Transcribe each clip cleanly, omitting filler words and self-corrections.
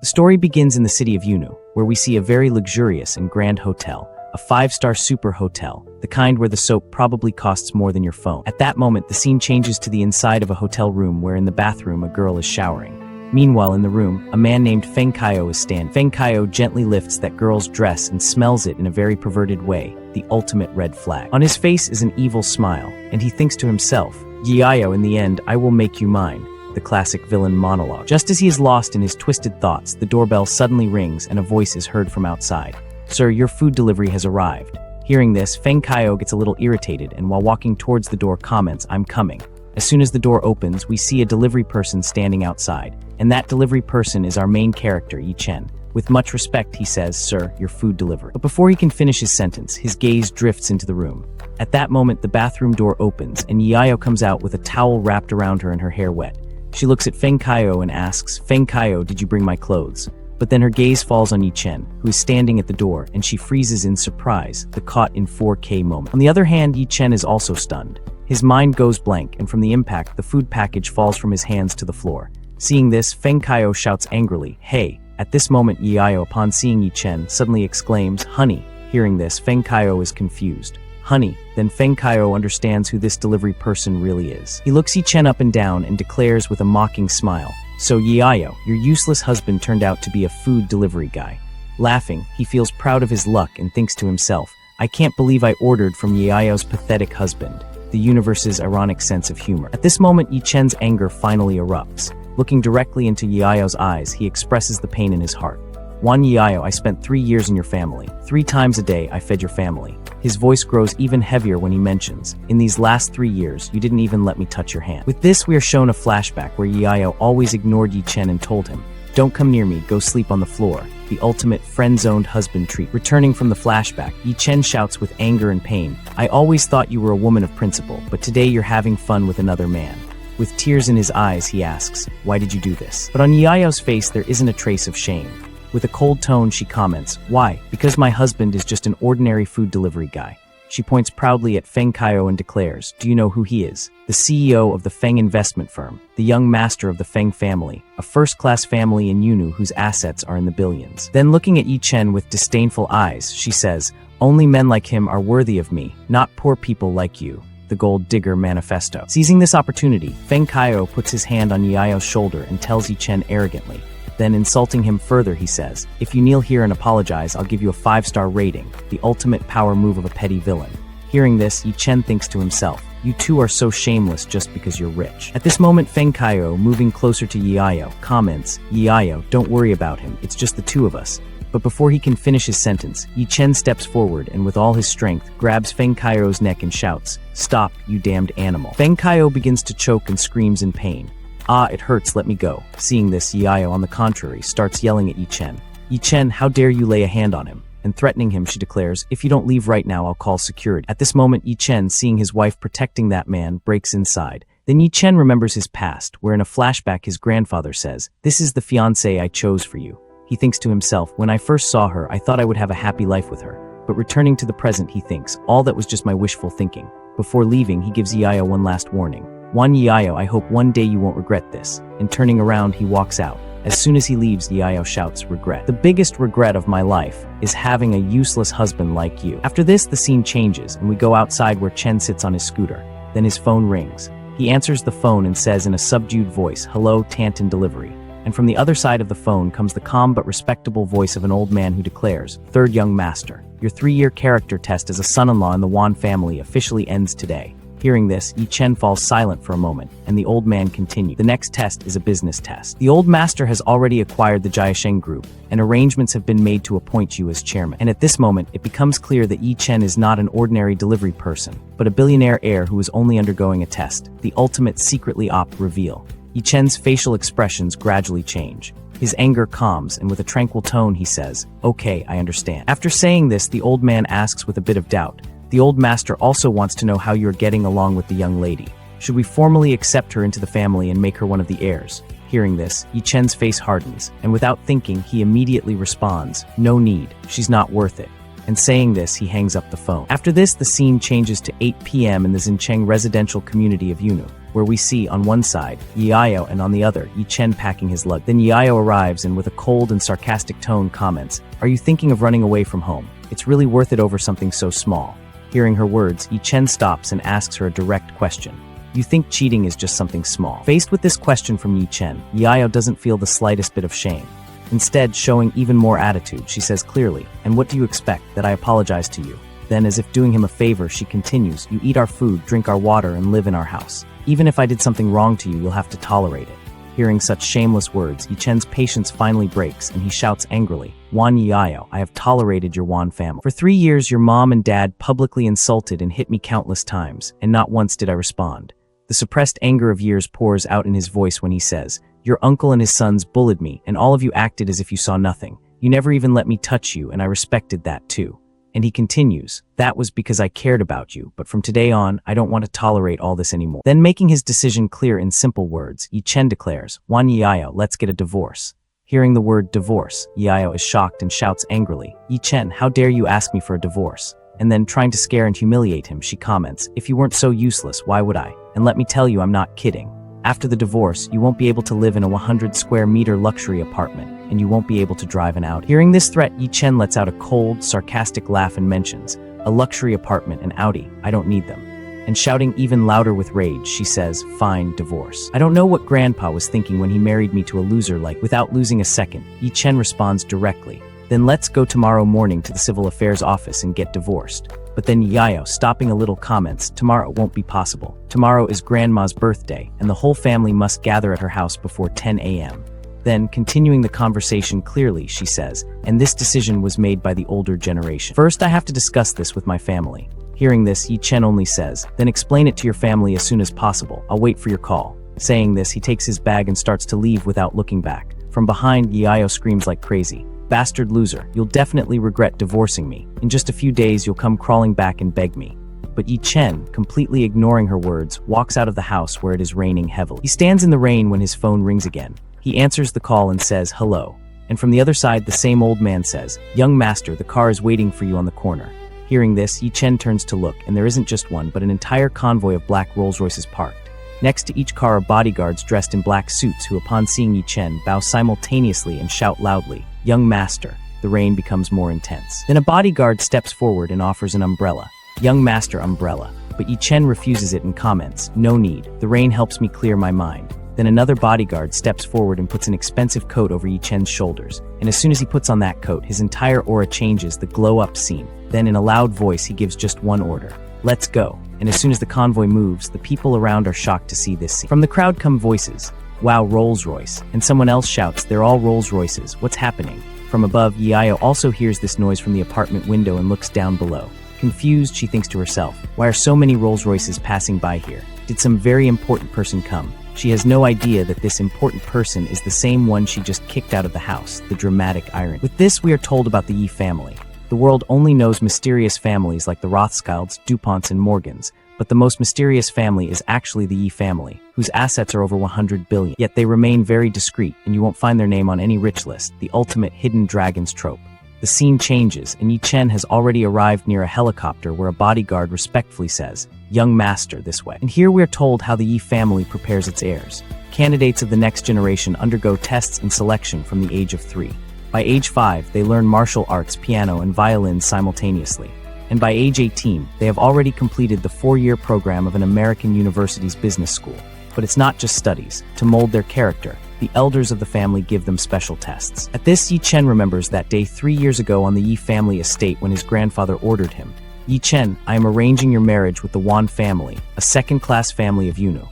The story begins in the city of Yunu, where we see a very luxurious and grand hotel, a 5-star super hotel, the kind where the soap probably costs more than your phone. At that moment, the scene changes to the inside of a hotel room where in the bathroom a girl is showering. Meanwhile, in the room, a man named Feng Kaio is standing. Feng Kaio gently lifts that girl's dress and smells it in a very perverted way, the ultimate red flag. On his face is an evil smile, and he thinks to himself, "Yiayo, in the end, I will make you mine." The classic villain monologue. Just as he is lost in his twisted thoughts, the doorbell suddenly rings and a voice is heard from outside. "Sir, your food delivery has arrived." Hearing this, Feng Kaio gets a little irritated and while walking towards the door comments, "I'm coming." As soon as the door opens, we see a delivery person standing outside, and that delivery person is our main character, Yi Chen. With much respect, he says, "Sir, your food delivered." But before he can finish his sentence, his gaze drifts into the room. At that moment, the bathroom door opens, and Yiayo comes out with a towel wrapped around her and her hair wet. She looks at Feng Kaio and asks, "Feng Kaio, did you bring my clothes?" But then her gaze falls on Yi Chen, who is standing at the door, and she freezes in surprise, the caught in 4K moment. On the other hand, Yi Chen is also stunned. His mind goes blank, and from the impact, the food package falls from his hands to the floor. Seeing this, Feng Kaio shouts angrily, "Hey!" At this moment, Yiayo, upon seeing Yi Chen, suddenly exclaims, "Honey!" Hearing this, Feng Kaio is confused. "Honey?" Then Feng Kaio understands who this delivery person really is. He looks Yi Chen up and down and declares with a mocking smile, "So Yiayo, your useless husband turned out to be a food delivery guy." Laughing, he feels proud of his luck and thinks to himself, "I can't believe I ordered from Yiayo's pathetic husband." The universe's ironic sense of humor. At this moment, Yi Chen's anger finally erupts. Looking directly into Yiayo's eyes, he expresses the pain in his heart. "Wan Yiayo, I spent 3 years in your family. 3 times a day, I fed your family." His voice grows even heavier when he mentions, "In these last 3 years, you didn't even let me touch your hand." With this, we are shown a flashback where Yiayo always ignored Yi Chen and told him, "Don't come near me, go sleep on the floor." The ultimate friend-zoned husband treat. Returning from the flashback, Yi Chen shouts with anger and pain, "I always thought you were a woman of principle, but today you're having fun with another man." With tears in his eyes, he asks, "Why did you do this?" But on Yiayo's face, there isn't a trace of shame. With a cold tone, she comments, "Why? Because my husband is just an ordinary food delivery guy." She points proudly at Feng Kaio and declares, "Do you know who he is? The CEO of the Feng investment firm, the young master of the Feng family, a first-class family in Yunu whose assets are in the billions." Then looking at Yi Chen with disdainful eyes, she says, "Only men like him are worthy of me, not poor people like you." The Gold Digger Manifesto. Seizing this opportunity, Feng Kaio puts his hand on Yiayo's shoulder and tells Yi Chen arrogantly. Then insulting him further, he says, "If you kneel here and apologize, I'll give you a 5-star rating, the ultimate power move of a petty villain." Hearing this, Yi Chen thinks to himself, "You two are so shameless just because you're rich." At this moment, Feng Kaio, moving closer to Yiayo, comments, "Yiayo, don't worry about him, it's just the two of us." But before he can finish his sentence, Yi Chen steps forward and with all his strength, grabs Feng Kaio's neck and shouts, "Stop, you damned animal." Feng Kaio begins to choke and screams in pain. "Ah, it hurts, let me go." Seeing this, Yiayo, on the contrary, starts yelling at Yi Chen. "Yi Chen, how dare you lay a hand on him?" And threatening him, she declares, "If you don't leave right now, I'll call security." At this moment, Yi Chen, seeing his wife protecting that man, breaks inside. Then Yi Chen remembers his past, where in a flashback his grandfather says, "This is the fiancée I chose for you." He thinks to himself, "When I first saw her, I thought I would have a happy life with her." But returning to the present, he thinks, all that was just my wishful thinking. Before leaving, he gives Yiayo one last warning. "Wan Yiayo, I hope one day you won't regret this." And turning around, he walks out. As soon as he leaves, Yiayo shouts, "Regret. The biggest regret of my life is having a useless husband like you." After this, the scene changes, and we go outside where Chen sits on his scooter. Then his phone rings. He answers the phone and says in a subdued voice, "Hello, Tantan Delivery." And from the other side of the phone comes the calm but respectable voice of an old man who declares, "Third young master, your 3-year character test as a son-in-law in the Wan family officially ends today." Hearing this, Yi Chen falls silent for a moment, and the old man continues. "The next test is a business test. The old master has already acquired the Jiasheng group, and arrangements have been made to appoint you as chairman." And at this moment, it becomes clear that Yi Chen is not an ordinary delivery person, but a billionaire heir who is only undergoing a test, the ultimate secretly op reveal. Yi Chen's facial expressions gradually change. His anger calms, and with a tranquil tone he says, "Okay, I understand." After saying this, the old man asks with a bit of doubt, "The old master also wants to know how you are getting along with the young lady. Should we formally accept her into the family and make her one of the heirs?" Hearing this, Yi Chen's face hardens, and without thinking, he immediately responds, "No need, she's not worth it." And saying this, he hangs up the phone. After this, the scene changes to 8 p.m. in the Xincheng residential community of Yunu. where we see on one side Yayo and on the other Yi-Chen packing his luggage. Then Yayo arrives and with a cold and sarcastic tone comments, "Are you thinking of running away from home? It's really worth it over something so small." Hearing her words, Yi-Chen stops and asks her a direct question. "You think cheating is just something small?" Faced with this question from Yi-Chen, Yayo doesn't feel the slightest bit of shame. Instead, showing even more attitude, she says clearly, "And what do you expect, that I apologize to you?" Then, as if doing him a favor, she continues, "You eat our food, drink our water, and live in our house. Even if I did something wrong to you, you'll have to tolerate it." Hearing such shameless words, Yi-Chen's patience finally breaks, and he shouts angrily, "Wan Yayo, I have tolerated your Wan family. For 3 years, your mom and dad publicly insulted and hit me countless times, and not once did I respond." The suppressed anger of years pours out in his voice when he says, "Your uncle and his sons bullied me, and all of you acted as if you saw nothing. You never even let me touch you, and I respected that too." And he continues, "That was because I cared about you, but from today on, I don't want to tolerate all this anymore." Then making his decision clear in simple words, Yi-Chen declares, "Wan Yayo, let's get a divorce." Hearing the word divorce, Yayo is shocked and shouts angrily, "Yi-Chen, how dare you ask me for a divorce?" And then, trying to scare and humiliate him, she comments, "If you weren't so useless, why would I? And let me tell you, I'm not kidding. After the divorce, you won't be able to live in a 100 square meter luxury apartment, and you won't be able to drive an Audi." Hearing this threat, Yi-Chen lets out a cold, sarcastic laugh and mentions, "A luxury apartment and Audi, I don't need them." And shouting even louder with rage, she says, "Fine, divorce. I don't know what Grandpa was thinking when he married me to a loser like." Without losing a second, Yi-Chen responds directly, "Then let's go tomorrow morning to the civil affairs office and get divorced." But then Yayo, stopping a little, comments, "Tomorrow won't be possible. Tomorrow is Grandma's birthday, and the whole family must gather at her house before 10 a.m. Then, continuing the conversation clearly, she says, "And this decision was made by the older generation. First, I have to discuss this with my family." Hearing this, Yi-Chen only says, "Then explain it to your family as soon as possible. I'll wait for your call." Saying this, he takes his bag and starts to leave without looking back. From behind, Yayo screams like crazy, "Bastard loser, you'll definitely regret divorcing me. In just a few days, you'll come crawling back and beg me." But Yi-Chen, completely ignoring her words, walks out of the house where it is raining heavily. He stands in the rain when his phone rings again. He answers the call and says, "Hello." And from the other side, the same old man says, "Young master, the car is waiting for you on the corner." Hearing this, Yi-Chen turns to look, and there isn't just one, but an entire convoy of black Rolls-Royces parked. Next to each car are bodyguards dressed in black suits who, upon seeing Yi-Chen, bow simultaneously and shout loudly, "Young master." The rain becomes more intense. Then a bodyguard steps forward and offers an umbrella. "Young master, umbrella." But Yi-Chen refuses it and comments, "No need. The rain helps me clear my mind." Then another bodyguard steps forward and puts an expensive coat over Yi-Chen's shoulders. And as soon as he puts on that coat, his entire aura changes, the glow-up scene. Then in a loud voice, he gives just one order, "Let's go." And as soon as the convoy moves, the people around are shocked to see this scene. From the crowd come voices, "Wow, Rolls-Royce." And someone else shouts, "They're all Rolls-Royces. What's happening?" From above, Yayo also hears this noise from the apartment window and looks down below. Confused, she thinks to herself, "Why are so many Rolls-Royces passing by here? Did some very important person come?" She has no idea that this important person is the same one she just kicked out of the house, the dramatic irony. With this, we are told about the Yi family. The world only knows mysterious families like the Rothschilds, DuPonts, and Morgans, but the most mysterious family is actually the Yi family, whose assets are over 100 billion. Yet they remain very discreet, and you won't find their name on any rich list, the ultimate hidden dragons trope. The scene changes, and Yi-Chen has already arrived near a helicopter where a bodyguard respectfully says, "Young master, this way." And here we are told how the Yi family prepares its heirs. Candidates of the next generation undergo tests and selection from the age of 3. By age 5, they learn martial arts, piano, and violin simultaneously. And by age 18, they have already completed the 4-year program of an American university's business school. But it's not just studies. To mold their character, the elders of the family give them special tests. At this, Yi-Chen remembers that day 3 years ago on the Yi family estate when his grandfather ordered him, "Yi-Chen, I am arranging your marriage with the Wan family, a second-class family of Yunu."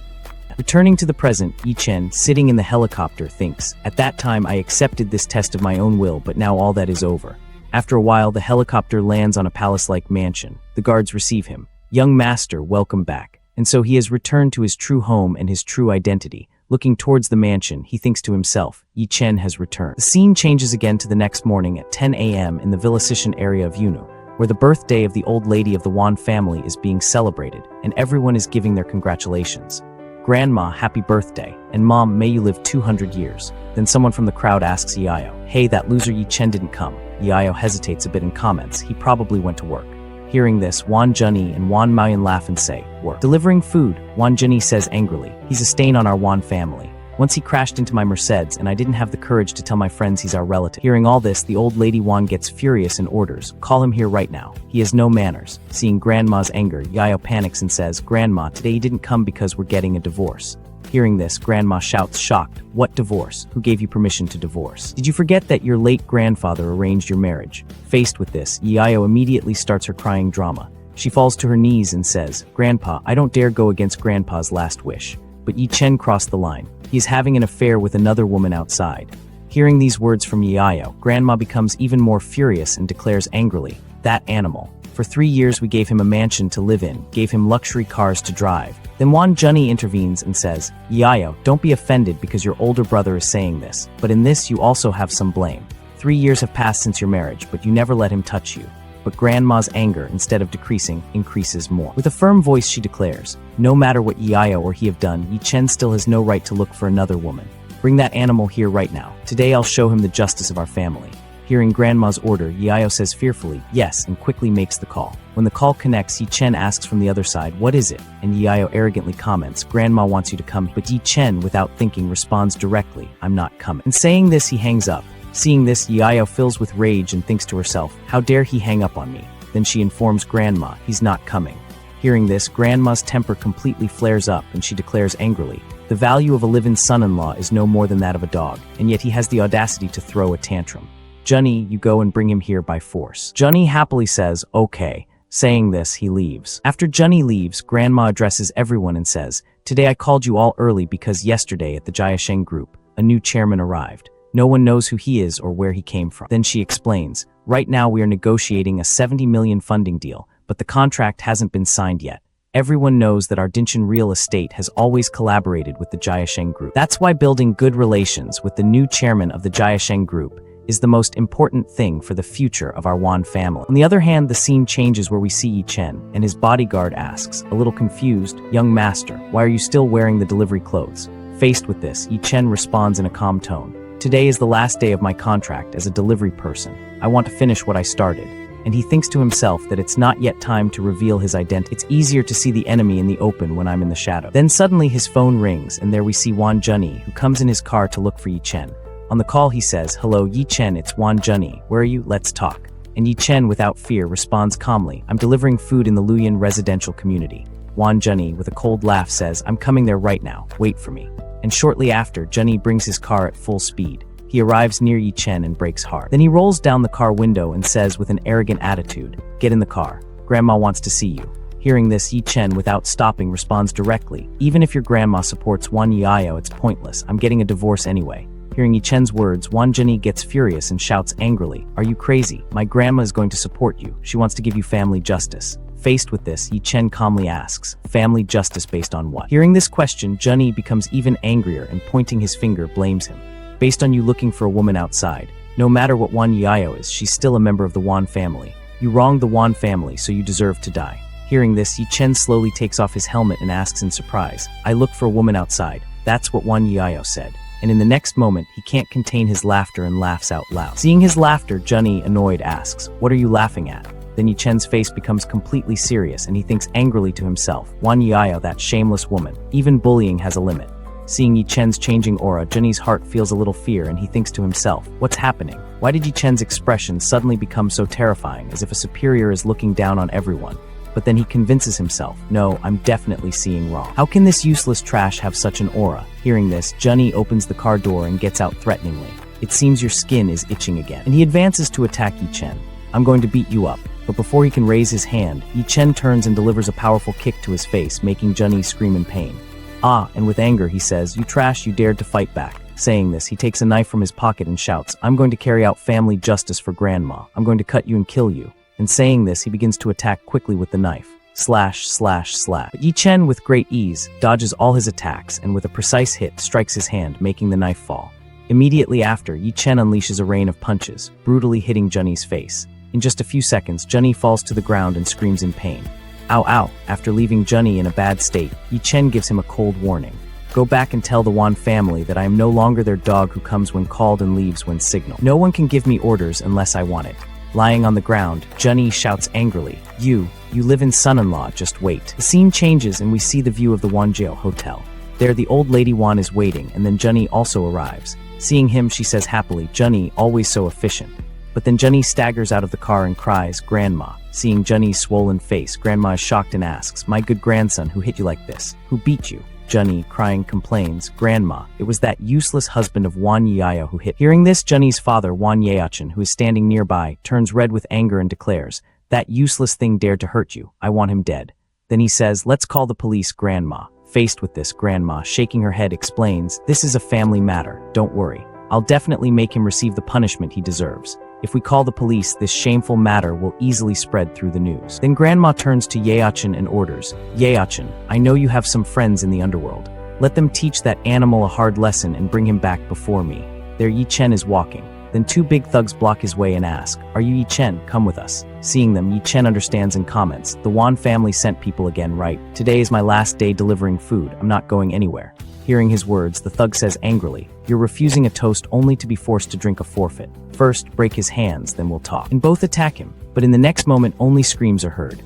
Returning to the present, Yi-Chen, sitting in the helicopter, thinks, "At that time I accepted this test of my own will, but now all that is over." After a while, the helicopter lands on a palace-like mansion. The guards receive him. "Young master, welcome back." And so he has returned to his true home and his true identity. Looking towards the mansion, he thinks to himself, Yi-Chen has returned. The scene changes again to the next morning at 10 a.m. in the Villasishan area of Yunu, where the birthday of the old lady of the Wan family is being celebrated, and everyone is giving their congratulations. "Grandma, happy birthday," and "Mom, may you live 200 years. Then someone from the crowd asks Yayo, "Hey, that loser Yi-Chen didn't come." Yayo hesitates a bit and comments, "He probably went to work." Hearing this, Wan Junyi and Wan Maoyan laugh and say, "Work." Delivering food, Wan Junyi says angrily, "He's a stain on our Wan family. Once he crashed into my Mercedes and I didn't have the courage to tell my friends he's our relative." Hearing all this, the old lady Wan gets furious and orders, "Call him here right now. He has no manners." Seeing Grandma's anger, Yayo panics and says, "Grandma, today he didn't come because we're getting a divorce." Hearing this, Grandma shouts, shocked, "What divorce? Who gave you permission to divorce? Did you forget that your late grandfather arranged your marriage?" Faced with this, Yayo immediately starts her crying drama. She falls to her knees and says, "Grandpa, I don't dare go against Grandpa's last wish." But Yi Chen crossed the line. He is having an affair with another woman outside. Hearing these words from Yayo, Grandma becomes even more furious and declares angrily, "That animal. For 3 years we gave him a mansion to live in, gave him luxury cars to drive." Then Wan Junyi intervenes and says, "Yayo, don't be offended because your older brother is saying this, but in this you also have some blame. 3 years have passed since your marriage, but you never let him touch you." But Grandma's anger, instead of decreasing, increases more. With a firm voice she declares, "No matter what Yayo or he have done, Yi Chen still has no right to look for another woman. Bring that animal here right now. Today I'll show him the justice of our family." Hearing Grandma's order, Yayo says fearfully, "Yes," and quickly makes the call. When the call connects, Yi Chen asks from the other side, "What is it?" And Yayo arrogantly comments, "Grandma wants you to come." But Yi Chen, without thinking, responds directly, "I'm not coming." And saying this, he hangs up. Seeing this, Yayo fills with rage and thinks to herself, "How dare he hang up on me?" Then she informs Grandma, "He's not coming." Hearing this, Grandma's temper completely flares up and she declares angrily, "The value of a live-in son-in-law is no more than that of a dog, and yet he has the audacity to throw a tantrum. Junyi, you go and bring him here by force." Junyi happily says, "Okay." Saying this, he leaves. After Junyi leaves, Grandma addresses everyone and says, "Today I called you all early because yesterday at the Jiasheng group, a new chairman arrived. No one knows who he is or where he came from." Then she explains, "Right now we are negotiating a 70 million funding deal, but the contract hasn't been signed yet. Everyone knows that our Dinshin real estate has always collaborated with the Jiasheng group. That's why building good relations with the new chairman of the Jiasheng group is the most important thing for the future of our Wan family." On the other hand, the scene changes where we see Yi Chen, and his bodyguard asks, a little confused, "Young master, why are you still wearing the delivery clothes?" Faced with this, Yi Chen responds in a calm tone, "Today is the last day of my contract as a delivery person. I want to finish what I started." And he thinks to himself that it's not yet time to reveal his identity. It's easier to see the enemy in the open when I'm in the shadow. Then suddenly his phone rings, and there we see Wan Junyi, who comes in his car to look for Yi Chen. On the call he says, "Hello Yi Chen, it's Wan Junyi. Where are you? Let's talk." And Yi Chen, without fear, responds calmly, "I'm delivering food in the Luyan residential community." Wan Junyi, with a cold laugh, says, "I'm coming there right now. Wait for me." And shortly after, Junyi brings his car at full speed. He arrives near Yi Chen and brakes hard. Then he rolls down the car window and says with an arrogant attitude, "Get in the car. Grandma wants to see you." Hearing this, Yi Chen, without stopping, responds directly, "Even if your grandma supports Wan Yayo, it's pointless. I'm getting a divorce anyway." Hearing Yi Chen's words, Wan Junyi gets furious and shouts angrily, "Are you crazy? My grandma is going to support you. She wants to give you family justice." Faced with this, Yi Chen calmly asks, "Family justice based on what?" Hearing this question, Junyi becomes even angrier and pointing his finger blames him. "Based on you looking for a woman outside. No matter what Wan Yayo is, she's still a member of the Wan family. You wronged the Wan family, so you deserve to die." Hearing this, Yi Chen slowly takes off his helmet and asks in surprise, "I look for a woman outside. That's what Wan Yayo said." And in the next moment, he can't contain his laughter and laughs out loud. Seeing his laughter, Junyi, annoyed, asks, "What are you laughing at?" Then Yi Chen's face becomes completely serious and he thinks angrily to himself, "Wan Yayo, that shameless woman. Even bullying has a limit." Seeing Yi Chen's changing aura, Junyi's heart feels a little fear and he thinks to himself, "What's happening? Why did Yi Chen's expression suddenly become so terrifying, as if a superior is looking down on everyone?" But then he convinces himself, "No, I'm definitely seeing wrong. How can this useless trash have such an aura?" Hearing this, Junyi opens the car door and gets out threateningly. "It seems your skin is itching again." And he advances to attack Yi Chen. "I'm going to beat you up." But before he can raise his hand, Yi Chen turns and delivers a powerful kick to his face, making Junyi scream in pain. "Ah," and with anger he says, "You trash, you dared to fight back." Saying this, he takes a knife from his pocket and shouts, "I'm going to carry out family justice for Grandma. I'm going to cut you and kill you." And saying this, he begins to attack quickly with the knife. Slash, slash, slash. But Yi Chen, with great ease, dodges all his attacks and with a precise hit strikes his hand, making the knife fall. Immediately after, Yi Chen unleashes a rain of punches, brutally hitting Junyi's face. In just a few seconds, Junyi falls to the ground and screams in pain. "Ow, ow." After leaving Junyi in a bad state, Yi Chen gives him a cold warning. "Go back and tell the Wan family that I am no longer their dog who comes when called and leaves when signaled. No one can give me orders unless I want it." Lying on the ground, Junny shouts angrily, You live in son-in-law, just wait. The scene changes and we see the view of the Wanjeo Hotel. There the old lady Wan is waiting and then Junny also arrives. Seeing him, she says happily, Junny, always so efficient. But then Junny staggers out of the car and cries, Grandma. Seeing Junny's swollen face, Grandma is shocked and asks, My good grandson, who hit you like this? Who beat you? Junny, crying, complains, Grandma, it was that useless husband of Wan Yeayo who hit. Hearing this, Junny's father, Wan Yeachin, who is standing nearby, turns red with anger and declares, That useless thing dared to hurt you. I want him dead. Then he says, Let's call the police, Grandma. Faced with this, Grandma, shaking her head, explains, This is a family matter. Don't worry. I'll definitely make him receive the punishment he deserves. If we call the police, this shameful matter will easily spread through the news. Then Grandma turns to Yeachin and orders, Yeachin, I know you have some friends in the underworld. Let them teach that animal a hard lesson and bring him back before me. There Yi Chen is walking. Then two big thugs block his way and ask, Are you Yi Chen? Come with us. Seeing them, Yi Chen understands and comments, The Wan family sent people again, right? Today is my last day delivering food. I'm not going anywhere. Hearing his words, the thug says angrily, You're refusing a toast only to be forced to drink a forfeit. First, break his hands, then we'll talk. And both attack him. But in the next moment, only screams are heard.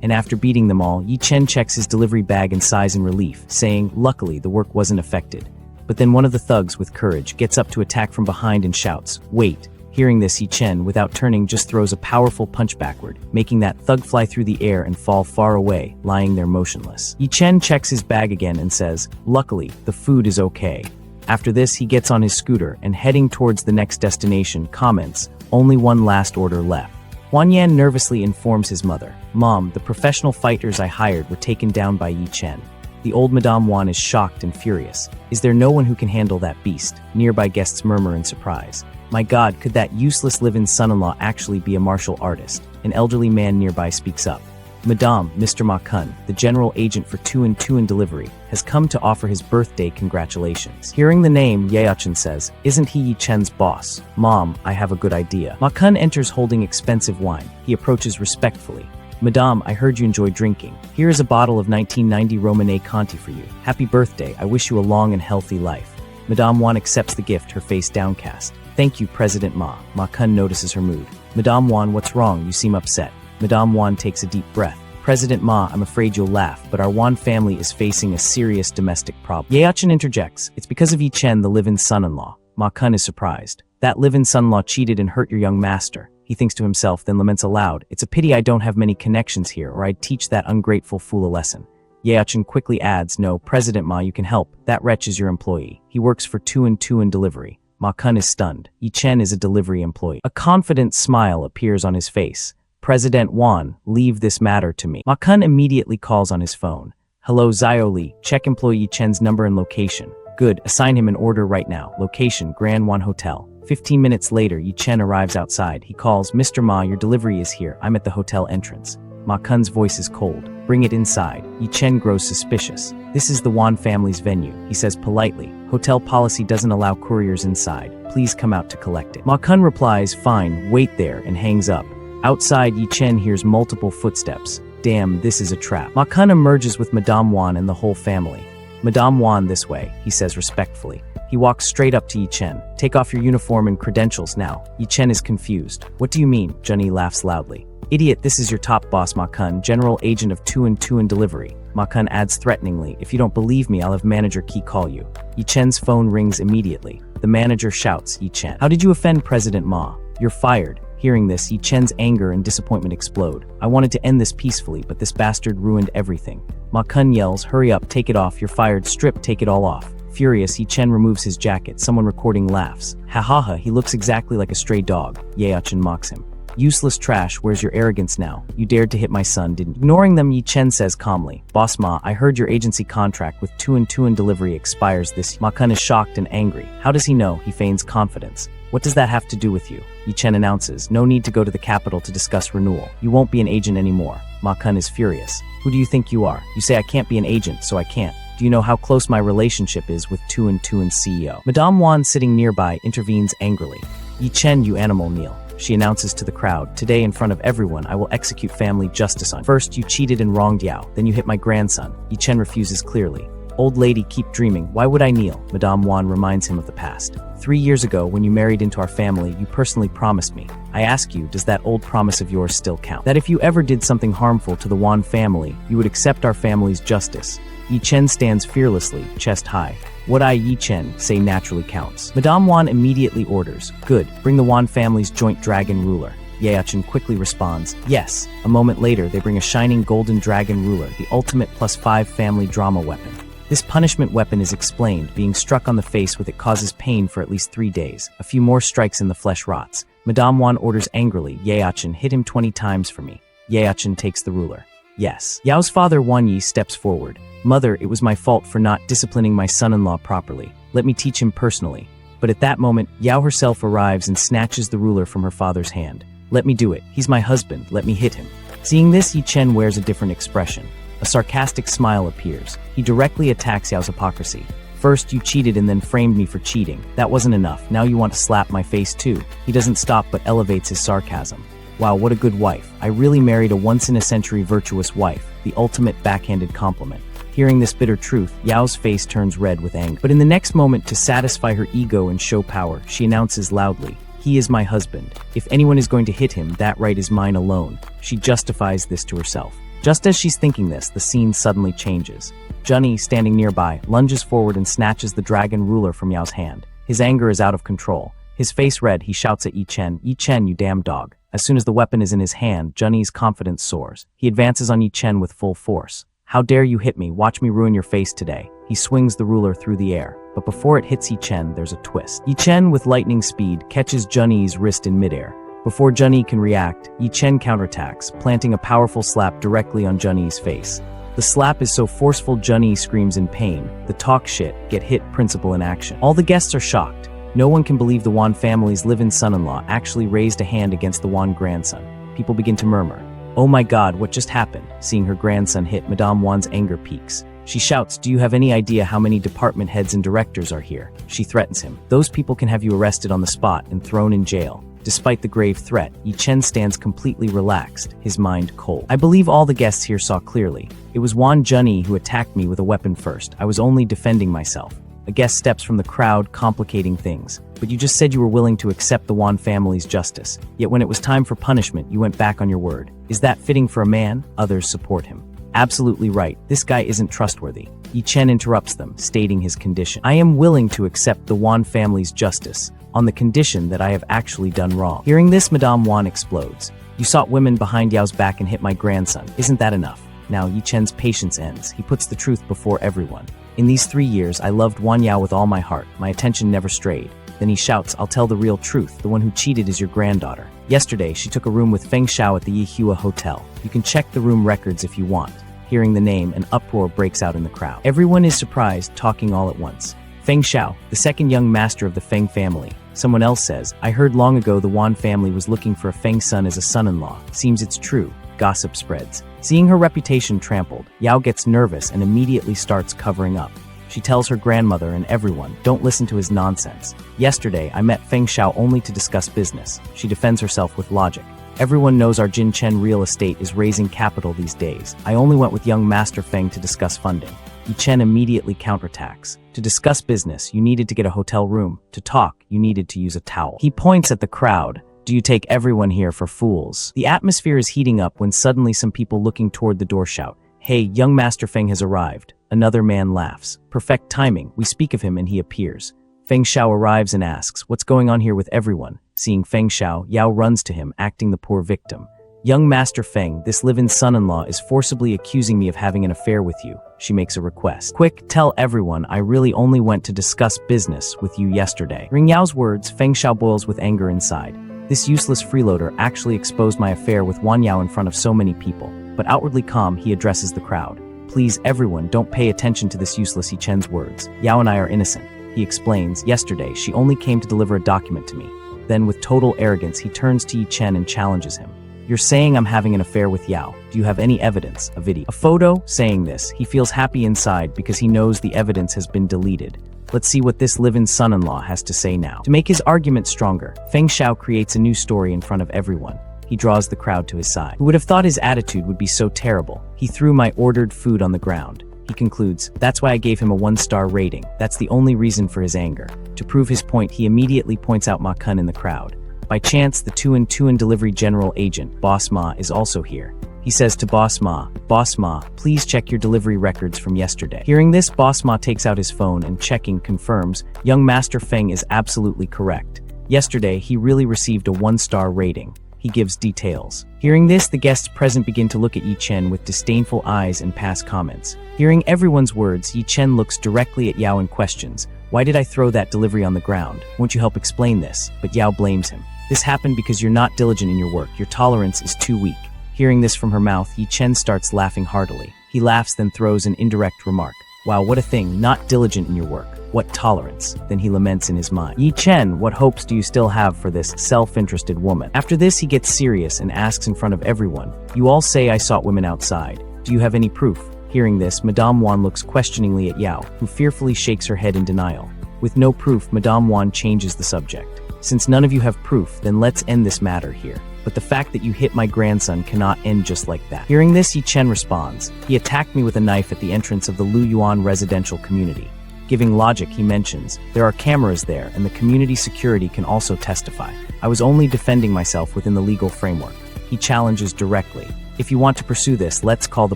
And after beating them all, Yi Chen checks his delivery bag and sighs in relief, saying, Luckily, the work wasn't affected. But then one of the thugs, with courage, gets up to attack from behind and shouts, Wait. Hearing this, Yi Chen, without turning, just throws a powerful punch backward, making that thug fly through the air and fall far away, lying there motionless. Yi Chen checks his bag again and says, Luckily, the food is okay. After this, he gets on his scooter and heading towards the next destination, comments, Only one last order left. Wan Yan nervously informs his mother, Mom, the professional fighters I hired were taken down by Yi Chen. The old Madame Wan is shocked and furious. Is there no one who can handle that beast? Nearby guests murmur in surprise. My God, could that useless live-in son-in-law actually be a martial artist? An elderly man nearby speaks up. Madame, Mr. Ma Kun, the general agent for 2&2 Delivery, has come to offer his birthday congratulations. Hearing the name, Yeachin says, Isn't he Yi Chen's boss? Mom, I have a good idea. Ma Kun enters holding expensive wine. He approaches respectfully. Madame, I heard you enjoy drinking. Here is a bottle of 1990 Romanée Conti for you. Happy birthday. I wish you a long and healthy life. Madame Wan accepts the gift, her face downcast. Thank you, President Ma. Ma Kun notices her mood. Madame Wan, what's wrong? You seem upset. Madame Wan takes a deep breath. President Ma, I'm afraid you'll laugh, but our Wan family is facing a serious domestic problem. Yeachin interjects. It's because of Yi Chen, the live-in son-in-law. Ma Kun is surprised. That live-in son-in-law cheated and hurt your young master. He thinks to himself, then laments aloud. It's a pity I don't have many connections here, or I'd teach that ungrateful fool a lesson. Yeachin quickly adds, No, President Ma, you can help. That wretch is your employee. He works for 2&2 Delivery. Ma Kun is stunned. Yi Chen is a delivery employee. A confident smile appears on his face. President Wan, leave this matter to me. Ma Kun immediately calls on his phone. Hello, Zio Li. Check employee Yi Chen's number and location. Good, assign him an order right now. Location, Grand Wan Hotel. 15 minutes later, Yi Chen arrives outside. He calls, Mr. Ma, your delivery is here. I'm at the hotel entrance. Ma Kun's voice is cold. Bring it inside. Yi Chen grows suspicious. This is the Wan family's venue, he says politely. Hotel policy doesn't allow couriers inside. Please come out to collect it. Ma Kun replies, Fine, wait there, and hangs up. Outside, Yi Chen hears multiple footsteps. Damn, this is a trap. Ma Kun emerges with Madame Wan and the whole family. Madame Wan, this way, he says respectfully. He walks straight up to Yi Chen. Take off your uniform and credentials now. Yi Chen is confused. What do you mean? Junny laughs loudly. Idiot, this is your top boss, Ma Kun, general agent of 2&2 Delivery. Ma Kun adds threateningly, If you don't believe me, I'll have manager Key call you. Yi Chen's phone rings immediately. The manager shouts, Yi Chen, how did you offend President Ma? You're fired. Hearing this, Yi Chen's anger and disappointment explode. I wanted to end this peacefully, but this bastard ruined everything. Ma Kun yells, Hurry up, take it off, you're fired, strip, take it all off. Furious, Yi Chen removes his jacket. Someone recording laughs. Ha ha ha, he looks exactly like a stray dog. Yeachin mocks him. Useless trash, where's your arrogance now? You dared to hit my son, didn't you? Ignoring them, Yi Chen says calmly, Boss Ma, I heard your agency contract with 2&2 Delivery expires this. Ma Kun is shocked and angry. How does he know? He feigns confidence. What does that have to do with you? Yi Chen announces, No need to go to the capital to discuss renewal. You won't be an agent anymore. Ma Kun is furious. Who do you think you are? You say I can't be an agent, so I can't. Do you know how close my relationship is with 2&2 CEO? Madame Wan, sitting nearby, intervenes angrily. Yi Chen, you animal, kneel. She announces to the crowd, Today in front of everyone, I will execute family justice on you. First, you cheated and wronged Yao. Then you hit my grandson. Yi Chen refuses clearly. Old lady, keep dreaming. Why would I kneel? Madame Wan reminds him of the past. 3 years ago, when you married into our family, you personally promised me. I ask you, does that old promise of yours still count? That if you ever did something harmful to the Wan family, you would accept our family's justice. Yi Chen stands fearlessly, chest high. What I, Yi Chen, say naturally counts. Madame Wan immediately orders, good, bring the Wan family's joint dragon ruler. Chen quickly responds, yes. A moment later, they bring a shining golden dragon ruler, the ultimate +5 family drama weapon. This punishment weapon is explained, being struck on the face with it causes pain for at least 3 days. A few more strikes and the flesh rots. Madame Wan orders angrily, Chen, hit him 20 times for me. Chen takes the ruler. Yes. Yao's father Wan Yi steps forward. Mother, it was my fault for not disciplining my son-in-law properly. Let me teach him personally. But at that moment, Yao herself arrives and snatches the ruler from her father's hand. Let me do it. He's my husband. Let me hit him. Seeing this, Yi Chen wears a different expression. A sarcastic smile appears. He directly attacks Yao's hypocrisy. First, you cheated and then framed me for cheating. That wasn't enough. Now you want to slap my face too. He doesn't stop but elevates his sarcasm. Wow, what a good wife. I really married a once-in-a-century virtuous wife. The ultimate backhanded compliment. Hearing this bitter truth, Yao's face turns red with anger. But in the next moment, to satisfy her ego and show power, she announces loudly, he is my husband. If anyone is going to hit him, that right is mine alone. She justifies this to herself. Just as she's thinking this, the scene suddenly changes. Junny, standing nearby, lunges forward and snatches the dragon ruler from Yao's hand. His anger is out of control. His face red, he shouts at Yi Chen, you damn dog. As soon as the weapon is in his hand, Junny's confidence soars. He advances on Yi Chen with full force. How dare you hit me? Watch me ruin your face today. He swings the ruler through the air. But before it hits Yi Chen, there's a twist. Yi Chen, with lightning speed, catches Junny's wrist in midair. Before Junny can react, Yi Chen counterattacks, planting a powerful slap directly on Junny's face. The slap is so forceful Junny screams in pain. The talk shit, get hit principle in action. All the guests are shocked. No one can believe the Wan family's live-in son-in-law actually raised a hand against the Wan grandson. People begin to murmur. Oh my god, what just happened? Seeing her grandson hit, Madame Wan's anger peaks. She shouts, do you have any idea how many department heads and directors are here? She threatens him. Those people can have you arrested on the spot and thrown in jail. Despite the grave threat, Yi Chen stands completely relaxed, his mind cold. I believe all the guests here saw clearly. It was Wan Junny who attacked me with a weapon first. I was only defending myself. A guest steps from the crowd, complicating things. But you just said you were willing to accept the Wan family's justice. Yet when it was time for punishment, you went back on your word. Is that fitting for a man? Others support him. Absolutely right. This guy isn't trustworthy. Yi Chen interrupts them, stating his condition. I am willing to accept the Wan family's justice, on the condition that I have actually done wrong. Hearing this, Madame Wan explodes. You sought women behind Yao's back and hit my grandson. Isn't that enough? Now Yi Chen's patience ends. He puts the truth before everyone. In these 3 years, I loved Wan Yao with all my heart. My attention never strayed. Then he shouts, I'll tell the real truth. The one who cheated is your granddaughter. Yesterday, she took a room with Feng Xiao at the Yihua Hotel. You can check the room records if you want. Hearing the name, an uproar breaks out in the crowd. Everyone is surprised, talking all at once. Feng Xiao, the second young master of the Feng family. Someone else says, I heard long ago the Wan family was looking for a Feng son as a son-in-law. Seems it's true. Gossip spreads. Seeing her reputation trampled, Yao gets nervous and immediately starts covering up. She tells her grandmother and everyone, don't listen to his nonsense. Yesterday, I met Feng Xiao only to discuss business. She defends herself with logic. Everyone knows our Jin Chen real estate is raising capital these days. I only went with young Master Feng to discuss funding. Yi Chen immediately counterattacks. To discuss business, you needed to get a hotel room. To talk, you needed to use a towel. He points at the crowd. Do you take everyone here for fools? The atmosphere is heating up when suddenly some people looking toward the door shout, Hey, young Master Feng has arrived. Another man laughs. Perfect timing. We speak of him and he appears. Feng Xiao arrives and asks, what's going on here with everyone? Seeing Feng Xiao, Yao runs to him, acting the poor victim. Young Master Feng, this live-in son-in-law is forcibly accusing me of having an affair with you. She makes a request. Quick, tell everyone I really only went to discuss business with you yesterday. Hearing Yao's words, Feng Xiao boils with anger inside. This useless freeloader actually exposed my affair with Wan Yao in front of so many people. But outwardly calm, he addresses the crowd. Please, everyone, don't pay attention to this useless Yi Chen's words. Yao and I are innocent. He explains, yesterday, she only came to deliver a document to me. Then, with total arrogance, he turns to Yi Chen and challenges him. You're saying I'm having an affair with Yao. Do you have any evidence? A video? A photo? Saying this, he feels happy inside because he knows the evidence has been deleted. Let's see what this live-in son-in-law has to say now. To make his argument stronger, Feng Xiao creates a new story in front of everyone. He draws the crowd to his side. Who would have thought his attitude would be so terrible? He threw my ordered food on the ground. He concludes, "That's why I gave him a 1-star rating. That's the only reason for his anger." To prove his point, he immediately points out Ma Kun in the crowd. By chance, the Tuan delivery general agent, Boss Ma, is also here. He says to Boss Ma, please check your delivery records from yesterday." Hearing this, Boss Ma takes out his phone and checking confirms, young Master Feng is absolutely correct. Yesterday, he really received a 1-star rating. He gives details. Hearing this, the guests present begin to look at Yi Chen with disdainful eyes and pass comments. Hearing everyone's words, Yi Chen looks directly at Yao and questions, "Why did I throw that delivery on the ground? Won't you help explain this?" But Yao blames him. "This happened because you're not diligent in your work. Your tolerance is too weak." Hearing this from her mouth, Yi Chen starts laughing heartily. He laughs, then throws an indirect remark. "Wow, what a thing, not diligent in your work. What tolerance?" Then he laments in his mind. "Yi Chen, what hopes do you still have for this self-interested woman?" After this, he gets serious and asks in front of everyone, "You all say I sought women outside. Do you have any proof?" Hearing this, Madame Wan looks questioningly at Yao, who fearfully shakes her head in denial. With no proof, Madame Wan changes the subject. "Since none of you have proof, then let's end this matter here. But the fact that you hit my grandson cannot end just like that." Hearing this, Yi Chen responds, "He attacked me with a knife at the entrance of the Lu Yuan residential community." Giving logic, he mentions, "There are cameras there, and the community security can also testify. I was only defending myself within the legal framework." He challenges directly, "If you want to pursue this, let's call the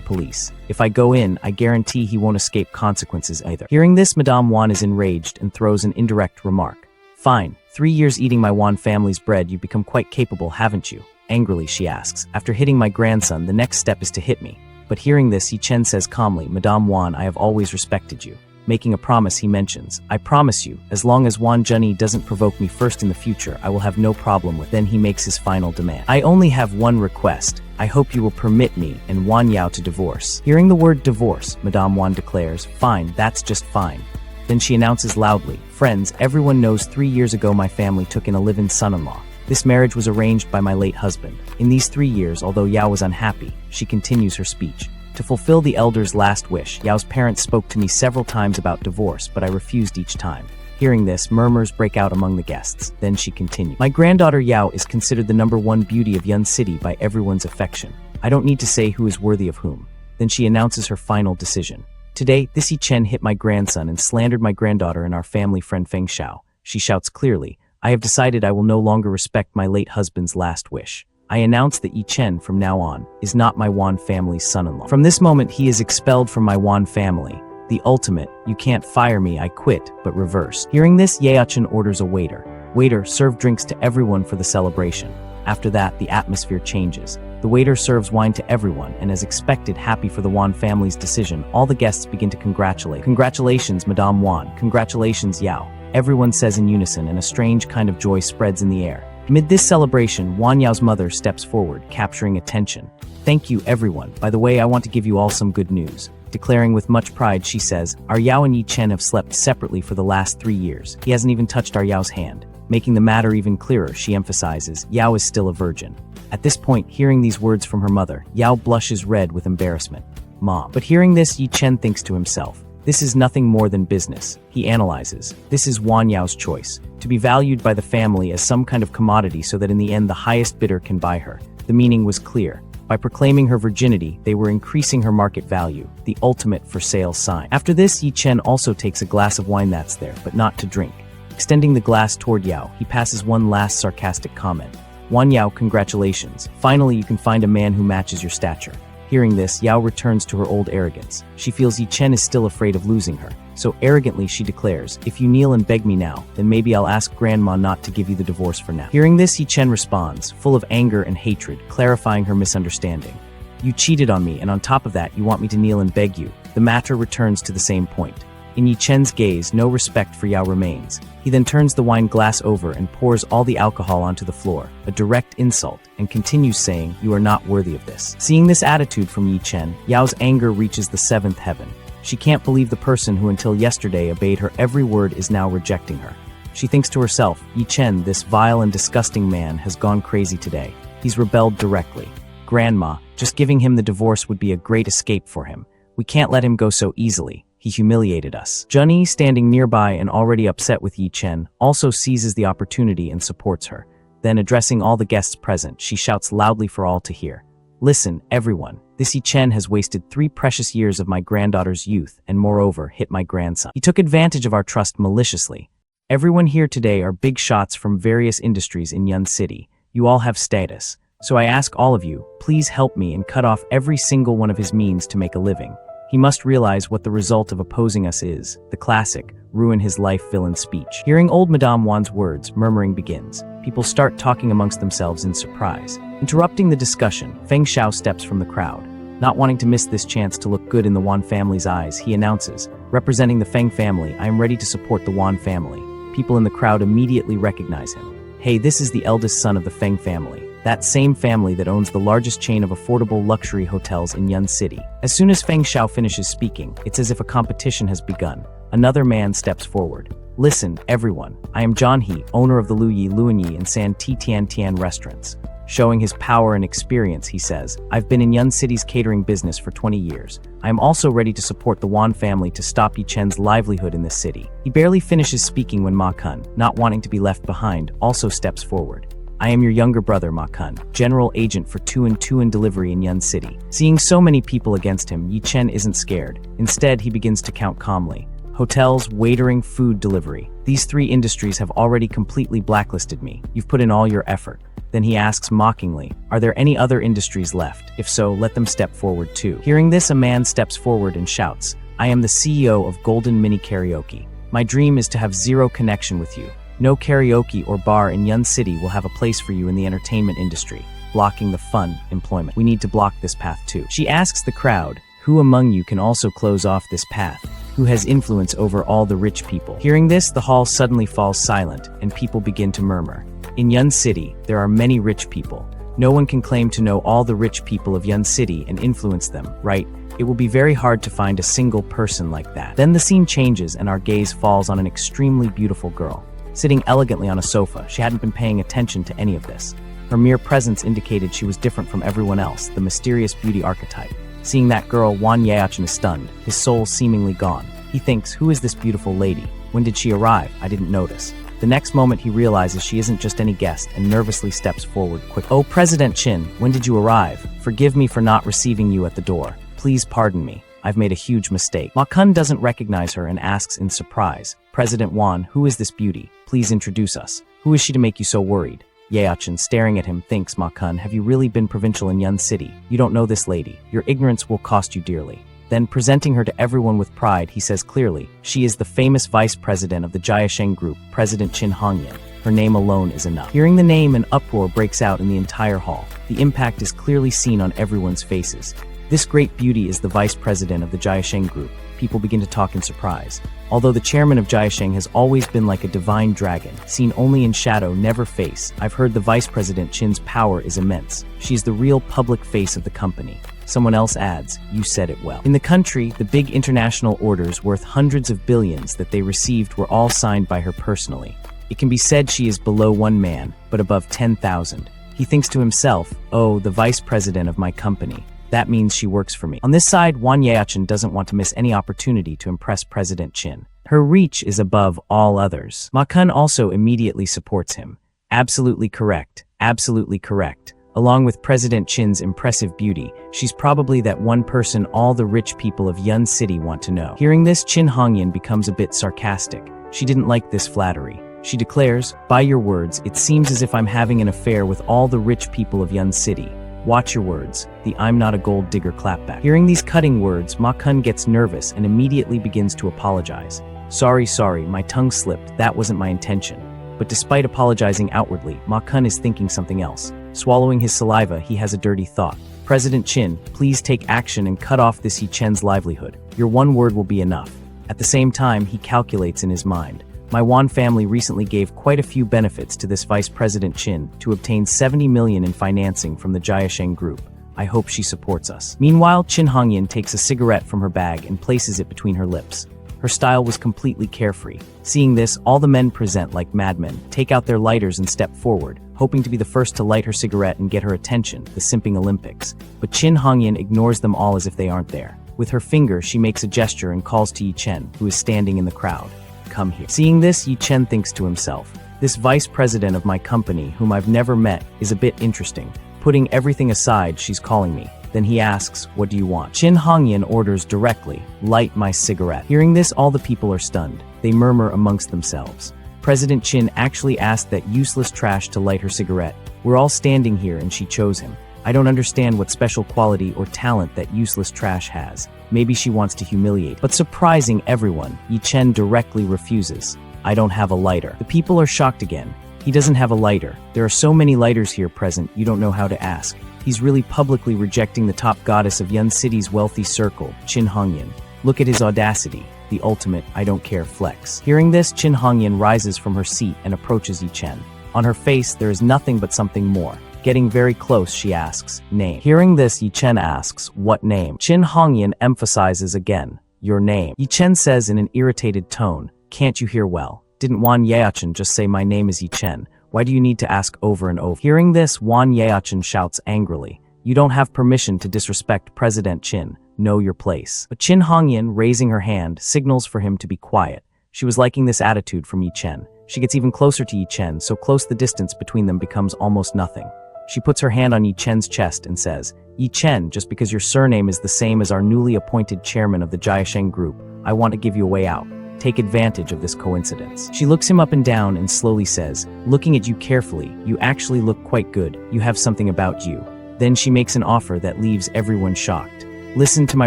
police. If I go in, I guarantee he won't escape consequences either." Hearing this, Madame Wan is enraged and throws an indirect remark. "Fine, 3 years eating my Wan family's bread, you've become quite capable, haven't you?" Angrily, she asks, "After hitting my grandson, the next step is to hit me." But hearing this, Yi Chen says calmly, "Madame Wan, I have always respected you." Making a promise, he mentions, "I promise you, as long as Wan Zhenyi doesn't provoke me first in the future, I will have no problem with." Then he makes his final demand. "I only have one request. I hope you will permit me and Wan Yao to divorce." Hearing the word divorce, Madame Wan declares, "Fine, that's just fine." Then she announces loudly, "Friends, everyone knows 3 years ago my family took in a live-in son-in-law. This marriage was arranged by my late husband. In these 3 years, although Yao was unhappy, she continues her speech. To fulfill the elder's last wish, Yao's parents spoke to me several times about divorce, but I refused each time." Hearing this, murmurs break out among the guests. Then she continued, "My granddaughter Yao is considered the #1 beauty of Yun City by everyone's affection. I don't need to say who is worthy of whom." Then she announces her final decision. "Today, this Yi Chen hit my grandson and slandered my granddaughter and our family friend Feng Xiao." She shouts clearly, "I have decided I will no longer respect my late husband's last wish. I announce that Yi Chen, from now on, is not my Wan family's son-in-law. From this moment, he is expelled from my Wan family. The ultimate, you can't fire me, I quit, but reversed." Hearing this, Chen orders a waiter. "Waiter, serve drinks to everyone for the celebration." After that, the atmosphere changes. The waiter serves wine to everyone, and as expected, happy for the Wan family's decision, all the guests begin to congratulate. "Congratulations, Madame Wan. Congratulations, Yao." Everyone says in unison, and a strange kind of joy spreads in the air. Amid this celebration, Wan Yao's mother steps forward, capturing attention. "Thank you, everyone. By the way, I want to give you all some good news." Declaring with much pride, she says, "Our Yao and Yi Chen have slept separately for the last 3 years. He hasn't even touched our Yao's hand." Making the matter even clearer, she emphasizes, Yao is still a virgin. At this point, hearing these words from her mother, Yao blushes red with embarrassment. "Mom." But hearing this, Yi Chen thinks to himself, "This is nothing more than business." He analyzes, "This is Wan Yao's choice, to be valued by the family as some kind of commodity so that in the end the highest bidder can buy her." The meaning was clear. By proclaiming her virginity, they were increasing her market value, the ultimate for sale sign. After this, Yi Chen also takes a glass of wine that's there, but not to drink. Extending the glass toward Yao, he passes one last sarcastic comment. "Wan Yao, congratulations. Finally, you can find a man who matches your stature." Hearing this, Yao returns to her old arrogance. She feels Yi Chen is still afraid of losing her, so arrogantly she declares, "If you kneel and beg me now, then maybe I'll ask Grandma not to give you the divorce for now." Hearing this, Yi Chen responds, full of anger and hatred, clarifying her misunderstanding. "You cheated on me, and on top of that, you want me to kneel and beg you." The matter returns to the same point. In Yi Chen's gaze, no respect for Yao remains. He then turns the wine glass over and pours all the alcohol onto the floor, a direct insult, and continues saying, "You are not worthy of this." Seeing this attitude from Yi Chen, Yao's anger reaches the 7th heaven. She can't believe the person who until yesterday obeyed her every word is now rejecting her. She thinks to herself, Yi Chen, this vile and disgusting man, has gone crazy today. He's rebelled directly. Grandma, just giving him the divorce would be a great escape for him. We can't let him go so easily. He humiliated us. Zhenyi, standing nearby and already upset with Yi Chen, also seizes the opportunity and supports her. Then, addressing all the guests present, she shouts loudly for all to hear. Listen, everyone, this Yi Chen has wasted 3 precious years of my granddaughter's youth and moreover hit my grandson. He took advantage of our trust maliciously. Everyone here today are big shots from various industries in Yun City. You all have status. So I ask all of you, please help me and cut off every single one of his means to make a living. He must realize what the result of opposing us is, the classic, ruin his life villain speech. Hearing old Madame Wan's words, murmuring begins. People start talking amongst themselves in surprise. Interrupting the discussion, Feng Xiao steps from the crowd. Not wanting to miss this chance to look good in the Wan family's eyes, he announces, representing the Feng family, I am ready to support the Wan family. People in the crowd immediately recognize him. Hey, this is the eldest son of the Feng family. That same family that owns the largest chain of affordable luxury hotels in Yun City. As soon as Feng Xiao finishes speaking, it's as if a competition has begun. Another man steps forward. Listen, everyone, I am John He, owner of the Lu Yi Luanyi and San Ti Tian Tian restaurants. Showing his power and experience, he says, I've been in Yun City's catering business for 20 years. I am also ready to support the Wan family to stop Yi Chen's livelihood in this city. He barely finishes speaking when Ma Kun, not wanting to be left behind, also steps forward. I am your younger brother, Ma Kun, general agent for 2&2 delivery in Yun City. Seeing so many people against him, Yi Chen isn't scared. Instead, he begins to count calmly. Hotels, waitering, food delivery. These 3 industries have already completely blacklisted me. You've put in all your effort. Then he asks mockingly, are there any other industries left? If so, let them step forward too. Hearing this, a man steps forward and shouts, I am the CEO of Golden Mini Karaoke. My dream is to have zero connection with you. No karaoke or bar in Yun City will have a place for you in the entertainment industry, blocking the fun employment. We need to block this path too. She asks the crowd, who among you can also close off this path? Who has influence over all the rich people? Hearing this, the hall suddenly falls silent, and people begin to murmur. In Yun City, there are many rich people. No one can claim to know all the rich people of Yun City and influence them, right? It will be very hard to find a single person like that. Then the scene changes and our gaze falls on an extremely beautiful girl. Sitting elegantly on a sofa, she hadn't been paying attention to any of this. Her mere presence indicated she was different from everyone else, the mysterious beauty archetype. Seeing that girl, Wan Yaochen is stunned, his soul seemingly gone. He thinks, who is this beautiful lady? When did she arrive? I didn't notice. The next moment he realizes she isn't just any guest and nervously steps forward quick. Oh, President Qin, when did you arrive? Forgive me for not receiving you at the door. Please pardon me. I've made a huge mistake. Ma Kun doesn't recognize her and asks in surprise, President Wan, who is this beauty? Please introduce us. Who is she to make you so worried? Yaochen, staring at him, thinks, Ma Kun, have you really been provincial in Yun City? You don't know this lady. Your ignorance will cost you dearly. Then, presenting her to everyone with pride, he says clearly, she is the famous vice president of the Jiasheng Group, President Qin Hongyan. Her name alone is enough. Hearing the name, an uproar breaks out in the entire hall. The impact is clearly seen on everyone's faces. This great beauty is the vice president of the Jiasheng Group. People begin to talk in surprise. Although the chairman of Jiasheng has always been like a divine dragon, seen only in shadow, never face, I've heard the vice president Qin's power is immense. She's the real public face of the company. Someone else adds, you said it well. In the country, the big international orders worth hundreds of billions that they received were all signed by her personally. It can be said she is below one man, but above 10,000. He thinks to himself, oh, the vice president of my company. That means she works for me. On this side, Wan Yaochen doesn't want to miss any opportunity to impress President Qin. Her reach is above all others. Ma Kun also immediately supports him. Absolutely correct. Absolutely correct. Along with President Qin's impressive beauty, she's probably that one person all the rich people of Yun City want to know. Hearing this, Qin Hongyan becomes a bit sarcastic. She didn't like this flattery. She declares, by your words, it seems as if I'm having an affair with all the rich people of Yun City. Watch your words, the I'm not a gold digger clapback. Hearing these cutting words, Ma Kun gets nervous and immediately begins to apologize. Sorry, my tongue slipped, that wasn't my intention. But despite apologizing outwardly, Ma Kun is thinking something else. Swallowing his saliva, he has a dirty thought. President Qin, please take action and cut off this Yi Chen's livelihood. Your one word will be enough. At the same time, he calculates in his mind. My Wan family recently gave quite a few benefits to this Vice President Qin to obtain 70 million in financing from the Jiasheng Group. I hope she supports us. Meanwhile, Qin Hongyan takes a cigarette from her bag and places it between her lips. Her style was completely carefree. Seeing this, all the men present like madmen, take out their lighters and step forward, hoping to be the first to light her cigarette and get her attention, the simping Olympics. But Qin Hongyan ignores them all as if they aren't there. With her finger, she makes a gesture and calls to Yi Chen, who is standing in the crowd. Come here. Seeing this, Yi Chen thinks to himself, this vice president of my company, whom I've never met, is a bit interesting. putting everything aside, she's calling me. Then he asks, what do you want? Chin Hongyan orders directly, light my cigarette. Hearing this, all the people are stunned. They murmur amongst themselves. President Chin actually asked that useless trash to light her cigarette. We're all standing here and she chose him. I don't understand what special quality or talent that useless trash has. Maybe she wants to humiliate. But surprising everyone, Yi Chen directly refuses. I don't have a lighter. The people are shocked again. He doesn't have a lighter. There are so many lighters here present, you don't know how to ask. He's really publicly rejecting the top goddess of Yun City's wealthy circle, Chin Hongyan. Look at his audacity, the ultimate I don't care flex. Hearing this, Chin Hongyan rises from her seat and approaches Yi Chen. On her face, there is nothing but something more. Getting very close, she asks, name. Hearing this, Yi Chen asks, what name? Chin Hongyan emphasizes again, your name. Yi Chen says in an irritated tone, can't you hear well? Didn't Wan Yaochen just say my name is Yi Chen? Why do you need to ask over and over? Hearing this, Wan Yaochen shouts angrily, you don't have permission to disrespect President Chin. Know your place. But Chin Hongyan, raising her hand, signals for him to be quiet. She was liking this attitude from Yi Chen. She gets even closer to Yi Chen, so close the distance between them becomes almost nothing. She puts her hand on Yi Chen's chest and says, Yi Chen, just because your surname is the same as our newly appointed chairman of the Jiasheng Group, I want to give you a way out. Take advantage of this coincidence. She looks him up and down and slowly says, looking at you carefully, you actually look quite good. You have something about you. Then she makes an offer that leaves everyone shocked. Listen to my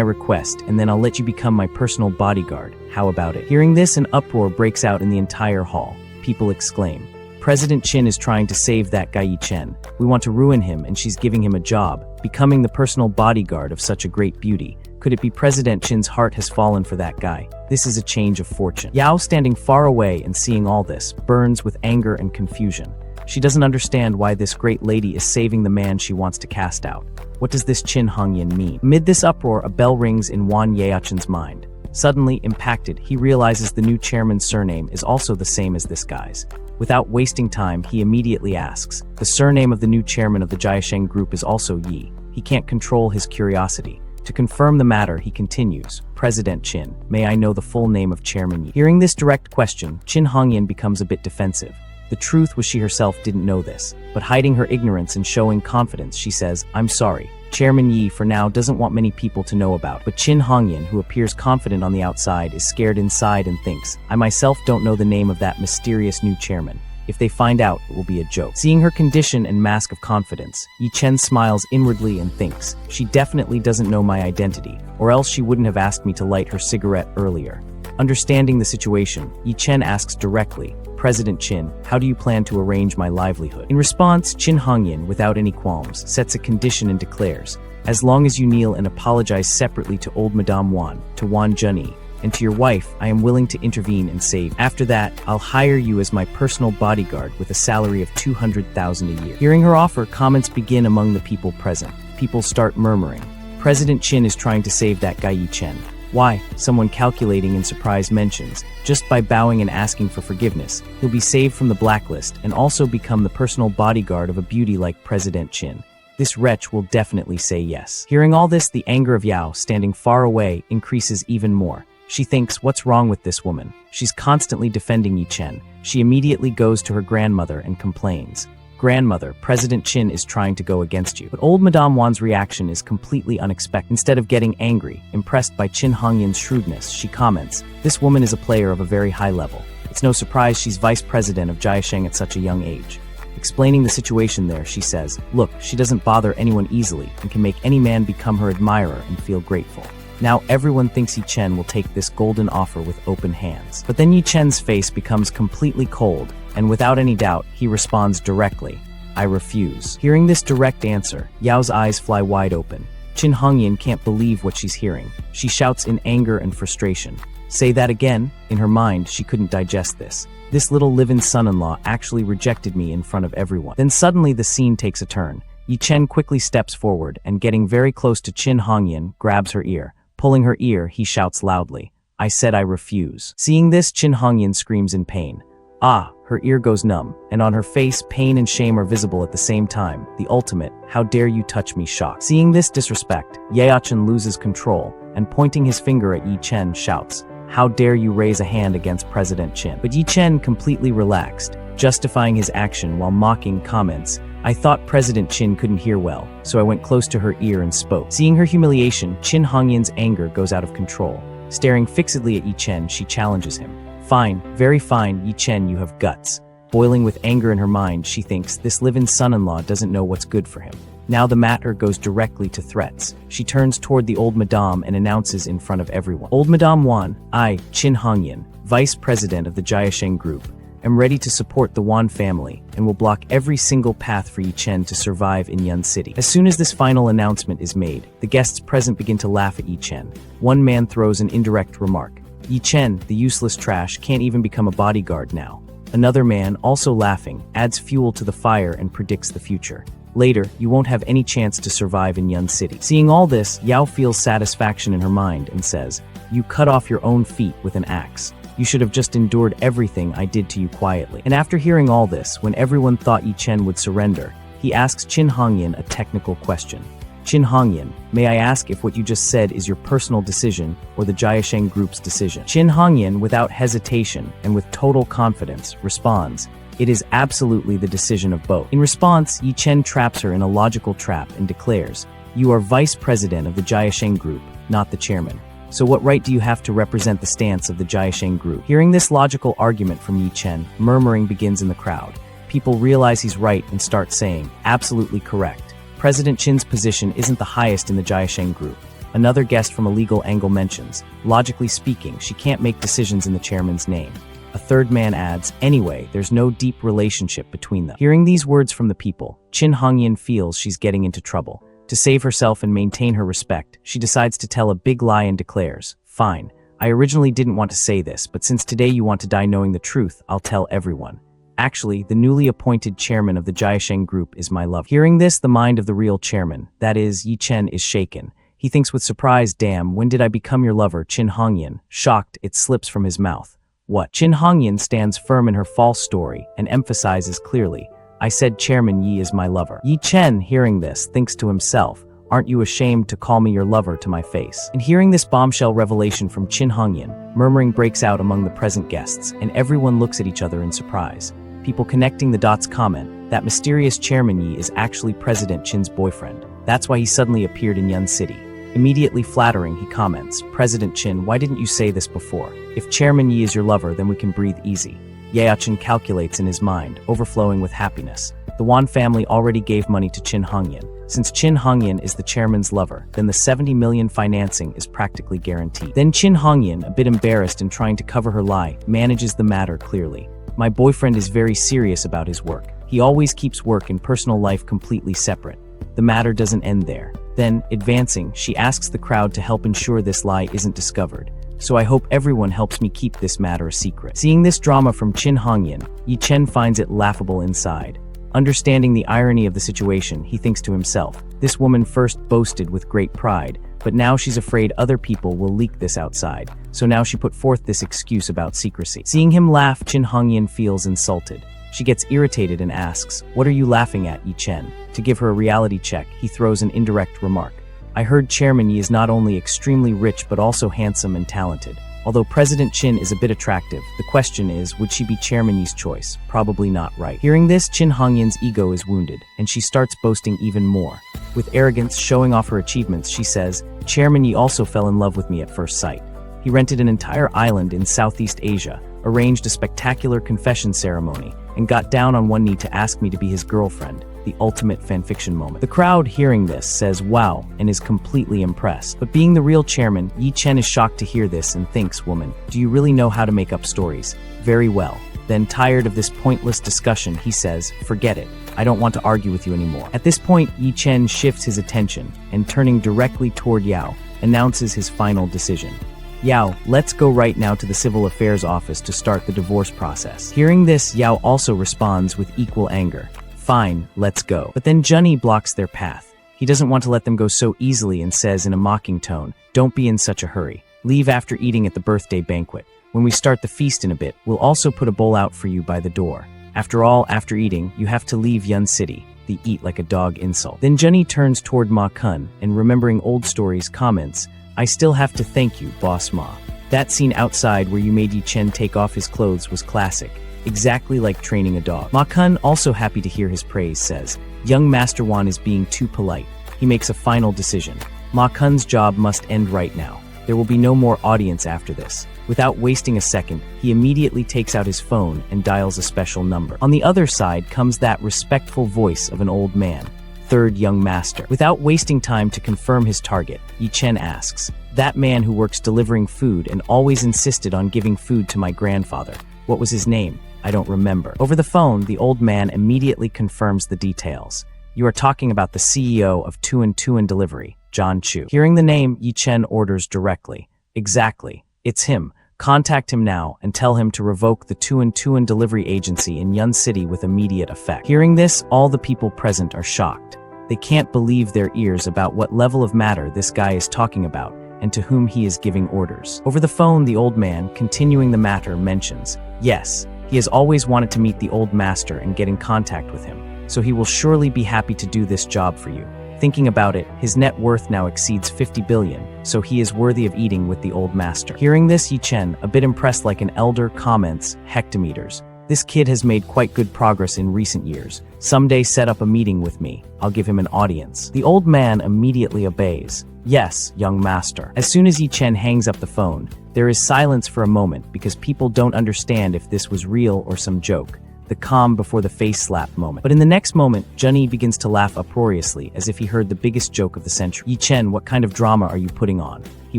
request, and then I'll let you become my personal bodyguard. How about it? Hearing this, an uproar breaks out in the entire hall. People exclaim, President Chin is trying to save that guy Yi Chen. We want to ruin him, and she's giving him a job, becoming the personal bodyguard of such a great beauty. Could it be President Chin's heart has fallen for that guy? This is a change of fortune. Yao, standing far away and seeing all this, burns with anger and confusion. She doesn't understand why this great lady is saving the man she wants to cast out. What does this Chin Hongyan mean? Amid this uproar, a bell rings in Wan Yaochen's mind. Suddenly impacted, he realizes the new chairman's surname is also the same as this guy's. Without wasting time, he immediately asks, the surname of the new chairman of the Jiasheng Group is also Yi. He can't control his curiosity. To confirm the matter, he continues, President Chin, may I know the full name of Chairman Yi? Hearing this direct question, Chin Hongyan becomes a bit defensive. The truth was she herself didn't know this, but hiding her ignorance and showing confidence, she says, I'm sorry. Chairman Yi for now doesn't want many people to know about, but Chin Hongyan, who appears confident on the outside, is scared inside and thinks, I myself don't know the name of that mysterious new chairman. If they find out, it will be a joke. Seeing her condition and mask of confidence, Yi Chen smiles inwardly and thinks, she definitely doesn't know my identity, or else she wouldn't have asked me to light her cigarette earlier. Understanding the situation, Yi Chen asks directly, President Chin, how do you plan to arrange my livelihood? In response, Chin Hongyan, without any qualms, sets a condition and declares, as long as you kneel and apologize separately to old Madame Wan, to Wan Junyi, and to your wife, I am willing to intervene and save. After that, I'll hire you as my personal bodyguard with a salary of 200,000 a year. Hearing her offer, comments begin among the people present. People start murmuring. President Chin is trying to save that guy Yi Chen. Why? Someone calculating in surprise mentions, just by bowing and asking for forgiveness, he'll be saved from the blacklist and also become the personal bodyguard of a beauty like President Chin. This wretch will definitely say yes. Hearing all this, the anger of Yao, standing far away, increases even more. She thinks, what's wrong with this woman? She's constantly defending Yi Chen. She immediately goes to her grandmother and complains. Grandmother, President Chin is trying to go against you. But old Madame Wan's reaction is completely unexpected. Instead of getting angry, impressed by Chin Hongyan's shrewdness, she comments, this woman is a player of a very high level. It's no surprise she's vice president of Jiasheng at such a young age. Explaining the situation there, she says, look, she doesn't bother anyone easily and can make any man become her admirer and feel grateful. Now everyone thinks Yi Chen will take this golden offer with open hands. But then Yi Chen's face becomes completely cold, and without any doubt, he responds directly, I refuse. Hearing this direct answer, Yao's eyes fly wide open. Chin Hongyan can't believe what she's hearing. She shouts in anger and frustration. Say that again? In her mind, she couldn't digest this. This little live-in son-in-law actually rejected me in front of everyone. Then suddenly the scene takes a turn. Yi Chen quickly steps forward and getting very close to Chin Hongyan, grabs her ear. Pulling her ear, he shouts loudly, I said I refuse. Seeing this, Chin Hongyan screams in pain. Ah, her ear goes numb, and on her face, pain and shame are visible at the same time. The ultimate, how dare you touch me shock. Seeing this disrespect, Yaochen loses control, and pointing his finger at Yi Chen shouts, how dare you raise a hand against President Chin. But Yi Chen completely relaxed, justifying his action while mocking comments, I thought President Qin couldn't hear well, so I went close to her ear and spoke. Seeing her humiliation, Qin Hongyan's anger goes out of control. Staring fixedly at Yi Chen, she challenges him. Fine, very fine, Yi Chen, you have guts. Boiling with anger in her mind, she thinks this live-in son-in-law doesn't know what's good for him. Now the matter goes directly to threats. She turns toward the old madame and announces in front of everyone. Old Madame Wan, I, Qin Hongyan, Vice President of the Jiasheng Group, am ready to support the Wan family and will block every single path for Yi Chen to survive in Yun City. As soon as this final announcement is made, the guests present begin to laugh at Yi Chen. One man throws an indirect remark. Yi Chen, the useless trash, can't even become a bodyguard now. Another man, also laughing, adds fuel to the fire and predicts the future. Later, you won't have any chance to survive in Yun City. Seeing all this, Yao feels satisfaction in her mind and says, you cut off your own feet with an axe. You should have just endured everything I did to you quietly. And after hearing all this, when everyone thought Yi Chen would surrender, he asks Qin Hongyan a technical question. Qin Hongyan, may I ask if what you just said is your personal decision or the Jiasheng Group's decision? Qin Hongyan, without hesitation and with total confidence, responds, it is absolutely the decision of both. In response, Yi Chen traps her in a logical trap and declares, you are vice president of the Jiasheng Group, not the chairman. So what right do you have to represent the stance of the Jiasheng Group? Hearing this logical argument from Yi Chen, murmuring begins in the crowd. People realize he's right and start saying, absolutely correct. President Qin's position isn't the highest in the Jiasheng Group. Another guest from a legal angle mentions, logically speaking, she can't make decisions in the chairman's name. A third man adds, anyway, there's no deep relationship between them. Hearing these words from the people, Qin Hongyan feels she's getting into trouble. To save herself and maintain her respect, she decides to tell a big lie and declares, fine, I originally didn't want to say this, but since today you want to die knowing the truth, I'll tell everyone. Actually, the newly appointed chairman of the Jiasheng Group is my lover. Hearing this, the mind of the real chairman, that is, Yi Chen, is shaken. He thinks with surprise, damn, when did I become your lover? Qin Hongyan, shocked, it slips from his mouth. What? Qin Hongyan stands firm in her false story and emphasizes clearly, I said Chairman Yi is my lover. Yi Chen, hearing this, thinks to himself, aren't you ashamed to call me your lover to my face? And hearing this bombshell revelation from Qin Hongyan, murmuring breaks out among the present guests, and everyone looks at each other in surprise. People connecting the dots comment, that mysterious Chairman Yi is actually President Qin's boyfriend. That's why he suddenly appeared in Yun City. Immediately flattering, he comments, President Qin, why didn't you say this before? If Chairman Yi is your lover, then we can breathe easy. Chen calculates in his mind, overflowing with happiness. The Wan family already gave money to Qin Hongyan. Since Qin Hongyan is the chairman's lover, then the 70 million financing is practically guaranteed. Then Qin Hongyan, a bit embarrassed and trying to cover her lie, manages the matter clearly. My boyfriend is very serious about his work. He always keeps work and personal life completely separate. The matter doesn't end there. Then, advancing, she asks the crowd to help ensure this lie isn't discovered. So I hope everyone helps me keep this matter a secret. Seeing this drama from Qin Hongyan, Yi Chen finds it laughable inside. Understanding the irony of the situation, he thinks to himself, this woman first boasted with great pride, but now she's afraid other people will leak this outside, so now she put forth this excuse about secrecy. Seeing him laugh, Qin Hongyan feels insulted. She gets irritated and asks, what are you laughing at, Yi Chen? To give her a reality check, he throws an indirect remark. I heard Chairman Yi is not only extremely rich but also handsome and talented. Although President Qin is a bit attractive, the question is, would she be Chairman Yi's choice? Probably not, right? Hearing this, Qin Hongyan's ego is wounded, and she starts boasting even more. With arrogance, showing off her achievements, she says, Chairman Yi also fell in love with me at first sight. He rented an entire island in Southeast Asia, arranged a spectacular confession ceremony, and got down on one knee to ask me to be his girlfriend, the ultimate fanfiction moment. The crowd, hearing this, says wow, and is completely impressed. But being the real chairman, Yi Chen is shocked to hear this and thinks, woman, do you really know how to make up stories? Very well. Then, tired of this pointless discussion, he says, forget it. I don't want to argue with you anymore. At this point, Yi Chen shifts his attention, and turning directly toward Yao, announces his final decision. Yao, let's go right now to the Civil Affairs Office to start the divorce process. Hearing this, Yao also responds with equal anger. Fine, let's go. But then Junyi blocks their path. He doesn't want to let them go so easily and says in a mocking tone, don't be in such a hurry. Leave after eating at the birthday banquet. When we start the feast in a bit, we'll also put a bowl out for you by the door. After all, after eating, you have to leave Yun City. The eat like a dog insult. Then Junyi turns toward Ma Kun and remembering old stories comments, I still have to thank you, Boss Ma. That scene outside where you made Yi Chen take off his clothes was classic, exactly like training a dog. Ma Kun, also happy to hear his praise, says, Young Master Wan is being too polite. He makes a final decision. Ma Kun's job must end right now. There will be no more audience after this. Without wasting a second, he immediately takes out his phone and dials a special number. On the other side comes that respectful voice of an old man. Third young master. Without wasting time to confirm his target, Yi Chen asks, "That man who works delivering food and always insisted on giving food to my grandfather. What was his name? I don't remember." Over the phone, the old man immediately confirms the details. "You are talking about the CEO of Tuan Delivery, John Chu." Hearing the name, Yi Chen orders directly. "Exactly. It's him. Contact him now and tell him to revoke the Tuan Delivery Agency in Yun City with immediate effect." Hearing this, all the people present are shocked. They can't believe their ears about what level of matter this guy is talking about and to whom he is giving orders. Over the phone, the old man, continuing the matter, mentions, "Yes, he has always wanted to meet the old master and get in contact with him, so he will surely be happy to do this job for you. Thinking about it, his net worth now exceeds 50 billion, so he is worthy of eating with the old master." Hearing this, Yi Chen, a bit impressed like an elder, comments, "Hectometers. This kid has made quite good progress in recent years. Someday set up a meeting with me. I'll give him an audience." The old man immediately obeys. "Yes, young master." As soon as Yi Chen hangs up the phone, there is silence for a moment because people don't understand if this was real or some joke. The calm before the face slap moment. But in the next moment, Junyi begins to laugh uproariously as if he heard the biggest joke of the century. "Yi Chen, what kind of drama are you putting on?" He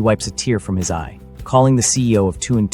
wipes a tear from his eye. Calling the CEO of Tuan,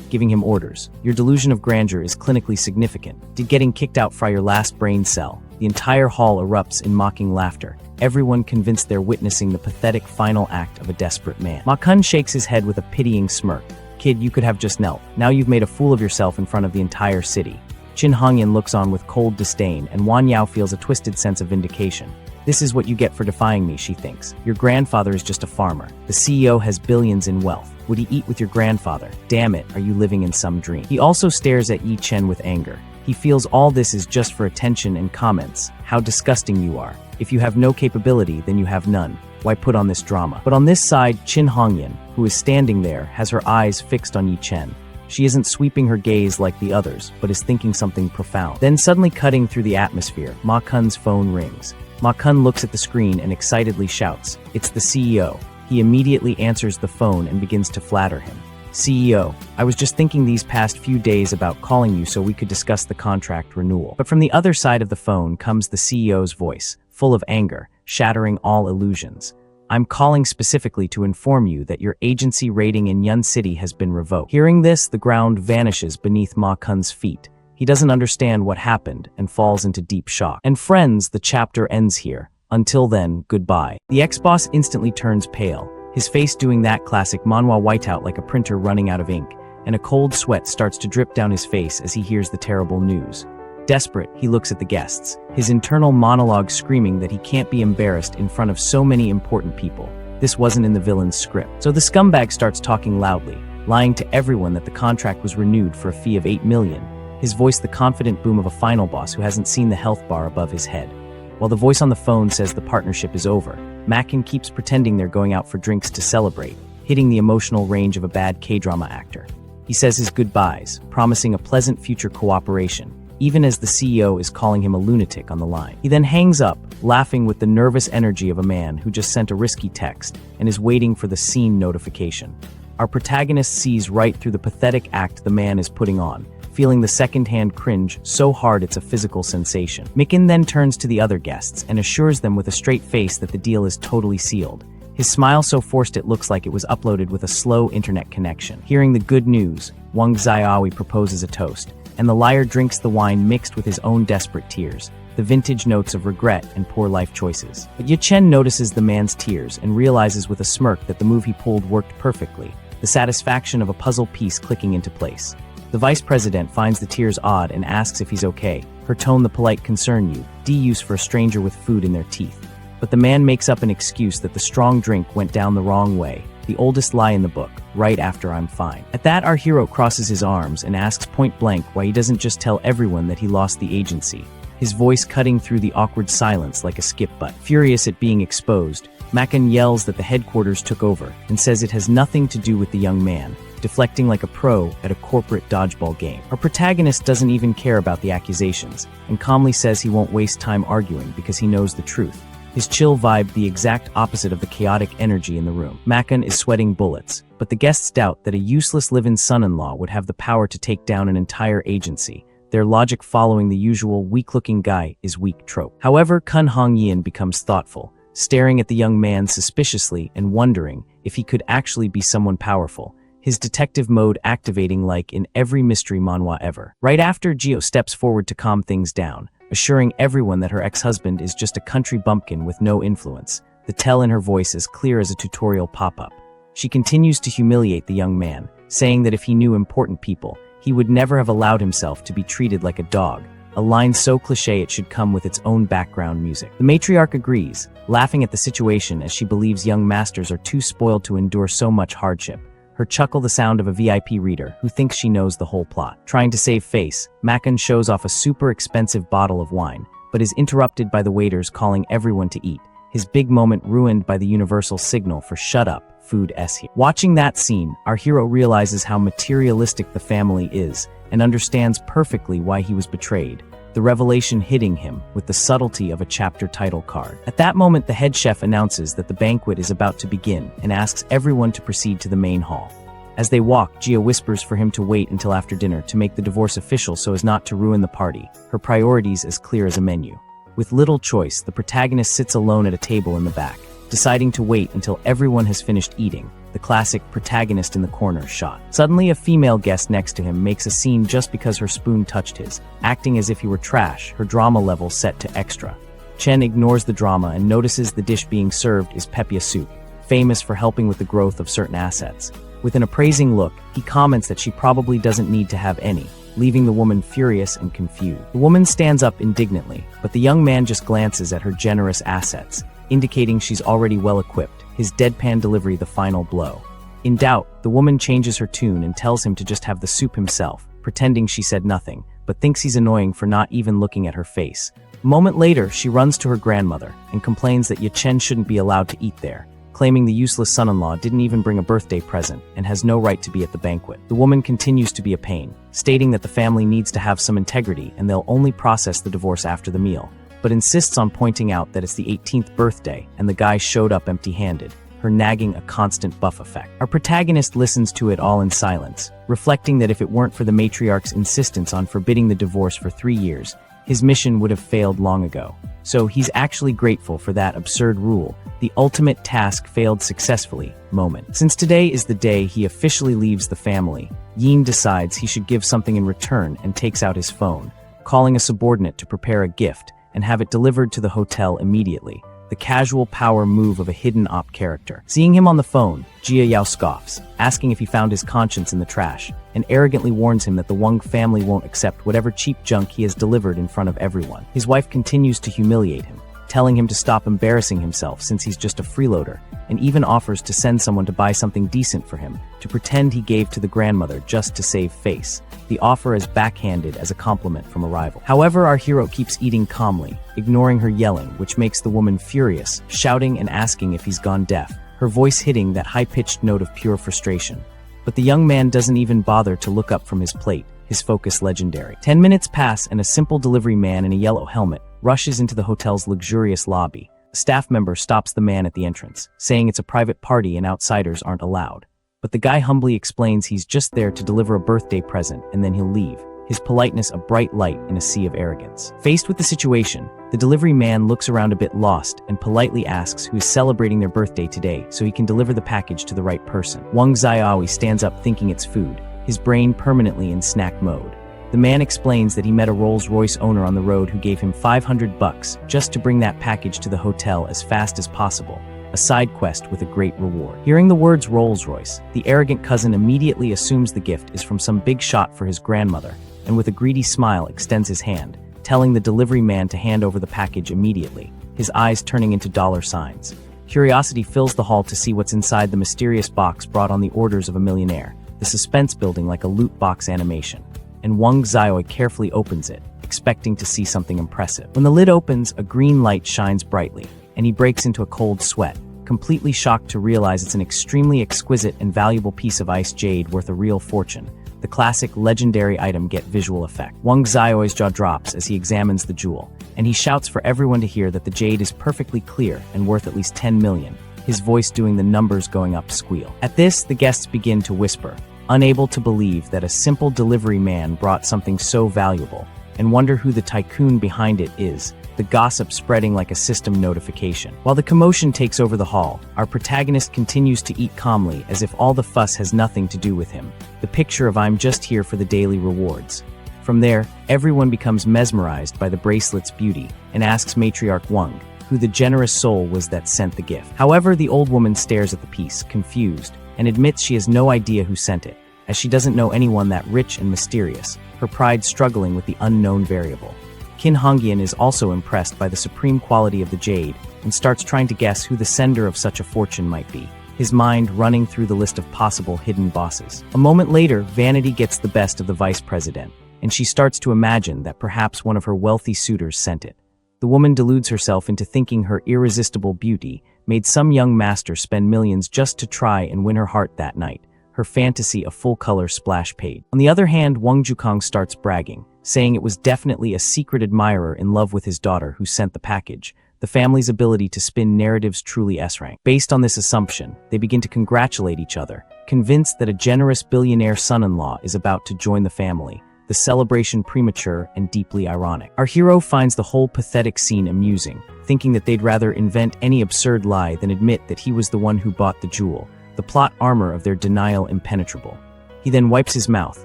giving him orders. "Your delusion of grandeur is clinically significant. Did getting kicked out fry your last brain cell?" The entire hall erupts in mocking laughter. Everyone convinced they're witnessing the pathetic final act of a desperate man. Ma Kun shakes his head with a pitying smirk. "Kid, you could have just knelt. Now you've made a fool of yourself in front of the entire city." Qin Hongyan looks on with cold disdain, and Wan Yao feels a twisted sense of vindication. "This is what you get for defying me," she thinks. "Your grandfather is just a farmer. The CEO has billions in wealth. Would he eat with your grandfather? Damn it, are you living in some dream?" He also stares at Yi Chen with anger. He feels all this is just for attention and comments. "How disgusting you are. If you have no capability, then you have none. Why put on this drama?" But on this side, Qin Hongyan, who is standing there, has her eyes fixed on Yi Chen. She isn't sweeping her gaze like the others, but is thinking something profound. Then suddenly cutting through the atmosphere, Ma Kun's phone rings. Ma Kun looks at the screen and excitedly shouts, "It's the CEO." He immediately answers the phone and begins to flatter him. "CEO, I was just thinking these past few days about calling you so we could discuss the contract renewal." But from the other side of the phone comes the CEO's voice, full of anger, shattering all illusions. "I'm calling specifically to inform you that your agency rating in Yun City has been revoked." Hearing this, the ground vanishes beneath Ma Kun's feet. He doesn't understand what happened and falls into deep shock. And friends, the chapter ends here. Until then, goodbye. The ex-boss instantly turns pale, his face doing that classic manhwa whiteout like a printer running out of ink, and a cold sweat starts to drip down his face as he hears the terrible news. Desperate, he looks at the guests, his internal monologue screaming that he can't be embarrassed in front of so many important people. This wasn't in the villain's script. So the scumbag starts talking loudly, lying to everyone that the contract was renewed for a fee of 8 million, his voice the confident boom of a final boss who hasn't seen the health bar above his head. While the voice on the phone says the partnership is over, Mackin keeps pretending they're going out for drinks to celebrate, hitting the emotional range of a bad K-drama actor. He says his goodbyes, promising a pleasant future cooperation, even as the CEO is calling him a lunatic on the line. He then hangs up, laughing with the nervous energy of a man who just sent a risky text and is waiting for the scene notification. Our protagonist sees right through the pathetic act the man is putting on, feeling the second-hand cringe so hard it's a physical sensation. Mikin then turns to the other guests and assures them with a straight face that the deal is totally sealed. His smile so forced it looks like it was uploaded with a slow internet connection. Hearing the good news, Wang Xiaoyi proposes a toast, and the liar drinks the wine mixed with his own desperate tears, the vintage notes of regret and poor life choices. But Yi Chen notices the man's tears and realizes with a smirk that the move he pulled worked perfectly, the satisfaction of a puzzle piece clicking into place. The vice president finds the tears odd and asks if he's okay, her tone the polite concern you, use for a stranger with food in their teeth. But the man makes up an excuse that the strong drink went down the wrong way, the oldest lie in the book, right after I'm fine. At that, our hero crosses his arms and asks point blank why he doesn't just tell everyone that he lost the agency, his voice cutting through the awkward silence like a skip butt. Furious at being exposed, Mackin yells that the headquarters took over and says it has nothing to do with the young man. deflecting like a pro at a corporate dodgeball game. Our protagonist doesn't even care about the accusations, and calmly says he won't waste time arguing because he knows the truth. His chill vibe the exact opposite of the chaotic energy in the room. Makun is sweating bullets, but the guests doubt that a useless live-in son-in-law would have the power to take down an entire agency, their logic following the usual weak-looking guy is weak trope. However, Kun Hong Yin becomes thoughtful, staring at the young man suspiciously and wondering if he could actually be someone powerful, his detective mode activating like in every mystery manhwa ever. Right after, Gio steps forward to calm things down, assuring everyone that her ex-husband is just a country bumpkin with no influence, the tell in her voice as clear as a tutorial pop-up. She continues to humiliate the young man, saying that if he knew important people, he would never have allowed himself to be treated like a dog, a line so cliché it should come with its own background music. The matriarch agrees, laughing at the situation as she believes young masters are too spoiled to endure so much hardship, her chuckle the sound of a VIP reader who thinks she knows the whole plot. Trying to save face, Makun shows off a super expensive bottle of wine, but is interrupted by the waiters calling everyone to eat, his big moment ruined by the universal signal for "shut up, food s here." Watching that scene, our hero realizes how materialistic the family is and understands perfectly why he was betrayed, the revelation hitting him with the subtlety of a chapter title card. At that moment, the head chef announces that the banquet is about to begin and asks everyone to proceed to the main hall. As they walk, Gia whispers for him to wait until after dinner to make the divorce official so as not to ruin the party, her priorities as clear as a menu. With little choice, the protagonist sits alone at a table in the back, deciding to wait until everyone has finished eating, the classic protagonist in the corner shot. Suddenly, a female guest next to him makes a scene just because her spoon touched his, acting as if he were trash, her drama level set to extra. Chen ignores the drama and notices the dish being served is pepia soup, famous for helping with the growth of certain assets. With an appraising look, he comments that she probably doesn't need to have any, leaving the woman furious and confused. The woman stands up indignantly, but the young man just glances at her generous assets, indicating she's already well-equipped, his deadpan delivery the final blow. In doubt, the woman changes her tune and tells him to just have the soup himself, pretending she said nothing, but thinks he's annoying for not even looking at her face. A moment later, she runs to her grandmother and complains that Chen shouldn't be allowed to eat there, claiming the useless son-in-law didn't even bring a birthday present and has no right to be at the banquet. The woman continues to be a pain, stating that the family needs to have some integrity and they'll only process the divorce after the meal, but insists on pointing out that it's the 18th birthday and the guy showed up empty-handed, her nagging a constant buff effect. Our protagonist listens to it all in silence, reflecting that if it weren't for the matriarch's insistence on forbidding the divorce for 3 years, his mission would have failed long ago. So he's actually grateful for that absurd rule, the ultimate task failed successfully moment. Since today is the day he officially leaves the family, Yin decides he should give something in return and takes out his phone, calling a subordinate to prepare a gift and have it delivered to the hotel immediately, the casual power move of a hidden op character. Seeing him on the phone, Jia Yao scoffs, asking if he found his conscience in the trash, and arrogantly warns him that the Wang family won't accept whatever cheap junk he has delivered in front of everyone. His wife continues to humiliate him, telling him to stop embarrassing himself since he's just a freeloader, and even offers to send someone to buy something decent for him, to pretend he gave to the grandmother just to save face, the offer as backhanded as a compliment from a rival. However, our hero keeps eating calmly, ignoring her yelling, which makes the woman furious, shouting and asking if he's gone deaf, her voice hitting that high-pitched note of pure frustration. But the young man doesn't even bother to look up from his plate, his focus legendary. 10 minutes pass and a simple delivery man in a yellow helmet rushes into the hotel's luxurious lobby. A staff member stops the man at the entrance, saying it's a private party and outsiders aren't allowed. But the guy humbly explains he's just there to deliver a birthday present and then he'll leave, his politeness a bright light in a sea of arrogance. Faced with the situation, the delivery man looks around a bit lost and politely asks who is celebrating their birthday today so he can deliver the package to the right person. Wang Xiaoyi stands up thinking it's food, his brain permanently in snack mode. The man explains that he met a Rolls-Royce owner on the road who gave him $500 just to bring that package to the hotel as fast as possible, a side quest with a great reward. Hearing the words Rolls-Royce, the arrogant cousin immediately assumes the gift is from some big shot for his grandmother, and with a greedy smile extends his hand, telling the delivery man to hand over the package immediately, his eyes turning into dollar signs. Curiosity fills the hall to see what's inside the mysterious box brought on the orders of a millionaire, the suspense building like a loot box animation. And Wang Xiaoyi carefully opens it, expecting to see something impressive. When the lid opens, a green light shines brightly, and he breaks into a cold sweat, completely shocked to realize it's an extremely exquisite and valuable piece of ice jade worth a real fortune. The classic legendary item get visual effect. Wang Xiao's jaw drops as he examines the jewel, and he shouts for everyone to hear that the jade is perfectly clear and worth at least 10 million, his voice doing the numbers going up squeal. At this, the guests begin to whisper, unable to believe that a simple delivery man brought something so valuable, and wonder who the tycoon behind it is, the gossip spreading like a system notification. While the commotion takes over the hall, our protagonist continues to eat calmly as if all the fuss has nothing to do with him, the picture of "I'm just here for the daily rewards." From there, everyone becomes mesmerized by the bracelet's beauty and asks matriarch Wang, who the generous soul was that sent the gift. However, the old woman stares at the piece, confused, and admits she has no idea who sent it, as she doesn't know anyone that rich and mysterious, her pride struggling with the unknown variable. Qin Hongyan is also impressed by the supreme quality of the jade and starts trying to guess who the sender of such a fortune might be, his mind running through the list of possible hidden bosses. A moment later, vanity gets the best of the vice president, and she starts to imagine that perhaps one of her wealthy suitors sent it. The woman deludes herself into thinking her irresistible beauty made some young master spend millions just to try and win her heart that night, her fantasy a full-color splash page. On the other hand, Wang Zhukang starts bragging, saying it was definitely a secret admirer in love with his daughter who sent the package, the family's ability to spin narratives truly S-rank. Based on this assumption, they begin to congratulate each other, convinced that a generous billionaire son-in-law is about to join the family, the celebration premature and deeply ironic. Our hero finds the whole pathetic scene amusing, thinking that they'd rather invent any absurd lie than admit that he was the one who bought the jewel, the plot armor of their denial impenetrable. He then wipes his mouth,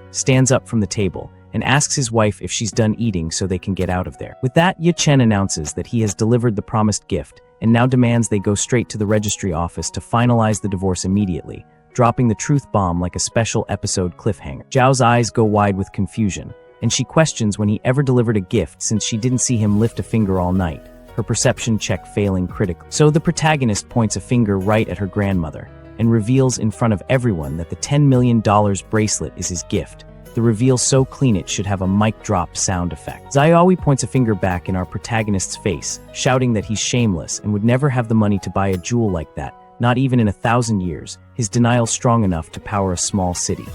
stands up from the table, and asks his wife if she's done eating so they can get out of there. With that, Ye Chen announces that he has delivered the promised gift and now demands they go straight to the registry office to finalize the divorce immediately, dropping the truth bomb like a special episode cliffhanger. Zhao's eyes go wide with confusion, and she questions when he ever delivered a gift since she didn't see him lift a finger all night, her perception check failing critically. So the protagonist points a finger right at her grandmother and reveals in front of everyone that the $10 million bracelet is his gift. The reveal so clean it should have a mic drop sound effect. Xiaowi points a finger back in our protagonist's face, shouting that he's shameless and would never have the money to buy a jewel like that, not even in 1,000 years, his denial strong enough to power a small city.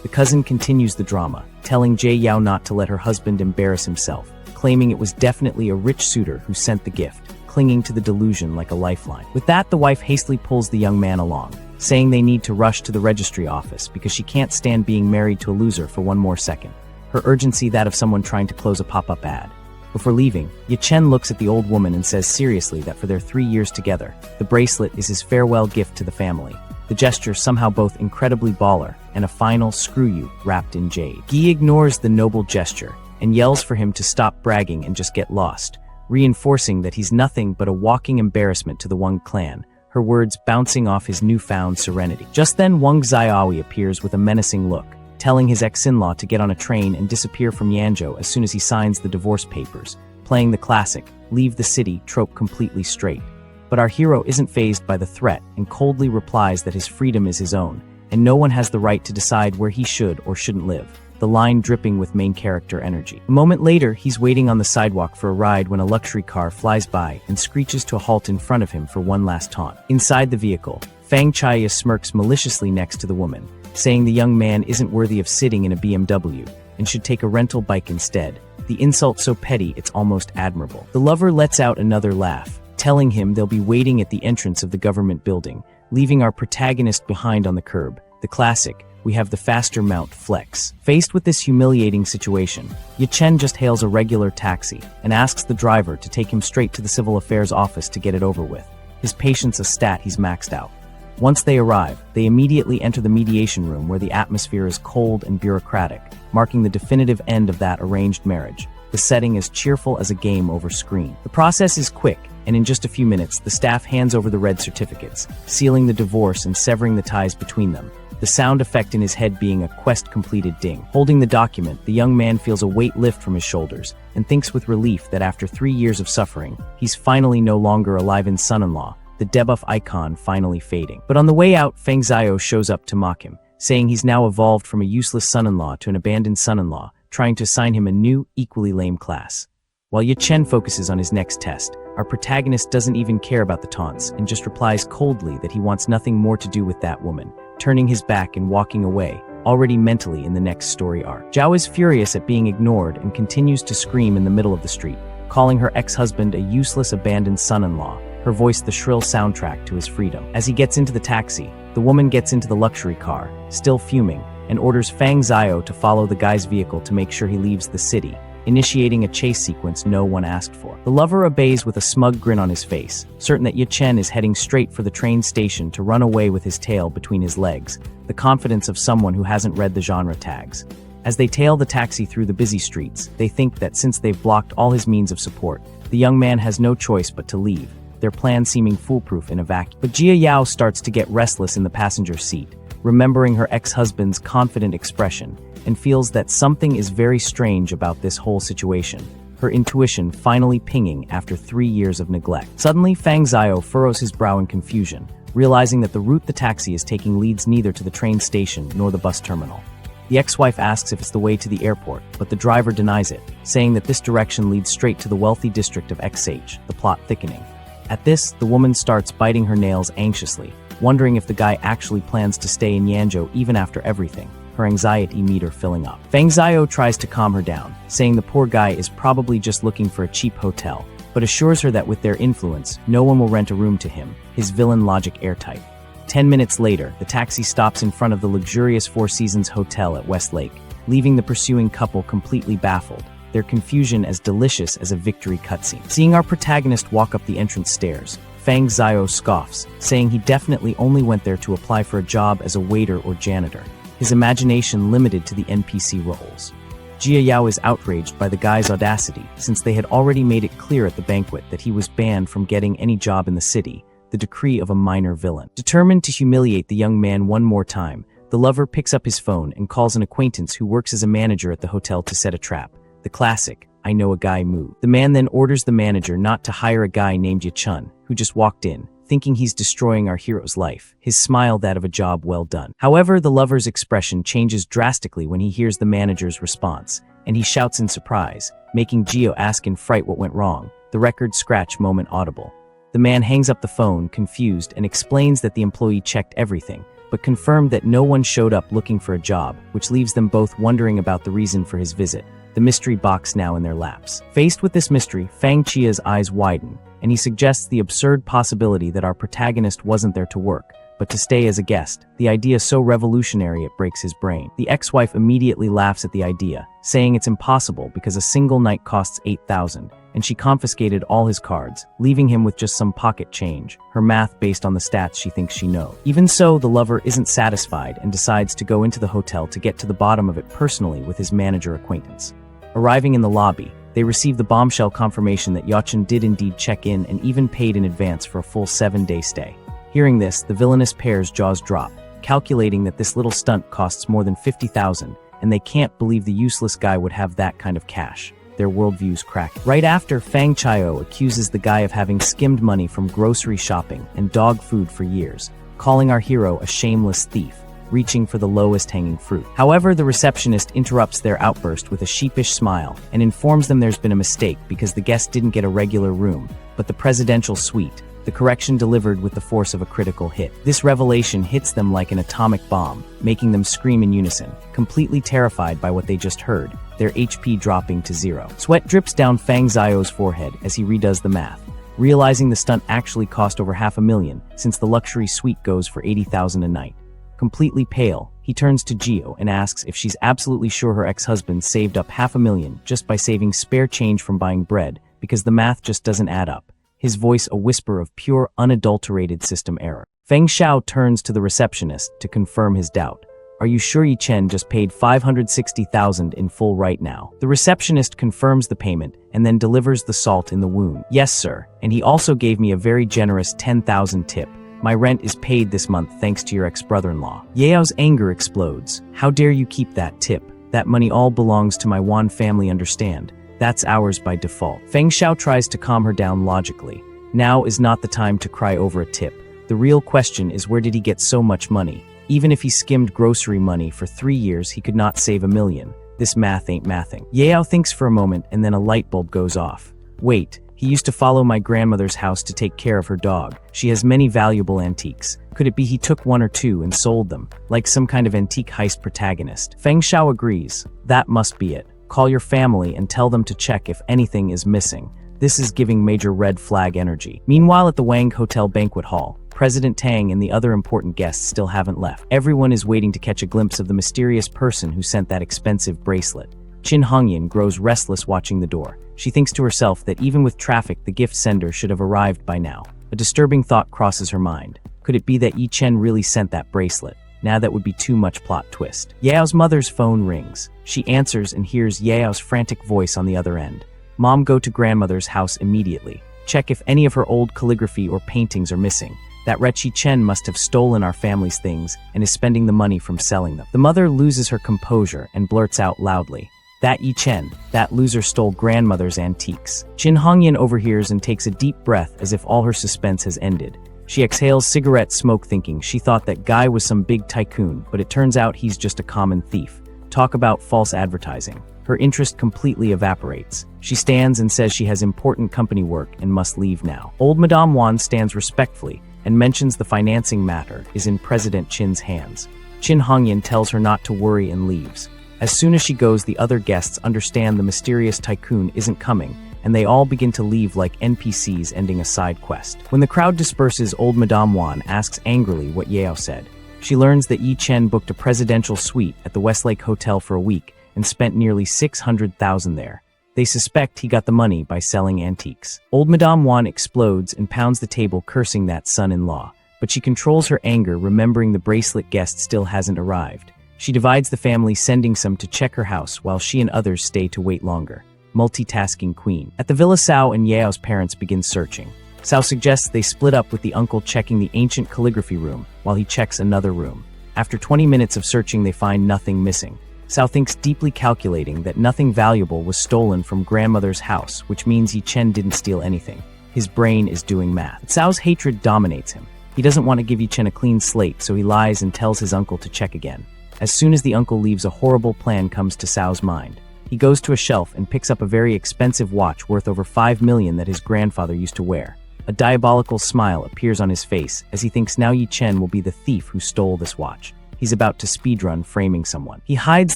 The cousin continues the drama, telling Jie Yao not to let her husband embarrass himself, claiming it was definitely a rich suitor who sent the gift, clinging to the delusion like a lifeline. With that, the wife hastily pulls the young man along, saying they need to rush to the registry office because she can't stand being married to a loser for one more second, her urgency that of someone trying to close a pop-up ad. Before leaving, Ye Chen looks at the old woman and says seriously that for their 3 years together, the bracelet is his farewell gift to the family. The gesture somehow both incredibly baller and a final "screw you" wrapped in jade. Guy ignores the noble gesture and yells for him to stop bragging and just get lost, reinforcing that he's nothing but a walking embarrassment to the Wang clan, her words bouncing off his newfound serenity. Just then, Wang Xiaowi appears with a menacing look, telling his ex-in-law to get on a train and disappear from Yanzhou as soon as he signs the divorce papers, playing the classic "leave the city" trope completely straight. But our hero isn't fazed by the threat and coldly replies that his freedom is his own, and no one has the right to decide where he should or shouldn't live, the line dripping with main character energy. A moment later, he's waiting on the sidewalk for a ride when a luxury car flies by and screeches to a halt in front of him for one last taunt. Inside the vehicle, Fang Chaya smirks maliciously next to the woman, saying the young man isn't worthy of sitting in a BMW and should take a rental bike instead, the insult so petty it's almost admirable. The lover lets out another laugh, telling him they'll be waiting at the entrance of the government building, leaving our protagonist behind on the curb, the classic "we have the faster mount" flex. Faced with this humiliating situation, Ye Chen just hails a regular taxi and asks the driver to take him straight to the civil affairs office to get it over with, his patience a stat he's maxed out. Once they arrive, they immediately enter the mediation room where the atmosphere is cold and bureaucratic, marking the definitive end of that arranged marriage, the setting as cheerful as a game over screen. The process is quick, and in just a few minutes, the staff hands over the red certificates, sealing the divorce and severing the ties between them, the sound effect in his head being a quest-completed ding. Holding the document, the young man feels a weight lift from his shoulders and thinks with relief that after 3 years of suffering, he's finally no longer Aliven's son-in-law, the debuff icon finally fading. But on the way out, Feng Xiao shows up to mock him, saying he's now evolved from a useless son-in-law to an abandoned son-in-law, trying to assign him a new, equally lame class. While Ye Chen focuses on his next test, our protagonist doesn't even care about the taunts and just replies coldly that he wants nothing more to do with that woman, turning his back and walking away, already mentally in the next story arc. Zhao is furious at being ignored and continues to scream in the middle of the street, calling her ex-husband a useless abandoned son-in-law, her voice the shrill soundtrack to his freedom. As he gets into the taxi, the woman gets into the luxury car, still fuming, and orders Fang Zhao to follow the guy's vehicle to make sure he leaves the city, initiating a chase sequence no one asked for. The lover obeys with a smug grin on his face, certain that Ye Chen is heading straight for the train station to run away with his tail between his legs, the confidence of someone who hasn't read the genre tags. As they tail the taxi through the busy streets, they think that since they've blocked all his means of support, the young man has no choice but to leave, their plan seeming foolproof in a vacuum. But Jia Yao starts to get restless in the passenger seat, remembering her ex-husband's confident expression, and feels that something is very strange about this whole situation, her intuition finally pinging after 3 years of neglect. Suddenly, Fang Zhao furrows his brow in confusion, realizing that the route the taxi is taking leads neither to the train station nor the bus terminal. The ex-wife asks if it's the way to the airport, but the driver denies it, saying that this direction leads straight to the wealthy district of XH, the plot thickening. At this, the woman starts biting her nails anxiously, wondering if the guy actually plans to stay in Yanzhou even after everything, her anxiety meter filling up. Fang Zhao tries to calm her down, saying the poor guy is probably just looking for a cheap hotel, but assures her that with their influence, no one will rent a room to him, his villain logic airtight. 10 minutes later, the taxi stops in front of the luxurious Four Seasons Hotel at Westlake, leaving the pursuing couple completely baffled, their confusion as delicious as a victory cutscene. Seeing our protagonist walk up the entrance stairs, Fang Zhao scoffs, saying he definitely only went there to apply for a job as a waiter or janitor, his imagination limited to the NPC roles. Jia Yao is outraged by the guy's audacity, since they had already made it clear at the banquet that he was banned from getting any job in the city, the decree of a minor villain. Determined to humiliate the young man one more time, the lover picks up his phone and calls an acquaintance who works as a manager at the hotel to set a trap. The classic, "I know a guy" move. The man then orders the manager not to hire a guy named Ye Chen, who just walked in, thinking he's destroying our hero's life, his smile that of a job well done. However, the lover's expression changes drastically when he hears the manager's response, and he shouts in surprise, making Gio ask in fright what went wrong, the record scratch moment audible. The man hangs up the phone, confused, and explains that the employee checked everything, but confirmed that no one showed up looking for a job, which leaves them both wondering about the reason for his visit, the mystery box now in their laps. Faced with this mystery, Fang Chia's eyes widen, and he suggests the absurd possibility that our protagonist wasn't there to work, but to stay as a guest, the idea so revolutionary it breaks his brain. The ex-wife immediately laughs at the idea, saying it's impossible because a single night costs 8,000, and she confiscated all his cards, leaving him with just some pocket change, her math based on the stats she thinks she knows. Even so, the lover isn't satisfied and decides to go into the hotel to get to the bottom of it personally with his manager acquaintance. Arriving in the lobby, they receive the bombshell confirmation that Yachin did indeed check in and even paid in advance for a full 7-day stay. Hearing this, the villainous pair's jaws drop, calculating that this little stunt costs more than 50,000, and they can't believe the useless guy would have that kind of cash. Their worldviews crack. Right after, Fang Chaio accuses the guy of having skimmed money from grocery shopping and dog food for years, calling our hero a shameless thief, reaching for the lowest hanging fruit. However, the receptionist interrupts their outburst with a sheepish smile and informs them there's been a mistake because the guest didn't get a regular room, but the presidential suite, the correction delivered with the force of a critical hit. This revelation hits them like an atomic bomb, making them scream in unison, completely terrified by what they just heard, their HP dropping to 0. Sweat drips down Fang Zhio's forehead as he redoes the math, realizing the stunt actually cost over $500,000 since the luxury suite goes for 80,000 a night. Completely pale, he turns to Gio and asks if she's absolutely sure her ex-husband saved up $500,000 just by saving spare change from buying bread, because the math just doesn't add up, his voice a whisper of pure, unadulterated system error. Feng Xiao turns to the receptionist to confirm his doubt. "Are you sure Yi Chen just paid 560,000 in full right now?" The receptionist confirms the payment and then delivers the salt in the wound. "Yes, sir, and he also gave me a very generous 10,000 tip. My rent is paid this month thanks to your ex-brother-in-law." Yao's anger explodes. "How dare you keep that tip? That money all belongs to my Wan family, understand? That's ours by default." Feng Xiao tries to calm her down logically. Now is not the time to cry over a tip. The real question is, where did he get so much money? Even if he skimmed grocery money for 3 years, he could not save $1 million. This math ain't mathing. Yao thinks for a moment and then a light bulb goes off. Wait, He used to follow my grandmother's house to take care of her dog. She has many valuable antiques. Could it be he took one or two and sold them, like some kind of antique heist protagonist? Feng Xiao agrees. That must be it. Call your family and tell them to check if anything is missing. This is giving major red flag energy. Meanwhile, at the Wang Hotel banquet hall, President Tang and the other important guests still haven't left. Everyone is waiting to catch a glimpse of the mysterious person who sent that expensive bracelet. Qin Hongyan grows restless watching the door. She thinks to herself that even with traffic, the gift sender should have arrived by now. A disturbing thought crosses her mind. Could it be that Yi Chen really sent that bracelet? Now that would be too much plot twist. Yao's mother's phone rings. She answers and hears Yao's frantic voice on the other end. Mom, go to grandmother's house immediately. Check if any of her old calligraphy or paintings are missing. That wretch Yi Chen must have stolen our family's things and is spending the money from selling them. The mother loses her composure and blurts out loudly, "That Yi Chen, that loser stole grandmother's antiques." Qin Hongyan overhears and takes a deep breath as if all her suspense has ended. She exhales cigarette smoke thinking she thought that guy was some big tycoon, but it turns out he's just a common thief. Talk about false advertising. Her interest completely evaporates. She stands and says she has important company work and must leave now. Old Madame Wan stands respectfully and mentions the financing matter is in President Qin's hands. Qin Hongyan tells her not to worry and leaves. As soon as she goes, the other guests understand the mysterious tycoon isn't coming, and they all begin to leave like NPCs ending a side quest. When the crowd disperses, old Madame Wan asks angrily what Yao said. She learns that Yi Chen booked a presidential suite at the Westlake Hotel for a week and spent nearly 600,000 there. They suspect he got the money by selling antiques. Old Madame Wan explodes and pounds the table, cursing that son-in-law. But she controls her anger, remembering the bracelet guest still hasn't arrived. She divides the family, sending some to check her house while she and others stay to wait longer. Multitasking queen. At the Villa, Cao and Yao's parents begin searching. Cao suggests they split up, with the uncle checking the ancient calligraphy room while he checks another room. After 20 minutes of searching, they find nothing missing. Cao thinks, deeply calculating that nothing valuable was stolen from grandmother's house, which means Yi Chen didn't steal anything. His brain is doing math. Cao's hatred dominates him. He doesn't want to give Yi Chen a clean slate, so he lies and tells his uncle to check again. As soon as the uncle leaves, a horrible plan comes to Cao's mind. He goes to a shelf and picks up a very expensive watch worth over 5 million that his grandfather used to wear. A diabolical smile appears on his face as he thinks now Yi Chen will be the thief who stole this watch. He's about to speedrun framing someone. He hides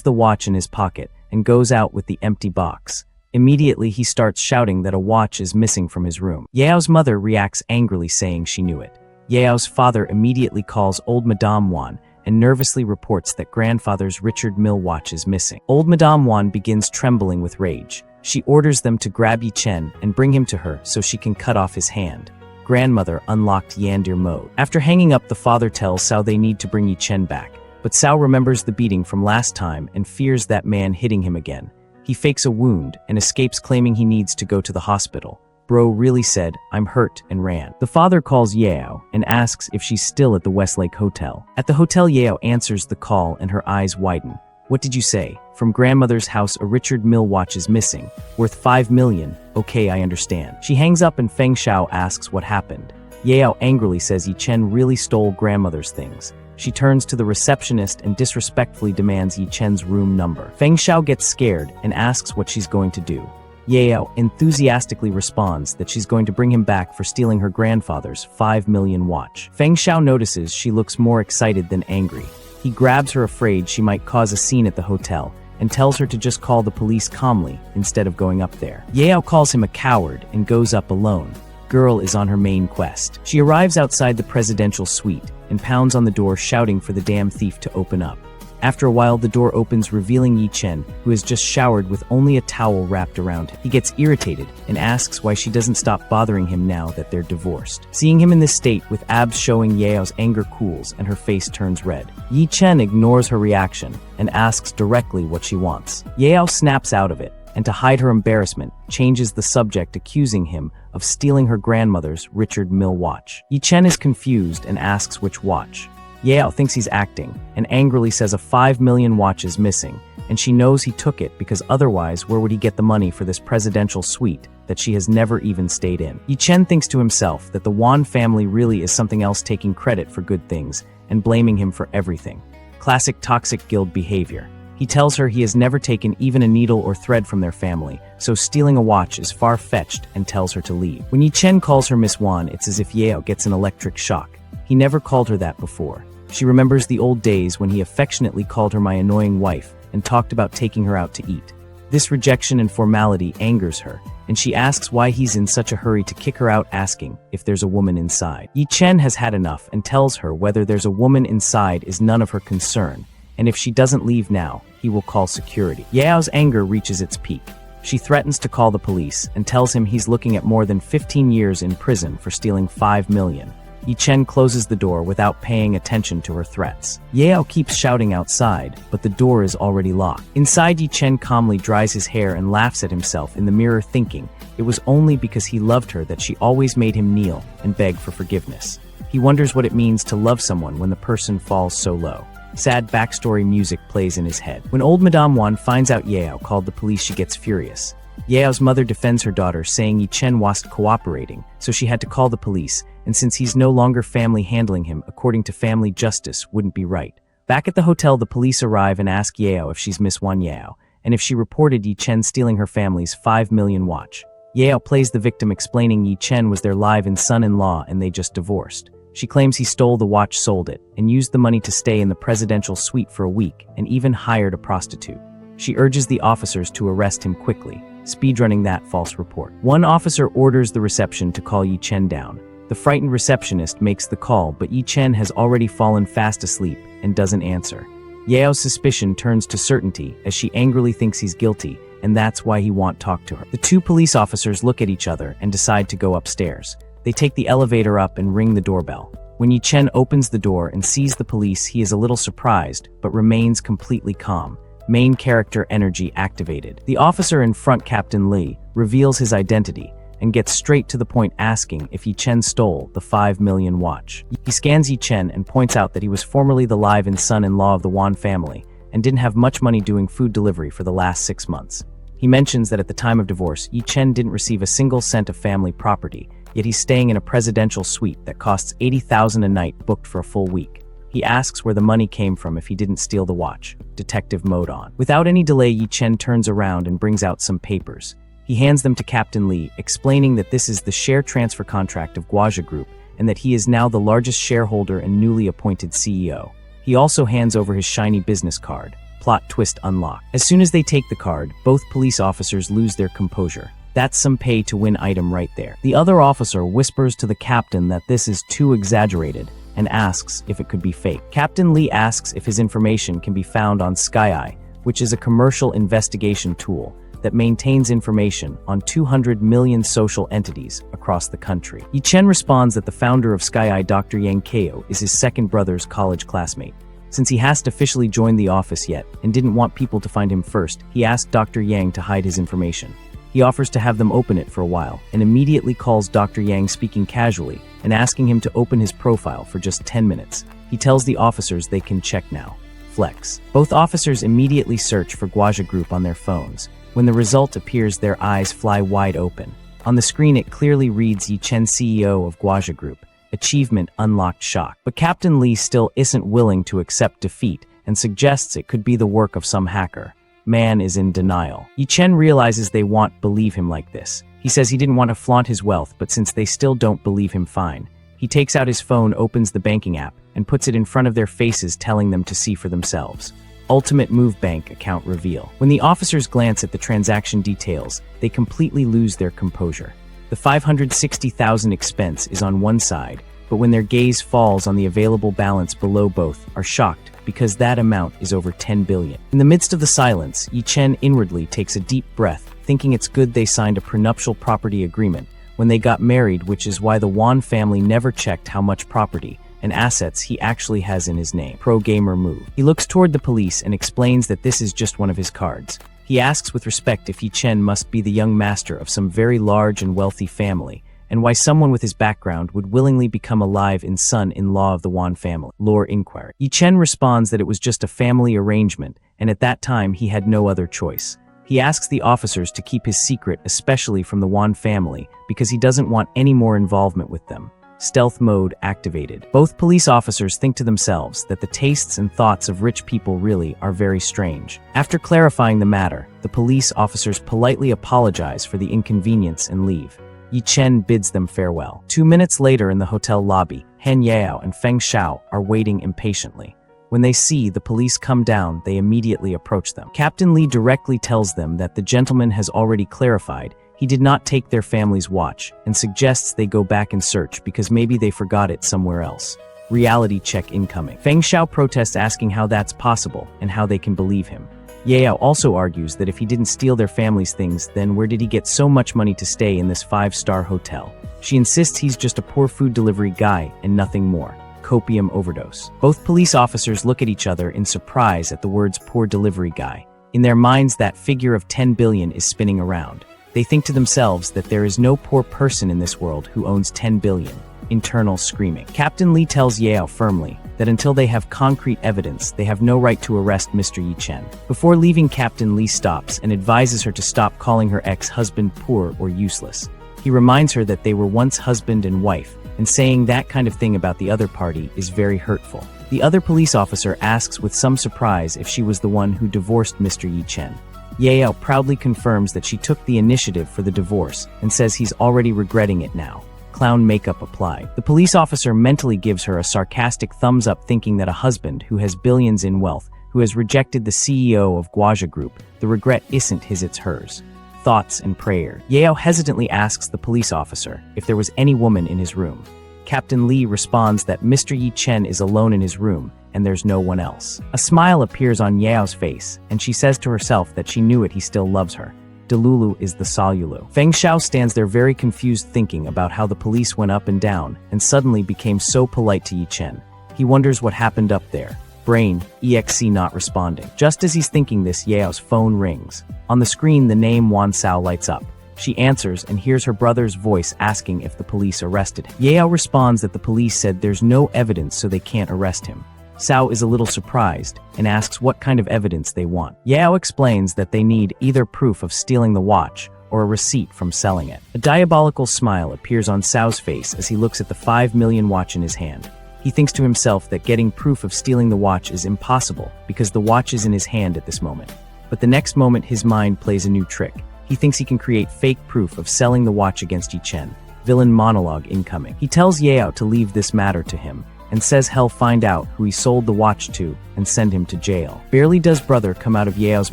the watch in his pocket and goes out with the empty box. Immediately, he starts shouting that a watch is missing from his room. Yao's mother reacts angrily, saying she knew it. Yao's father immediately calls old Madame Wan and nervously reports that grandfather's Richard Mille watch is missing. Old Madame Wan begins trembling with rage. She orders them to grab Yi Chen and bring him to her so she can cut off his hand. Grandmother unlocked Yandir mode. After hanging up, the father tells Cao they need to bring Yi Chen back. But Cao remembers the beating from last time and fears that man hitting him again. He fakes a wound and escapes, claiming he needs to go to the hospital. Bro really said, "I'm hurt," and ran. The father calls Yao and asks if she's still at the Westlake Hotel. At the hotel, Yao answers the call and her eyes widen. "What did you say? From grandmother's house, a Richard Mille watch is missing, worth 5 million. Okay, I understand." She hangs up and Feng Xiao asks what happened. Yao angrily says Yi Chen really stole grandmother's things. She turns to the receptionist and disrespectfully demands Yi Chen's room number. Feng Xiao gets scared and asks what she's going to do. Yao enthusiastically responds that she's going to bring him back for stealing her grandfather's 5 million watch. Feng Xiao notices she looks more excited than angry. He grabs her, afraid she might cause a scene at the hotel, and tells her to just call the police calmly instead of going up there. Yao calls him a coward and goes up alone. Girl is on her main quest. She arrives outside the presidential suite and pounds on the door, shouting for the damn thief to open up. After a while, the door opens, revealing Yi Chen, who has just showered with only a towel wrapped around him. He gets irritated and asks why she doesn't stop bothering him now that they're divorced. Seeing him in this state, with abs showing, Yao's anger cools and her face turns red. Yi Chen ignores her reaction and asks directly what she wants. Yao snaps out of it, and to hide her embarrassment, changes the subject, accusing him of stealing her grandmother's Richard Mille watch. Yi Chen is confused and asks which watch. Yao thinks he's acting and angrily says a 5 million watch is missing, and she knows he took it because otherwise where would he get the money for this presidential suite that she has never even stayed in? Yi Chen thinks to himself that the Wan family really is something else, taking credit for good things and blaming him for everything. Classic toxic guild behavior. He tells her he has never taken even a needle or thread from their family, so stealing a watch is far-fetched, and tells her to leave. When Yi Chen calls her Miss Wan, it's as if Yao gets an electric shock. He never called her that before. She remembers the old days when he affectionately called her my annoying wife and talked about taking her out to eat. This rejection and formality angers her, and she asks why he's in such a hurry to kick her out, asking if there's a woman inside. Yi Chen has had enough and tells her whether there's a woman inside is none of her concern, and if she doesn't leave now, he will call security. Yao's anger reaches its peak. She threatens to call the police and tells him he's looking at more than 15 years in prison for stealing 5 million. Yi Chen closes the door without paying attention to her threats. Yao keeps shouting outside, but the door is already locked. Inside, Yi Chen calmly dries his hair and laughs at himself in the mirror, thinking it was only because he loved her that she always made him kneel and beg for forgiveness. He wonders what it means to love someone when the person falls so low. Sad backstory music plays in his head. When old Madame Wan finds out Yao called the police, she gets furious. Yao's mother defends her daughter, saying Yi Chen wasn't cooperating, so she had to call the police, and since he's no longer family, handling him according to family justice wouldn't be right. Back at the hotel, the police arrive and ask Yao if she's Miss Wan Yao, and if she reported Yi Chen stealing her family's 5 million watch. Yao plays the victim, explaining Yi Chen was their live-in son-in-law and they just divorced. She claims he stole the watch, sold it, and used the money to stay in the presidential suite for a week, and even hired a prostitute. She urges the officers to arrest him quickly, speedrunning that false report. One officer orders the reception to call Yi Chen down. The frightened receptionist makes the call, but Yi Chen has already fallen fast asleep and doesn't answer. Yao's suspicion turns to certainty as she angrily thinks he's guilty, and that's why he won't talk to her. The two police officers look at each other and decide to go upstairs. They take the elevator up and ring the doorbell. When Yi Chen opens the door and sees the police, he is a little surprised, but remains completely calm. Main character energy activated. The officer in front, Captain Li, reveals his identity and gets straight to the point, asking if Yi Chen stole the 5 million watch. He scans Yi Chen and points out that he was formerly the live-in son-in-law of the Wan family and didn't have much money doing food delivery for the last 6 months. He mentions that at the time of divorce, Yi Chen didn't receive a single cent of family property, yet he's staying in a presidential suite that costs 80,000 a night, booked for a full week. He asks where the money came from if he didn't steal the watch. Detective mode on. Without any delay, Yi Chen turns around and brings out some papers. He hands them to Captain Li, explaining that this is the share transfer contract of Guaja Group and that he is now the largest shareholder and newly appointed CEO. He also hands over his shiny business card. Plot twist unlocked. As soon as they take the card, both police officers lose their composure. That's some pay-to-win item right there. The other officer whispers to the captain that this is too exaggerated and asks if it could be fake. Captain Li asks if his information can be found on SkyEye, which is a commercial investigation tool that maintains information on 200 million social entities across the country. Yi Chen responds that the founder of SkyEye, Dr. Yang Kao, is his second brother's college classmate. Since he hasn't officially joined the office yet and didn't want people to find him first, he asked Dr. Yang to hide his information. He offers to have them open it for a while and immediately calls Dr. Yang, speaking casually and asking him to open his profile for just 10 minutes. He tells the officers they can check now. Flex. Both officers immediately search for Guaja Group on their phones. When the result appears, their eyes fly wide open. On the screen, it clearly reads Yi Chen, CEO of Guaja Group. Achievement unlocked, shock. But Captain Li still isn't willing to accept defeat and suggests it could be the work of some hacker. Man is in denial. Yi Chen realizes they won't believe him like this. He says he didn't want to flaunt his wealth, but since they still don't believe him, fine. He takes out his phone, opens the banking app, and puts it in front of their faces, telling them to see for themselves. Ultimate move, bank account reveal. When the officers glance at the transaction details, they completely lose their composure. The 560,000 expense is on one side, but when their gaze falls on the available balance below, both are shocked because that amount is over 10 billion. In the midst of the silence, Yi Chen inwardly takes a deep breath, thinking it's good they signed a prenuptial property agreement when they got married, which is why the Wan family never checked how much property and assets he actually has in his name. Pro gamer move. He looks toward the police and explains that this is just one of his cards. He asks with respect if Yi Chen must be the young master of some very large and wealthy family, and why someone with his background would willingly become a live-in son-in-law of the Wan family. Lore inquiry. Yi Chen responds that it was just a family arrangement, and at that time he had no other choice. He asks the officers to keep his secret, especially from the Wan family, because he doesn't want any more involvement with them. Stealth mode activated. Both police officers think to themselves that the tastes and thoughts of rich people really are very strange. After clarifying the matter, the police officers politely apologize for the inconvenience and leave. Yi Chen bids them farewell. 2 minutes later in the hotel lobby, Han Yao and Feng Xiao are waiting impatiently. When they see the police come down, they immediately approach them. Captain Li directly tells them that the gentleman has already clarified he did not take their family's watch and suggests they go back and search because maybe they forgot it somewhere else. Reality check incoming. Feng Xiao protests asking how that's possible and how they can believe him. Yao also argues that if he didn't steal their family's things, then where did he get so much money to stay in this 5-star hotel? She insists he's just a poor food delivery guy and nothing more. Copium overdose. Both police officers look at each other in surprise at the words poor delivery guy. In their minds, that figure of 10 billion is spinning around. They think to themselves that there is no poor person in this world who owns 10 billion. Internal screaming. Captain Li tells Yao firmly that until they have concrete evidence, they have no right to arrest Mr. Yi Chen. Before leaving, Captain Li stops and advises her to stop calling her ex-husband poor or useless. He reminds her that they were once husband and wife, and saying that kind of thing about the other party is very hurtful. The other police officer asks with some surprise if she was the one who divorced Mr. Yi Chen. Yao proudly confirms that she took the initiative for the divorce and says he's already regretting it now. Clown makeup applied. The police officer mentally gives her a sarcastic thumbs up, thinking that a husband who has billions in wealth, who has rejected the CEO of Guaja Group, the regret isn't his, it's hers. Thoughts and prayer. Yao hesitantly asks the police officer if there was any woman in his room. Captain Li responds that Mr. Yi Chen is alone in his room and there's no one else. A smile appears on Yao's face, and she says to herself that she knew it, he still loves her. Delulu is the Solulu. Feng Xiao stands there very confused, thinking about how the police went up and down and suddenly became so polite to Yi Chen. He wonders what happened up there. Brain, EXC not responding. Just as he's thinking this, Yao's phone rings. On the screen, the name Wan Sao lights up. She answers and hears her brother's voice asking if the police arrested him. Yao responds that the police said there's no evidence, so they can't arrest him. Sao is a little surprised and asks what kind of evidence they want. Yao explains that they need either proof of stealing the watch or a receipt from selling it. A diabolical smile appears on Sao's face as he looks at the 5 million watch in his hand. He thinks to himself that getting proof of stealing the watch is impossible because the watch is in his hand at this moment. But the next moment, his mind plays a new trick. He thinks he can create fake proof of selling the watch against Yi Chen. Villain monologue incoming. He tells Yao to leave this matter to him and says he'll find out who he sold the watch to and send him to jail. Barely does brother come out of Yao's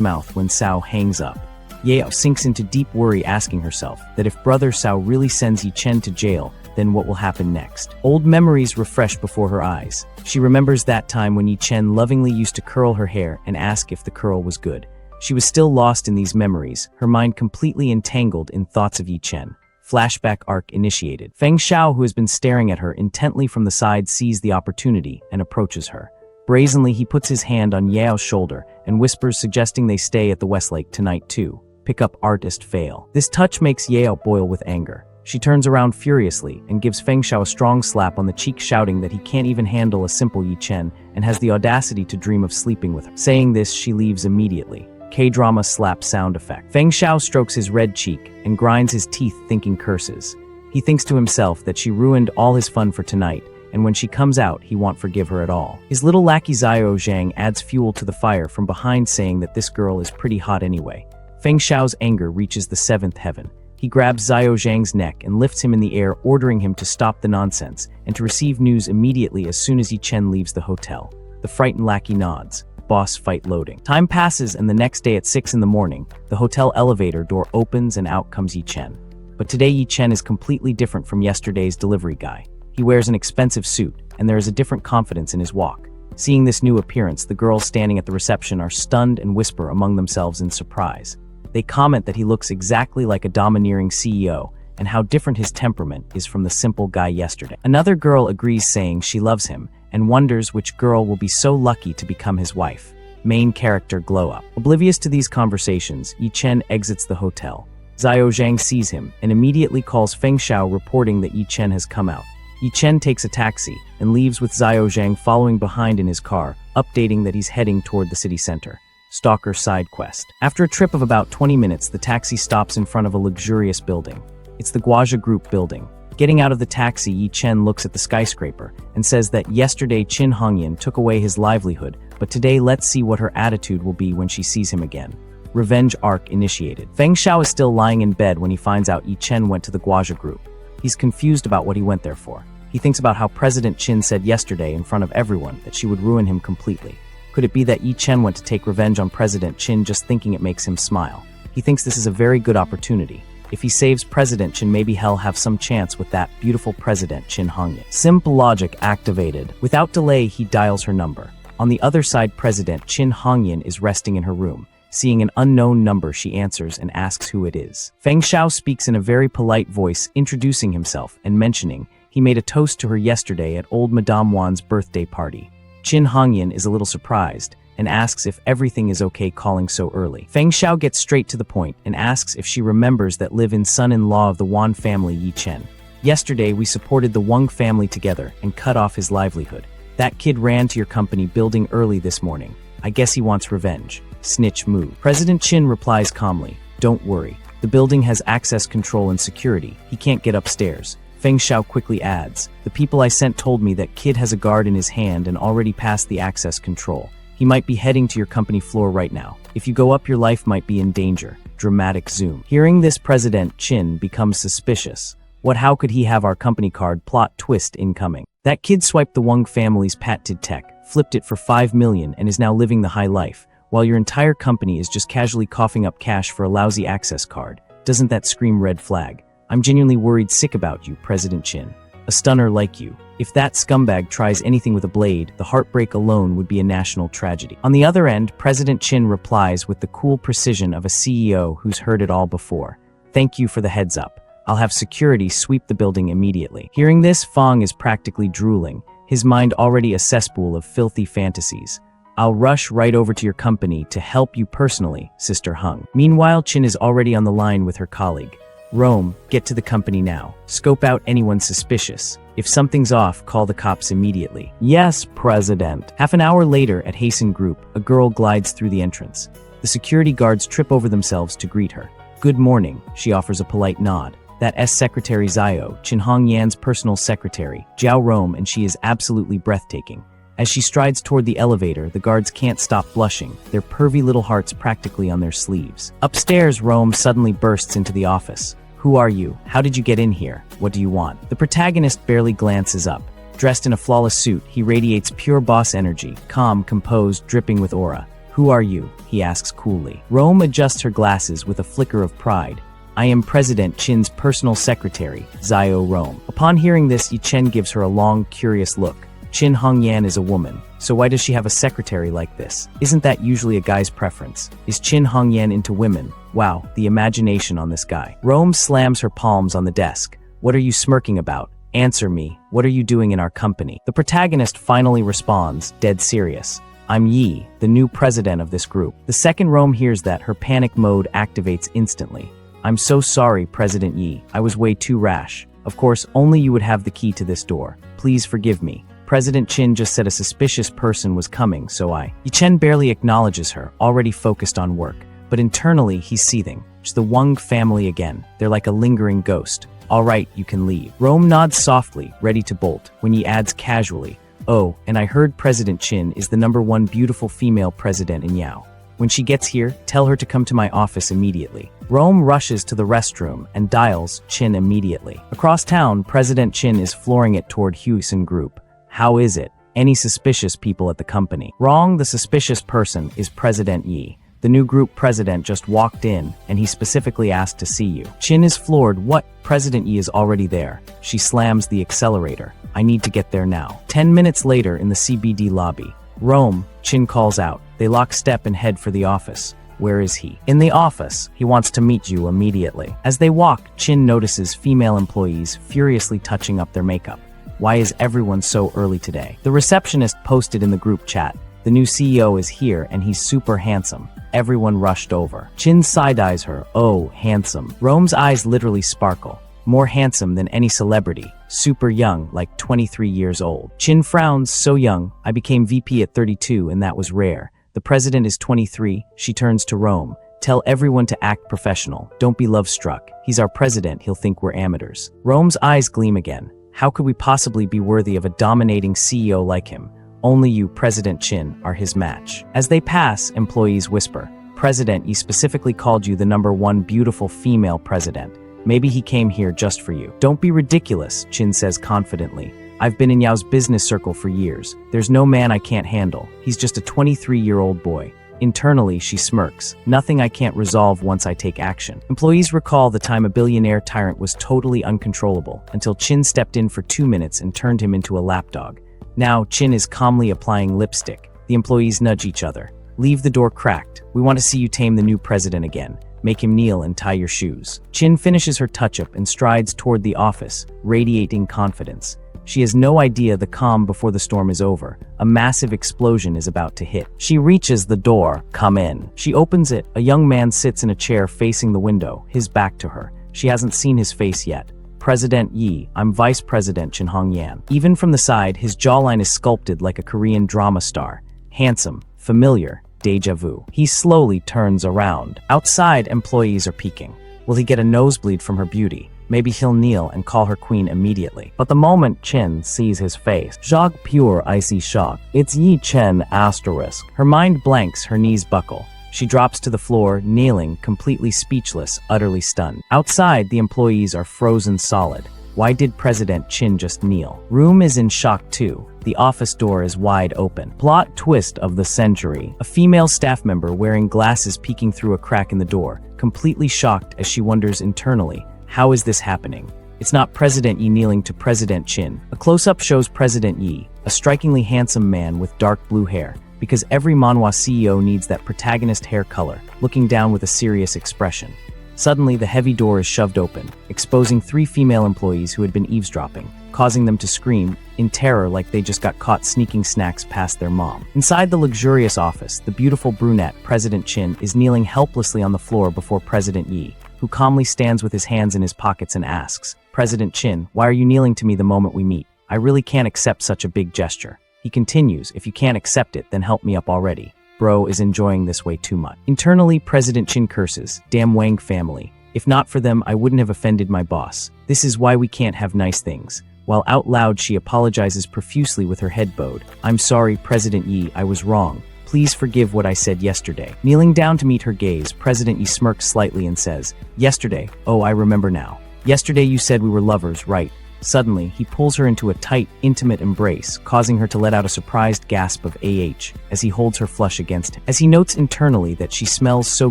mouth when Sao hangs up. Yao sinks into deep worry, asking herself that if brother Sao really sends Yi Chen to jail, then what will happen next? Old memories refresh before her eyes. She remembers that time when Yi Chen lovingly used to curl her hair and ask if the curl was good. She was still lost in these memories, her mind completely entangled in thoughts of Yi Chen. Flashback arc initiated. Feng Xiao, who has been staring at her intently from the side, sees the opportunity and approaches her. Brazenly, he puts his hand on Yao's shoulder and whispers, suggesting they stay at the Westlake tonight too. Pick up artist fail. This touch makes Yao boil with anger. She turns around furiously and gives Feng Xiao a strong slap on the cheek, shouting that he can't even handle a simple Yi Chen and has the audacity to dream of sleeping with her. Saying this, she leaves immediately. K-drama slap sound effect. Feng Xiao strokes his red cheek and grinds his teeth, thinking curses. He thinks to himself that she ruined all his fun for tonight, and when she comes out, he won't forgive her at all. His little lackey Zhao Zhang adds fuel to the fire from behind, saying that this girl is pretty hot anyway. Feng Xiao's anger reaches the 7th heaven. He grabs Zhao Zhang's neck and lifts him in the air, ordering him to stop the nonsense and to receive news immediately as soon as Yi Chen leaves the hotel. The frightened lackey nods. Boss fight loading. Time passes, and the next day at 6 in the morning, the hotel elevator door opens and out comes Yi Chen. But today Yi Chen is completely different from yesterday's delivery guy. He wears an expensive suit, and there is a different confidence in his walk. Seeing this new appearance, the girls standing at the reception are stunned and whisper among themselves in surprise. They comment that he looks exactly like a domineering CEO, and how different his temperament is from the simple guy yesterday. Another girl agrees, saying she loves him, and wonders which girl will be so lucky to become his wife. Main character glow up. Oblivious to these conversations, Yi Chen exits the hotel. Zhao Zhang sees him and immediately calls Feng Xiao, reporting that Yi Chen has come out. Yi Chen takes a taxi and leaves with Zhao Zhang following behind in his car, updating that he's heading toward the city center. Stalker side quest. After a trip of about 20 minutes, the taxi stops in front of a luxurious building. It's the Guaja Group building. Getting out of the taxi, Yi Chen looks at the skyscraper and says that yesterday Qin Hongyan took away his livelihood, but today let's see what her attitude will be when she sees him again. Revenge arc initiated. Feng Xiao is still lying in bed when he finds out Yi Chen went to the Guaja group. He's confused about what he went there for. He thinks about how President Qin said yesterday in front of everyone that she would ruin him completely. Could it be that Yi Chen went to take revenge on President Qin just thinking it makes him smile? He thinks this is a very good opportunity. If he saves President Qin, maybe he'll have some chance with that beautiful President Qin Hongyan. Simple logic activated. Without delay, he dials her number. On the other side, President Qin Hongyan is resting in her room. Seeing an unknown number, she answers and asks who it is. Feng Xiao speaks in a very polite voice, introducing himself and mentioning he made a toast to her yesterday at old Madame Wan's birthday party. Qin Hongyan is a little surprised and asks if everything is okay calling so early. Feng Xiao gets straight to the point and asks if she remembers that live-in son-in-law of the Wan family, Yi Chen. Yesterday, we supported the Wang family together and cut off his livelihood. That kid ran to your company building early this morning. I guess he wants revenge. Snitch move. President Qin replies calmly, "Don't worry. The building has access control and security. He can't get upstairs." Feng Xiao quickly adds, "The people I sent told me that kid has a guard in his hand and already passed the access control. He might be heading to your company floor right now. If you go up, your life might be in danger." Dramatic zoom. Hearing this, President Qin becomes suspicious. How could he have our company card? Plot twist incoming. That kid swiped the Wang family's patented tech, flipped it for 5 million and is now living the high life, while your entire company is just casually coughing up cash for a lousy access card. Doesn't that scream red flag? I'm genuinely worried sick about you, President Qin. A stunner like you. If that scumbag tries anything with a blade, the heartbreak alone would be a national tragedy. On the other end, President Qin replies with the cool precision of a CEO who's heard it all before. "Thank you for the heads up. I'll have security sweep the building immediately." Hearing this, Fong is practically drooling, his mind already a cesspool of filthy fantasies. "I'll rush right over to your company to help you personally, Sister Hung." Meanwhile, Qin is already on the line with her colleague. "Rome, get to the company now. Scope out anyone suspicious. If something's off, call the cops immediately." "Yes, President." Half an hour later at Hasten Group, a girl glides through the entrance. The security guards trip over themselves to greet her. "Good morning," she offers a polite nod. That secretary Zio, Qin Hongyan's personal secretary, Jiao Rome, and she is absolutely breathtaking. As she strides toward the elevator, the guards can't stop blushing, their pervy little hearts practically on their sleeves. Upstairs, Rome suddenly bursts into the office. "Who are you? How did you get in here? What do you want?" The protagonist barely glances up. Dressed in a flawless suit, he radiates pure boss energy, calm, composed, dripping with aura. "Who are you?" he asks coolly. Rome adjusts her glasses with a flicker of pride. "I am President Qin's personal secretary, Zio Rome." Upon hearing this, Yi Chen gives her a long, curious look. Qin Hongyan is a woman, so why does she have a secretary like this? Isn't that usually a guy's preference? Is Qin Hongyan into women? Wow, the imagination on this guy. Rome slams her palms on the desk. "What are you smirking about? Answer me. What are you doing in our company?" The protagonist finally responds, dead serious. "I'm Yi, the new president of this group." The second Rome hears that, her panic mode activates instantly. "I'm so sorry, President Yi. I was way too rash. Of course, only you would have the key to this door. Please forgive me. President Qin just said a suspicious person was coming, so I..." Yi Chen barely acknowledges her, already focused on work. But internally, he's seething. It's the Wang family again. They're like a lingering ghost. "All right, you can leave." Rome nods softly, ready to bolt, when he adds casually, "Oh, and I heard President Qin is the #1 beautiful female president in Yao. When she gets here, tell her to come to my office immediately." Rome rushes to the restroom and dials Qin immediately. Across town, President Qin is flooring it toward Huison Group. "How is it? Any suspicious people at the company?" "Wrong, the suspicious person is President Yi. The new group president just walked in, and he specifically asked to see you." Qin is floored. "What? President Yi is already there." She slams the accelerator. "I need to get there now." 10 minutes later in the CBD lobby, "Rome," Qin calls out. They lock step and head for the office. "Where is he?" "In the office. He wants to meet you immediately." As they walk, Qin notices female employees furiously touching up their makeup. Why is everyone so early today? The receptionist posted in the group chat, "The new CEO is here and he's super handsome." Everyone rushed over. Qin side-eyes her. "Oh, handsome." Rome's eyes literally sparkle. "More handsome than any celebrity. Super young, like 23 years old." Qin frowns. "So young. I became VP at 32 and that was rare. The president is 23. She turns to Rome. Tell everyone to act professional. Don't be love-struck. He's our president, he'll think we're amateurs. Rome's eyes gleam again. How could we possibly be worthy of a dominating CEO like him? Only you, President Chin, are his match. As they pass, employees whisper, President Yi specifically called you the #1 beautiful female president. Maybe he came here just for you. Don't be ridiculous, Chin says confidently. I've been in Yao's business circle for years. There's no man I can't handle. He's just a 23-year-old boy. Internally, she smirks. Nothing I can't resolve once I take action. Employees recall the time a billionaire tyrant was totally uncontrollable, until Chin stepped in for 2 minutes and turned him into a lapdog. Now, Chin is calmly applying lipstick. The employees nudge each other. Leave the door cracked. We want to see you tame the new president again. Make him kneel and tie your shoes. Chin finishes her touch-up and strides toward the office, radiating confidence. She has no idea the calm before the storm is over. A massive explosion is about to hit. She reaches the door. Come in. She opens it. A young man sits in a chair facing the window, his back to her. She hasn't seen his face yet. President Yi, I'm Vice President Chin Hongyan. Even from the side, his jawline is sculpted like a Korean drama star. Handsome, familiar, déjà vu. He slowly turns around. Outside, employees are peeking. Will he get a nosebleed from her beauty? Maybe he'll kneel and call her queen immediately. But the moment Chen sees his face, shock, pure icy shock. It's Yi Chen asterisk. Her mind blanks, her knees buckle. She drops to the floor, kneeling, completely speechless, utterly stunned. Outside, the employees are frozen solid. Why did President Chin just kneel? Room is in shock too. The office door is wide open. Plot twist of the century. A female staff member wearing glasses peeking through a crack in the door, completely shocked as she wonders internally, how is this happening? It's not President Yi kneeling to President Chin. A close-up shows President Yi, a strikingly handsome man with dark blue hair, because every manhwa CEO needs that protagonist hair color, looking down with a serious expression. Suddenly, the heavy door is shoved open, exposing 3 female employees who had been eavesdropping, causing them to scream, in terror like they just got caught sneaking snacks past their mom. Inside the luxurious office, the beautiful brunette, President Chin, is kneeling helplessly on the floor before President Yi, who calmly stands with his hands in his pockets and asks, President Chin, why are you kneeling to me the moment we meet? I really can't accept such a big gesture. He continues, if you can't accept it, then help me up already. Bro is enjoying this way too much. Internally, President Chin curses, damn Wang family. If not for them, I wouldn't have offended my boss. This is why we can't have nice things. While out loud, she apologizes profusely with her head bowed. I'm sorry, President Yi, I was wrong. Please forgive what I said yesterday. Kneeling down to meet her gaze, President Yi smirks slightly and says, Yesterday, oh, I remember now. Yesterday you said we were lovers, right? Suddenly, he pulls her into a tight, intimate embrace, causing her to let out a surprised gasp of AH as he holds her flush against him. As he notes internally that she smells so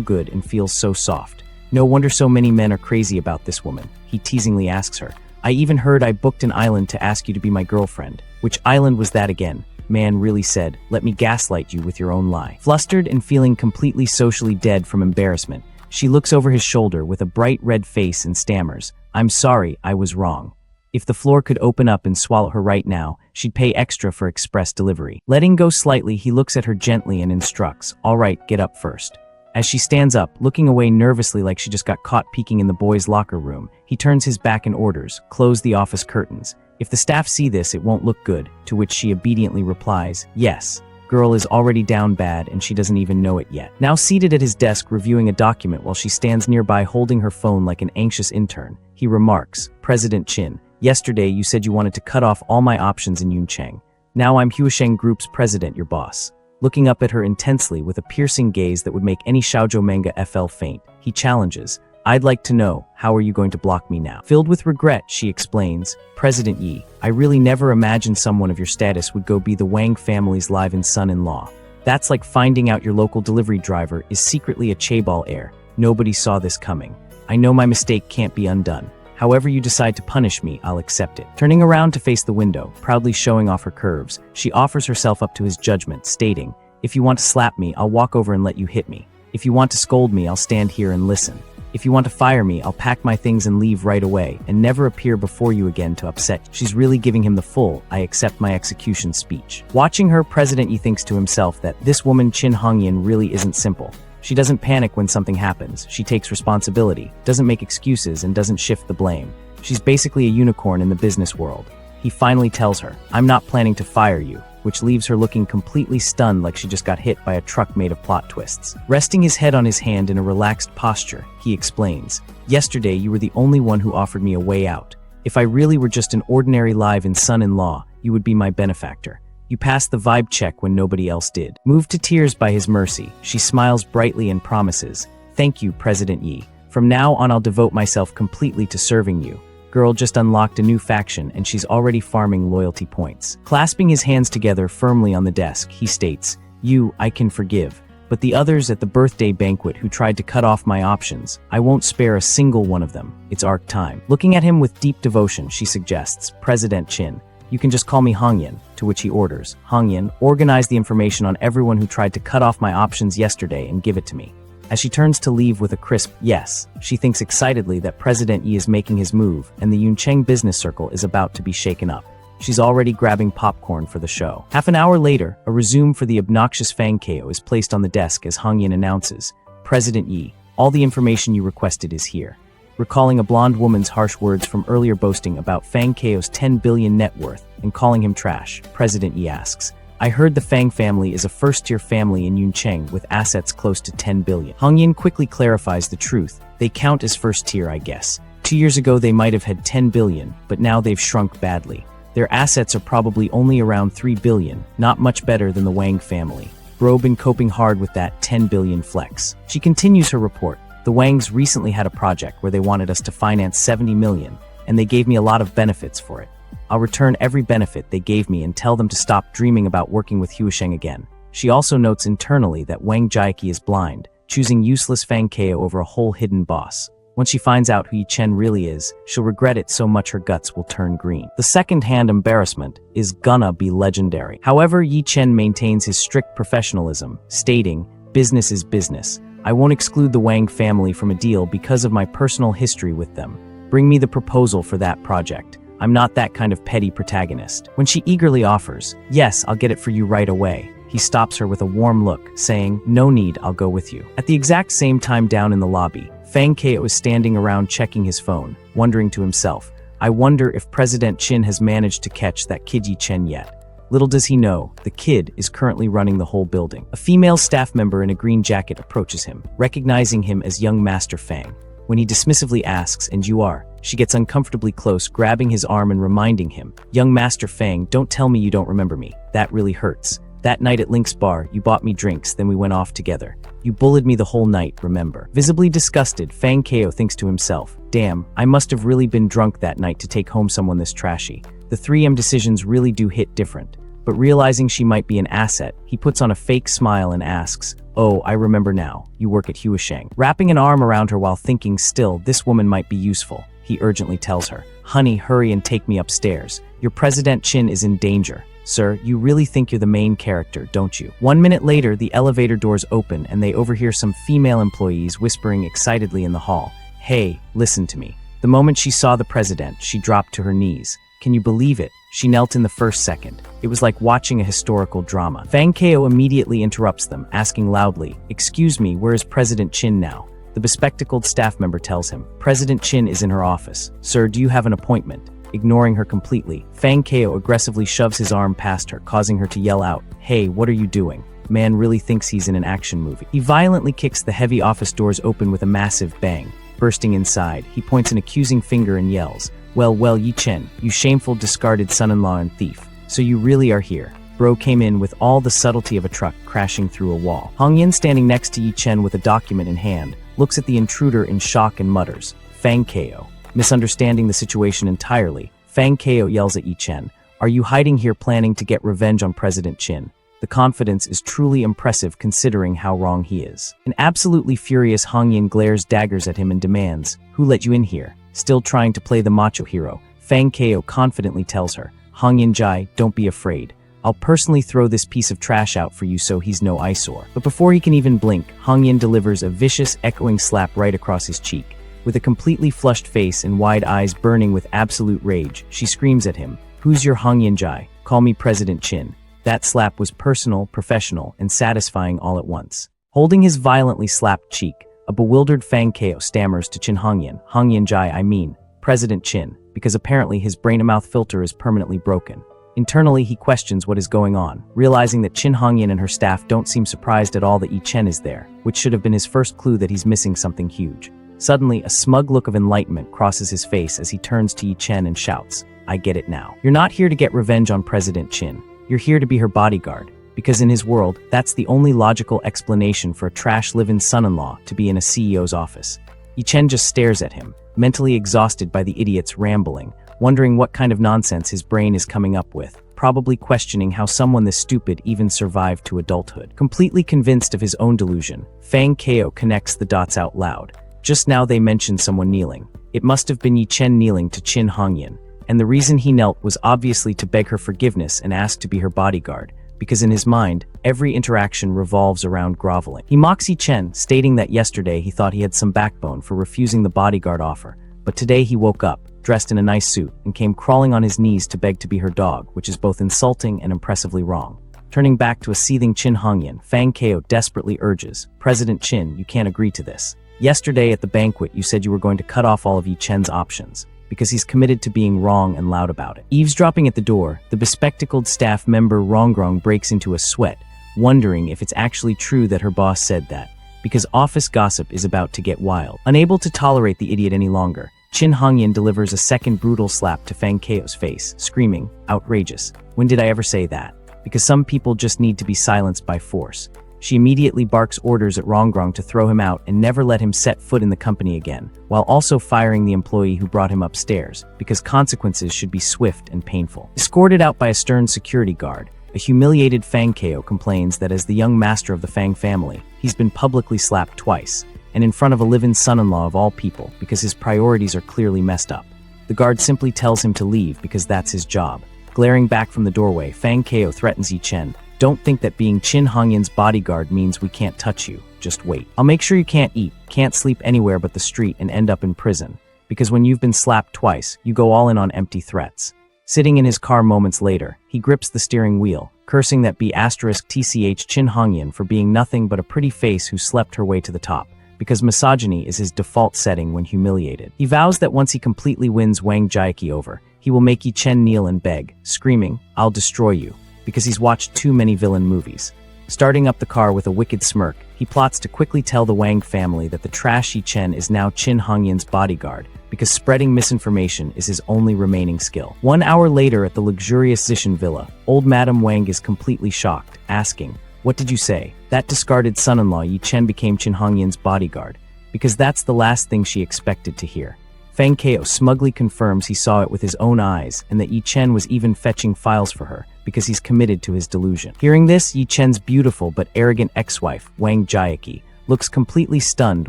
good and feels so soft. No wonder so many men are crazy about this woman. He teasingly asks her, I even heard I booked an island to ask you to be my girlfriend. Which island was that again? Man really said, let me gaslight you with your own lie. Flustered and feeling completely socially dead from embarrassment, she looks over his shoulder with a bright red face and stammers, I'm sorry, I was wrong. If the floor could open up and swallow her right now, she'd pay extra for express delivery. Letting go slightly, he looks at her gently and instructs, all right, get up first. As she stands up, looking away nervously like she just got caught peeking in the boys' locker room, he turns his back and orders, close the office curtains. If the staff see this, it won't look good, to which she obediently replies, yes. Girl is already down bad and she doesn't even know it yet. Now seated at his desk reviewing a document while she stands nearby holding her phone like an anxious intern, he remarks, President Chin, yesterday you said you wanted to cut off all my options in Yuncheng. Now I'm Huasheng Group's president, your boss. Looking up at her intensely with a piercing gaze that would make any shoujo manga FL faint, he challenges, I'd like to know, how are you going to block me now? Filled with regret, she explains, President Yi, I really never imagined someone of your status would go be the Wang family's live-in son-in-law. That's like finding out your local delivery driver is secretly a chaebol heir. Nobody saw this coming. I know my mistake can't be undone. However you decide to punish me, I'll accept it. Turning around to face the window, proudly showing off her curves, she offers herself up to his judgment, stating, if you want to slap me, I'll walk over and let you hit me. If you want to scold me, I'll stand here and listen. If you want to fire me, I'll pack my things and leave right away, and never appear before you again to upset you. She's really giving him the full, I accept my execution speech. Watching her, President Yi thinks to himself that this woman Chin Hongyan really isn't simple. She doesn't panic when something happens, she takes responsibility, doesn't make excuses, and doesn't shift the blame. She's basically a unicorn in the business world. He finally tells her, I'm not planning to fire you. which leaves her looking completely stunned like she just got hit by a truck made of plot twists. Resting his head on his hand in a relaxed posture, he explains, "Yesterday you were the only one who offered me a way out. If I really were just an ordinary live-in son-in-law, you would be my benefactor. You passed the vibe check when nobody else did." Moved to tears by his mercy, she smiles brightly and promises, "Thank you, President Yi. From now on I'll devote myself completely to serving you." Girl just unlocked a new faction and she's already farming loyalty points. Clasping his hands together firmly on the desk, he states, "You, I can forgive. But the others at the birthday banquet who tried to cut off my options, I won't spare a single one of them. It's arc time." Looking at him with deep devotion, she suggests, "President Chin, you can just call me Hongyan," to which he orders, "Hongyan, organize the information on everyone who tried to cut off my options yesterday and give it to me." As she turns to leave with a crisp yes, she thinks excitedly that President Yi is making his move and the Yuncheng business circle is about to be shaken up. She's already grabbing popcorn for the show. Half an hour later, a resume for the obnoxious Fang Kao is placed on the desk as Hongyan announces, "President Yi, all the information you requested is here." Recalling a blonde woman's harsh words from earlier boasting about Fang Kao's 10 billion net worth and calling him trash, President Yi asks, "I heard the Fang family is a first-tier family in Yuncheng with assets close to 10 billion. Hongyan quickly clarifies the truth. "They count as first-tier, I guess. 2 years ago they might have had 10 billion, but now they've shrunk badly. Their assets are probably only around 3 billion, not much better than the Wang family. Bro been coping hard with that 10 billion flex." She continues her report. "The Wangs recently had a project where they wanted us to finance 70 million, and they gave me a lot of benefits for it. I'll return every benefit they gave me and tell them to stop dreaming about working with Huisheng again." She also notes internally that Wang Jiaqi is blind, choosing useless Fang Kao over a whole hidden boss. Once she finds out who Yi Chen really is, she'll regret it so much her guts will turn green. The second-hand embarrassment is gonna be legendary. However, Yi Chen maintains his strict professionalism, stating, "Business is business. I won't exclude the Wang family from a deal because of my personal history with them. Bring me the proposal for that project. I'm not that kind of petty protagonist." When she eagerly offers, "Yes, I'll get it for you right away," he stops her with a warm look, saying, "No need, I'll go with you." At the exact same time down in the lobby, Fang Kao is standing around checking his phone, wondering to himself, "I wonder if President Chin has managed to catch that kid Yi Chen yet." Little does he know, the kid is currently running the whole building. A female staff member in a green jacket approaches him, recognizing him as young Master Fang. When he dismissively asks, "And you are?" she gets uncomfortably close, grabbing his arm and reminding him, "Young Master Fang, don't tell me you don't remember me. That really hurts. That night at Link's bar, you bought me drinks, then we went off together. You bullied me the whole night, remember?" Visibly disgusted, Fang Kao thinks to himself, "Damn, I must have really been drunk that night to take home someone this trashy. The 3M decisions really do hit different." But realizing she might be an asset, he puts on a fake smile and asks, "Oh, I remember now. You work at Huisheng." Wrapping an arm around her while thinking still this woman might be useful, he urgently tells her, "Honey, hurry and take me upstairs. Your President Chin is in danger." "Sir, you really think you're the main character, don't you?" 1 minute later, the elevator doors open and they overhear some female employees whispering excitedly in the hall, "Hey, listen to me." The moment she saw the president, she dropped to her knees. Can you believe it? She knelt in the first second. It was like watching a historical drama. Fang Kao immediately interrupts them, asking loudly, "Excuse me, where is President Chin now?" The bespectacled staff member tells him, "President Chin is in her office. Sir, do you have an appointment?" Ignoring her completely, Fang Kao aggressively shoves his arm past her, causing her to yell out, "Hey, what are you doing?" Man really thinks he's in an action movie. He violently kicks the heavy office doors open with a massive bang. Bursting inside, he points an accusing finger and yells, well, Yi Chen, you shameful, discarded son-in-law and thief. So you really are here." Bro came in with all the subtlety of a truck crashing through a wall. Hongyan, standing next to Yi Chen with a document in hand, looks at the intruder in shock and mutters, "Fang Kao." Misunderstanding the situation entirely, Fang Kao yells at Yi Chen, "Are you hiding here planning to get revenge on President Chin?" The confidence is truly impressive considering how wrong he is. An absolutely furious Hongyan glares daggers at him and demands, "Who let you in here?" Still trying to play the macho hero, Fang Kao confidently tells her, "Hongyan Jai, don't be afraid. I'll personally throw this piece of trash out for you so he's no eyesore." But before he can even blink, Hongyan delivers a vicious, echoing slap right across his cheek. With a completely flushed face and wide eyes burning with absolute rage, she screams at him, "Who's your Hongyan Jai? Call me President Chin." That slap was personal, professional, and satisfying all at once. Holding his violently slapped cheek, a bewildered Fang Kao stammers to Chin Hongyan, "Hongyan Jai, I mean, President Chin," because apparently his brain-to-mouth filter is permanently broken. Internally, he questions what is going on, realizing that Chin Hongyan and her staff don't seem surprised at all that Yi Chen is there, which should have been his first clue that he's missing something huge. Suddenly, a smug look of enlightenment crosses his face as he turns to Yi Chen and shouts, "I get it now. You're not here to get revenge on President Chin. You're here to be her bodyguard." Because in his world, that's the only logical explanation for a trash live-in son-in-law to be in a CEO's office. Yi Chen just stares at him, mentally exhausted by the idiot's rambling, wondering what kind of nonsense his brain is coming up with, probably questioning how someone this stupid even survived to adulthood. Completely convinced of his own delusion, Fang Kao connects the dots out loud. Just now they mentioned someone kneeling. It must have been Yi Chen kneeling to Chin Hongyan, and the reason he knelt was obviously to beg her forgiveness and ask to be her bodyguard, because in his mind, every interaction revolves around groveling. He mocks Yi Chen, stating that yesterday he thought he had some backbone for refusing the bodyguard offer, but today he woke up, dressed in a nice suit, and came crawling on his knees to beg to be her dog, which is both insulting and impressively wrong. Turning back to a seething Chin Hongyan, Fang Kao desperately urges, "President Chin, you can't agree to this. Yesterday at the banquet you said you were going to cut off all of Yi Chen's options, because he's committed to being wrong and loud about it." Eavesdropping at the door, the bespectacled staff member Rongrong breaks into a sweat, wondering if it's actually true that her boss said that, because office gossip is about to get wild. Unable to tolerate the idiot any longer, Chin Hongyan delivers a second brutal slap to Fang Kao's face, screaming, "Outrageous. When did I ever say that? Because some people just need to be silenced by force." She immediately barks orders at Rongrong to throw him out and never let him set foot in the company again, while also firing the employee who brought him upstairs, because consequences should be swift and painful. Escorted out by a stern security guard, a humiliated Fang Kao complains that as the young master of the Fang family, he's been publicly slapped twice, and in front of a live-in son-in-law of all people, because his priorities are clearly messed up. The guard simply tells him to leave because that's his job. Glaring back from the doorway, Fang Kao threatens Yi Chen, "Don't think that being Chin Hongyan's bodyguard means we can't touch you. Just wait. I'll make sure you can't eat, can't sleep anywhere but the street and end up in prison. Because when you've been slapped twice, you go all in on empty threats." Sitting in his car moments later, he grips the steering wheel, cursing that B*TCH Chin Hongyan for being nothing but a pretty face who slept her way to the top, because misogyny is his default setting when humiliated. He vows that once he completely wins Wang Jiaqi over, he will make Yi Chen kneel and beg, screaming, "I'll destroy you," because he's watched too many villain movies. Starting up the car with a wicked smirk, he plots to quickly tell the Wang family that the trash Yi Chen is now Chin Hongyan's bodyguard, because spreading misinformation is his only remaining skill. 1 hour later at the luxurious Zishan villa, old Madame Wang is completely shocked, asking, "What did you say? That discarded son-in-law Yi Chen became Chin Hongyan's bodyguard," because that's the last thing she expected to hear. Fang Kao smugly confirms he saw it with his own eyes and that Yi Chen was even fetching files for her, because he's committed to his delusion. Hearing this, Yi Chen's beautiful but arrogant ex-wife, Wang Jiaqi, looks completely stunned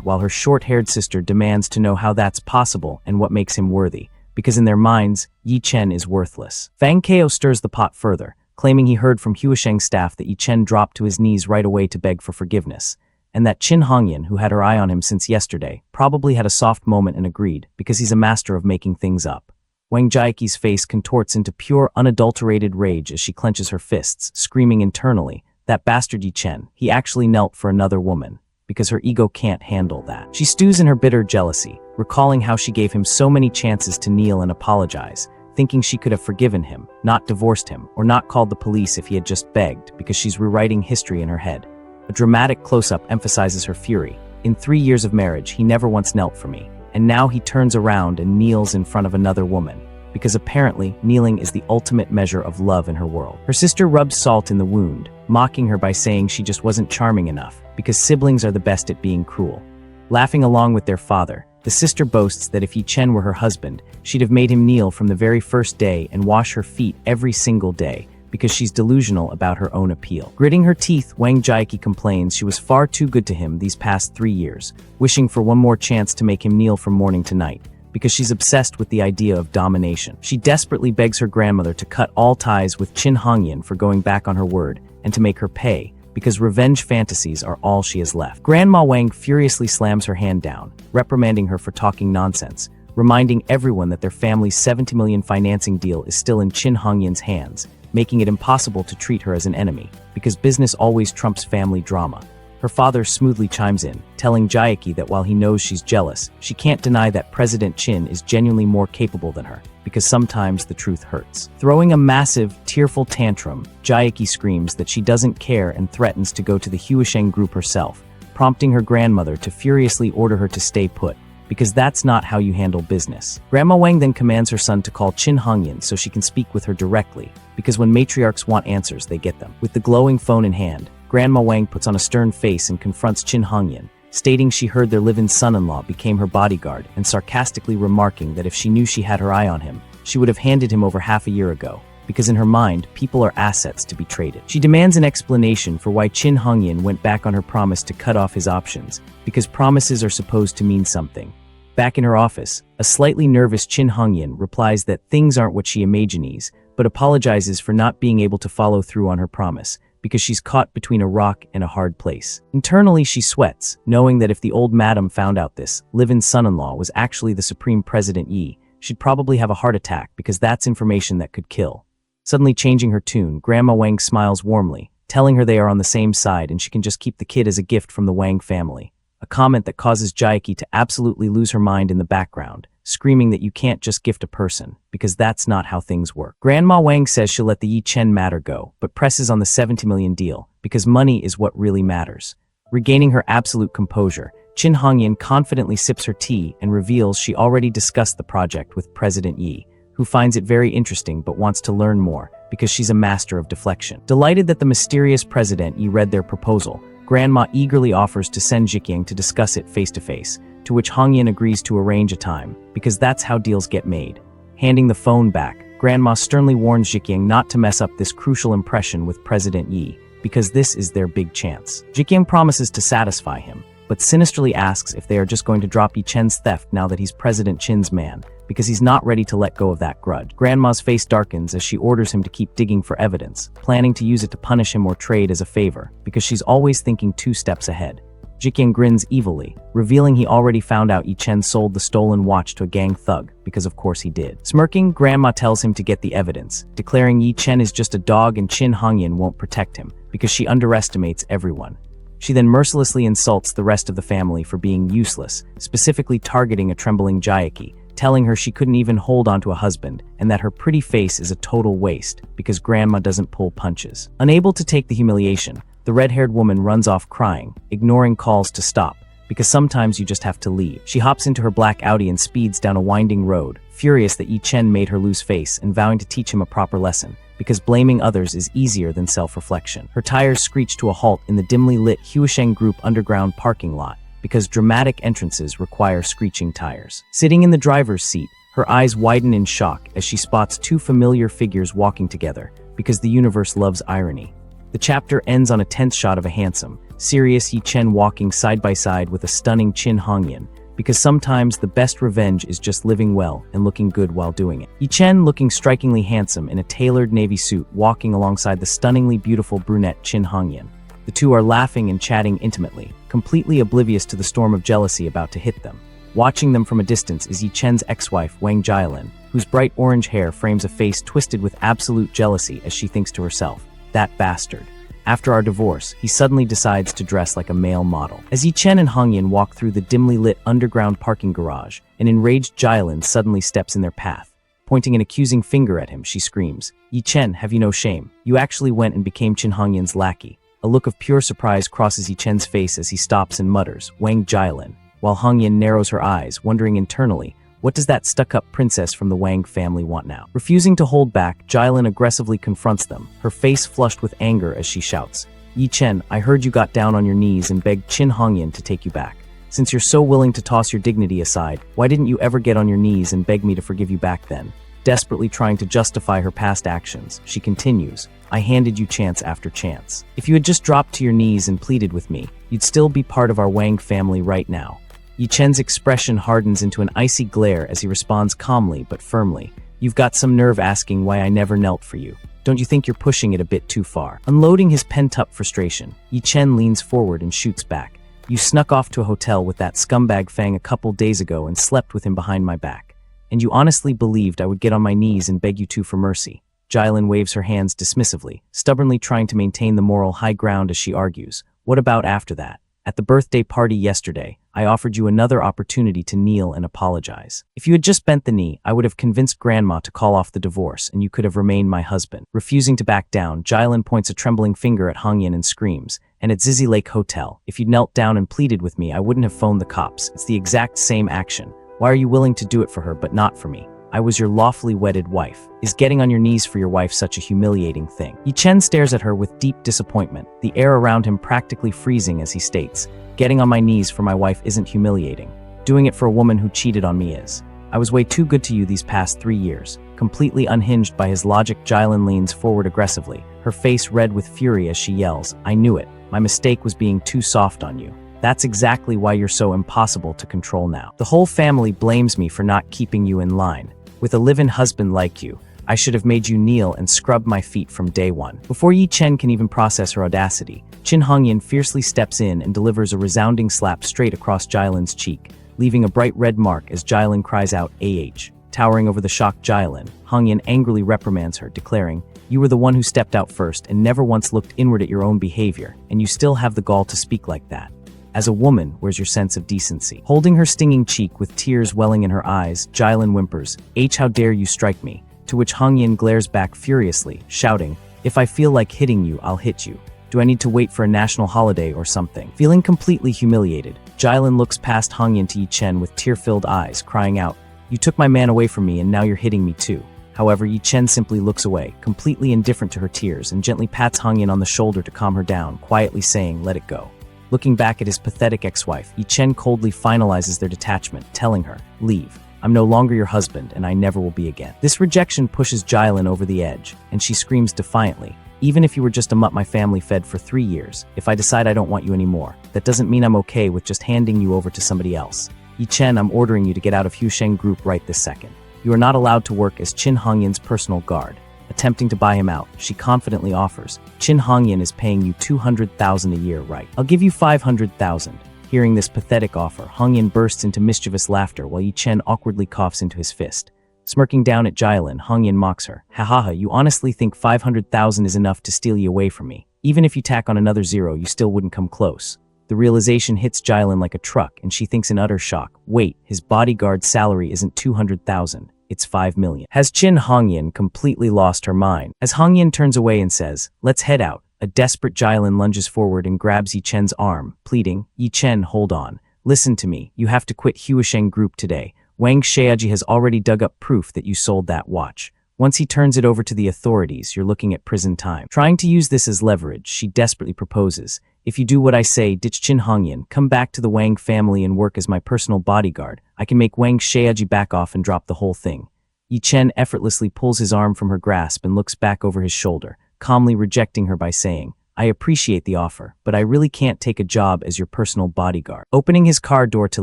while her short-haired sister demands to know how that's possible and what makes him worthy, because in their minds, Yi Chen is worthless. Fang Kao stirs the pot further, claiming he heard from Huisheng's staff that Yi Chen dropped to his knees right away to beg for forgiveness, and that Chin Hongyan, who had her eye on him since yesterday, probably had a soft moment and agreed, because he's a master of making things up. Wang Jiaqi's face contorts into pure, unadulterated rage as she clenches her fists, screaming internally, "That bastard Yi Chen, he actually knelt for another woman," because her ego can't handle that. She stews in her bitter jealousy, recalling how she gave him so many chances to kneel and apologize, thinking she could have forgiven him, not divorced him, or not called the police if he had just begged, because she's rewriting history in her head. A dramatic close-up emphasizes her fury. "In 3 years of marriage, he never once knelt for me, and now he turns around and kneels in front of another woman," because apparently kneeling is the ultimate measure of love in her world. Her sister rubs salt in the wound, mocking her by saying she just wasn't charming enough, because siblings are the best at being cruel. Laughing along with their father, the sister boasts that if Yi Chen were her husband, she'd have made him kneel from the very first day and wash her feet every single day, because she's delusional about her own appeal. Gritting her teeth, Wang Jiaqi complains she was far too good to him these past 3 years, wishing for one more chance to make him kneel from morning to night, because she's obsessed with the idea of domination. She desperately begs her grandmother to cut all ties with Chin Hongyan for going back on her word, and to make her pay, because revenge fantasies are all she has left. Grandma Wang furiously slams her hand down, reprimanding her for talking nonsense, reminding everyone that their family's 70 million financing deal is still in Chin Hongyan's hands, making it impossible to treat her as an enemy, because business always trumps family drama. Her father smoothly chimes in, telling Jaeki that while he knows she's jealous, she can't deny that President Chin is genuinely more capable than her, because sometimes the truth hurts. Throwing a massive, tearful tantrum, Jaeki screams that she doesn't care and threatens to go to the Huisheng group herself, prompting her grandmother to furiously order her to stay put, because that's not how you handle business. Grandma Wang then commands her son to call Chin Hongyan so she can speak with her directly, because when matriarchs want answers, they get them. With the glowing phone in hand, Grandma Wang puts on a stern face and confronts Chin Hongyan, stating she heard their live-in son-in-law became her bodyguard and sarcastically remarking that if she knew she had her eye on him, she would have handed him over half a year ago, because in her mind, people are assets to be traded. She demands an explanation for why Chin Hongyan went back on her promise to cut off his options, because promises are supposed to mean something. Back in her office, a slightly nervous Chin Hongyan replies that things aren't what she imagines, but apologizes for not being able to follow through on her promise, because she's caught between a rock and a hard place. Internally, she sweats, knowing that if the old madam found out this live-in son-in-law was actually the Supreme President Yi, she'd probably have a heart attack because that's information that could kill. Suddenly changing her tune, Grandma Wang smiles warmly, telling her they are on the same side and she can just keep the kid as a gift from the Wang family. A comment that causes Jaeki to absolutely lose her mind in the background, screaming that you can't just gift a person, because that's not how things work. Grandma Wang says she'll let the Yi Chen matter go, but presses on the 70 million deal, because money is what really matters. Regaining her absolute composure, Chin Hongyan confidently sips her tea and reveals she already discussed the project with President Yi, who finds it very interesting but wants to learn more, because she's a master of deflection. Delighted that the mysterious President Yi read their proposal, Grandma eagerly offers to send Jikyang to discuss it face-to-face, to which Hongyan agrees to arrange a time, because that's how deals get made. Handing the phone back, Grandma sternly warns Jikyang not to mess up this crucial impression with President Yi, because this is their big chance. Jikyang promises to satisfy him, but sinisterly asks if they are just going to drop Yi Chen's theft now that he's President Chin's man, because he's not ready to let go of that grudge. Grandma's face darkens as she orders him to keep digging for evidence, planning to use it to punish him or trade as a favor, because she's always thinking 2 steps ahead. Jikyang grins evilly, revealing he already found out Yi Chen sold the stolen watch to a gang thug, because of course he did. Smirking, Grandma tells him to get the evidence, declaring Yi Chen is just a dog and Chin Hongyan won't protect him, because she underestimates everyone. She then mercilessly insults the rest of the family for being useless, specifically targeting a trembling Jaeki, telling her she couldn't even hold onto a husband, and that her pretty face is a total waste, because Grandma doesn't pull punches. Unable to take the humiliation, the red-haired woman runs off crying, ignoring calls to stop, because sometimes you just have to leave. She hops into her black Audi and speeds down a winding road, furious that Yi Chen made her lose face and vowing to teach him a proper lesson, because blaming others is easier than self-reflection. Her tires screech to a halt in the dimly lit Huisheng Group underground parking lot, because dramatic entrances require screeching tires. Sitting in the driver's seat, her eyes widen in shock as she spots 2 familiar figures walking together, because the universe loves irony. The chapter ends on a tense shot of a handsome, serious Yi Chen walking side by side with a stunning Chin Hongyan, because sometimes the best revenge is just living well and looking good while doing it. Yi Chen looking strikingly handsome in a tailored navy suit walking alongside the stunningly beautiful brunette Chin Hongyan. The two are laughing and chatting intimately, completely oblivious to the storm of jealousy about to hit them. Watching them from a distance is Yi Chen's ex-wife Wang Jialin, whose bright orange hair frames a face twisted with absolute jealousy as she thinks to herself, "That bastard. After our divorce, he suddenly decides to dress like a male model." As Yi Chen and Hongyan walk through the dimly lit underground parking garage, an enraged Jialin suddenly steps in their path. Pointing an accusing finger at him, she screams, "Yi Chen, have you no shame? You actually went and became Chin Hongyan's lackey." A look of pure surprise crosses Yi Chen's face as he stops and mutters, "Wang Jialin," while Hongyan narrows her eyes, wondering internally, what does that stuck-up princess from the Wang family want now? Refusing to hold back, Jialin aggressively confronts them, her face flushed with anger as she shouts, "Yi Chen, I heard you got down on your knees and begged Chin Hongyan to take you back. Since you're so willing to toss your dignity aside, why didn't you ever get on your knees and beg me to forgive you back then?" Desperately trying to justify her past actions, she continues, "I handed you chance after chance. If you had just dropped to your knees and pleaded with me, you'd still be part of our Wang family right now." Yi Chen's expression hardens into an icy glare as he responds calmly but firmly, "You've got some nerve asking why I never knelt for you. Don't you think you're pushing it a bit too far?" Unloading his pent-up frustration, Yi Chen leans forward and shoots back, "You snuck off to a hotel with that scumbag Fang a couple days ago and slept with him behind my back. And you honestly believed I would get on my knees and beg you two for mercy." Jialin waves her hands dismissively, stubbornly trying to maintain the moral high ground as she argues, What about after that? At the birthday party yesterday, I offered you another opportunity to kneel and apologize. If you had just bent the knee, I would have convinced Grandma to call off the divorce and you could have remained my husband. Refusing to back down, Jilin points a trembling finger at Hongyin and screams, and at Zizi Lake Hotel, if you'd knelt down and pleaded with me, I wouldn't have phoned the cops. It's the exact same action. Why are you willing to do it for her but not for me? I was your lawfully wedded wife. Is getting on your knees for your wife such a humiliating thing? Yi Chen stares at her with deep disappointment, the air around him practically freezing as he states, getting on my knees for my wife isn't humiliating. Doing it for a woman who cheated on me is. I was way too good to you these past 3 years. Completely unhinged by his logic, Jilin leans forward aggressively, her face red with fury as she yells, I knew it. My mistake was being too soft on you. That's exactly why you're so impossible to control now. The whole family blames me for not keeping you in line. With a live-in husband like you, I should have made you kneel and scrubbed my feet from day one. Before Yi Chen can even process her audacity, Qin Hongyan fiercely steps in and delivers a resounding slap straight across Jilin's cheek, leaving a bright red mark as Jilin cries out, AH. Towering over the shocked Jilin, Hongyan angrily reprimands her, declaring, you were the one who stepped out first and never once looked inward at your own behavior, and you still have the gall to speak like that. As a woman, where's your sense of decency? Holding her stinging cheek with tears welling in her eyes, Jilin whimpers, how dare you strike me? To which Hongyan glares back furiously, shouting, if I feel like hitting you, I'll hit you. Do I need to wait for a national holiday or something? Feeling completely humiliated, Jilin looks past Hongyan to Yi Chen with tear-filled eyes, crying out, you took my man away from me and now you're hitting me too. However, Yi Chen simply looks away, completely indifferent to her tears, and gently pats Hongyan on the shoulder to calm her down, quietly saying, let it go. Looking back at his pathetic ex-wife, Yi Chen coldly finalizes their detachment, telling her, leave. I'm no longer your husband, and I never will be again. This rejection pushes Jilin over the edge, and she screams defiantly, even if you were just a mutt my family fed for 3 years, if I decide I don't want you anymore, that doesn't mean I'm okay with just handing you over to somebody else. Yi Chen, I'm ordering you to get out of Husheng Group right this second. You are not allowed to work as Qin Hongyan's personal guard. Attempting to buy him out, she confidently offers, Qin Hongyan is paying you 200,000 a year, right? I'll give you 500,000. Hearing this pathetic offer, Hongyan bursts into mischievous laughter while Yi Chen awkwardly coughs into his fist. Smirking down at Jilin, Hongyan mocks her, ha, you honestly think 500,000 is enough to steal you away from me? Even if you tack on another zero, you still wouldn't come close. The realization hits Jilin like a truck, and she thinks in utter shock, wait, his bodyguard's salary isn't 200,000. It's 5 million. Has Qin Hongyan completely lost her mind? As Hongyan turns away and says, let's head out, a desperate Jilin lunges forward and grabs Yi Chen's arm, pleading, Yi Chen, hold on. Listen to me, you have to quit Huisheng Group today. Wang Xiaoji has already dug up proof that you sold that watch. Once he turns it over to the authorities, you're looking at prison time. Trying to use this as leverage, she desperately proposes, if you do what I say, ditch Qin Hongyan, come back to the Wang family and work as my personal bodyguard. I can make Wang Xiaoji back off and drop the whole thing. Yi Chen effortlessly pulls his arm from her grasp and looks back over his shoulder, calmly rejecting her by saying, I appreciate the offer, but I really can't take a job as your personal bodyguard. Opening his car door to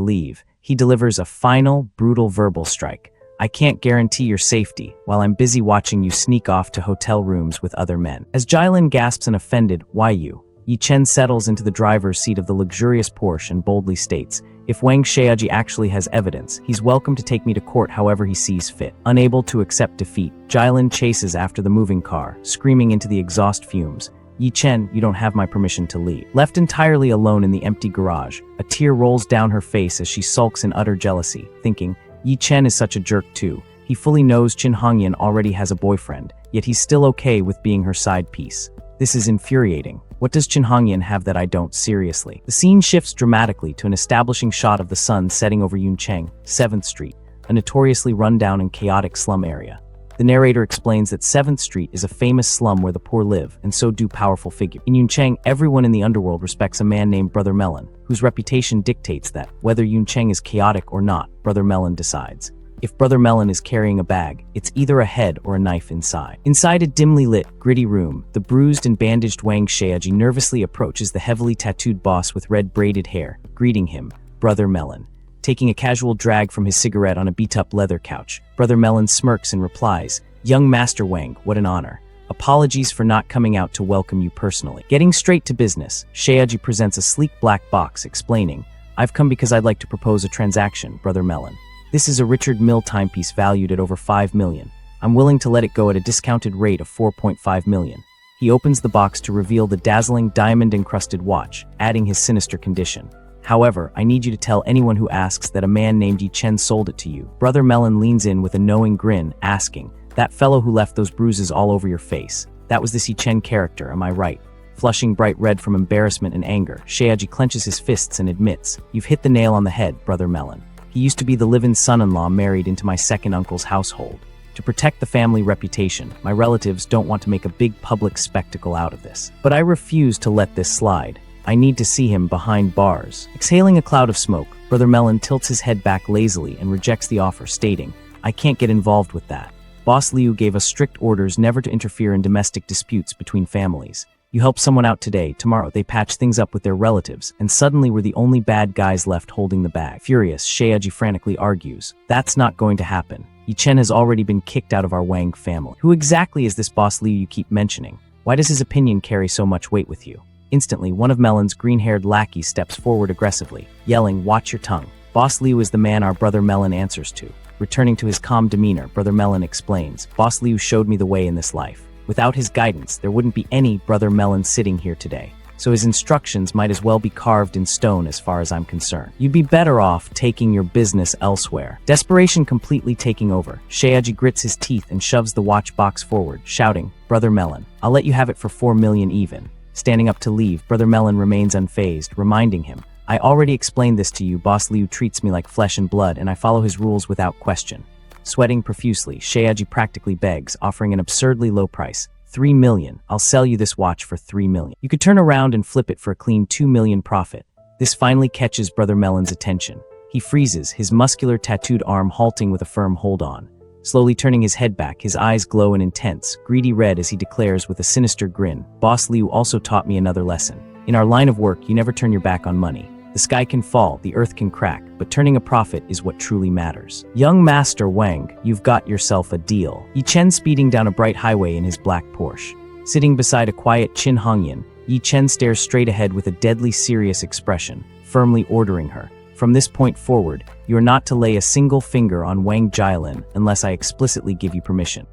leave, he delivers a final, brutal verbal strike. I can't guarantee your safety while I'm busy watching you sneak off to hotel rooms with other men. As Jilin gasps and offended, why you? Yi Chen settles into the driver's seat of the luxurious Porsche and boldly states, if Wang Xiaoji actually has evidence, he's welcome to take me to court however he sees fit. Unable to accept defeat, Jilin chases after the moving car, screaming into the exhaust fumes, Yi Chen, you don't have my permission to leave. Left entirely alone in the empty garage, a tear rolls down her face as she sulks in utter jealousy, thinking, Yi Chen is such a jerk too. He fully knows Qin Hongyan already has a boyfriend, yet he's still okay with being her side piece. This is infuriating. What does Qin Hongyan have that I don't? Seriously. The scene shifts dramatically to an establishing shot of the sun setting over Yuncheng, 7th Street, a notoriously rundown and chaotic slum area. The narrator explains that 7th Street is a famous slum where the poor live, and so do powerful figures. In Yuncheng, everyone in the underworld respects a man named Brother Melon, whose reputation dictates that, whether Yuncheng is chaotic or not, Brother Melon decides. If Brother Melon is carrying a bag, it's either a head or a knife inside. Inside a dimly lit, gritty room, the bruised and bandaged Wang Xiaoji nervously approaches the heavily tattooed boss with red braided hair, greeting him, Brother Melon. Taking a casual drag from his cigarette on a beat-up leather couch, Brother Melon smirks and replies, Young Master Wang, what an honor. Apologies for not coming out to welcome you personally. Getting straight to business, Xiaoji presents a sleek black box explaining, I've come because I'd like to propose a transaction, Brother Melon. This is a Richard Mille timepiece valued at over 5 million. I'm willing to let it go at a discounted rate of 4.5 million. He opens the box to reveal the dazzling diamond-encrusted watch, adding his sinister condition. However, I need you to tell anyone who asks that a man named Yi Chen sold it to you. Brother Melon leans in with a knowing grin, asking, "That fellow who left those bruises all over your face, that was this Yi Chen character, am I right?" Flushing bright red from embarrassment and anger, Shaeji clenches his fists and admits, "You've hit the nail on the head, Brother Melon. He used to be the live-in son-in-law married into my second uncle's household. To protect the family reputation, my relatives don't want to make a big public spectacle out of this. But I refuse to let this slide. I need to see him behind bars." Exhaling a cloud of smoke, Brother Melon tilts his head back lazily and rejects the offer, stating, "I can't get involved with that. Boss Liu gave us strict orders never to interfere in domestic disputes between families. You help someone out today, tomorrow they patch things up with their relatives, and suddenly we're the only bad guys left holding the bag." Furious, Shaeji frantically argues, "That's not going to happen. Yi Chen has already been kicked out of our Wang family. Who exactly is this Boss Liu you keep mentioning? Why does his opinion carry so much weight with you?" Instantly, one of Melon's green-haired lackeys steps forward aggressively, yelling, "Watch your tongue. Boss Liu is the man our Brother Melon answers to." Returning to his calm demeanor, Brother Melon explains, "Boss Liu showed me the way in this life. Without his guidance, there wouldn't be any Brother Melon sitting here today. So his instructions might as well be carved in stone as far as I'm concerned. You'd be better off taking your business elsewhere." Desperation completely taking over, Shaeji grits his teeth and shoves the watch box forward, shouting, "Brother Melon, I'll let you have it for 4 million even." Standing up to leave, Brother Melon remains unfazed, reminding him, "I already explained this to you. Boss Liu treats me like flesh and blood, and I follow his rules without question." Sweating profusely, Shaeji practically begs, offering an absurdly low price. 3 million. I'll sell you this watch for 3 million. You could turn around and flip it for a clean 2 million profit. This finally catches Brother Melon's attention. He freezes, his muscular tattooed arm halting with a firm hold on. Slowly turning his head back, his eyes glow an intense, greedy red as he declares with a sinister grin, "Boss Liu also taught me another lesson. In our line of work, you never turn your back on money. The sky can fall, the earth can crack, but turning a profit is what truly matters. Young Master Wang, you've got yourself a deal." Yi Chen speeding down a bright highway in his black Porsche. Sitting beside a quiet Qin Hongyan, Yi Chen stares straight ahead with a deadly serious expression, firmly ordering her, "From this point forward, you are not to lay a single finger on Wang Jialin unless I explicitly give you permission."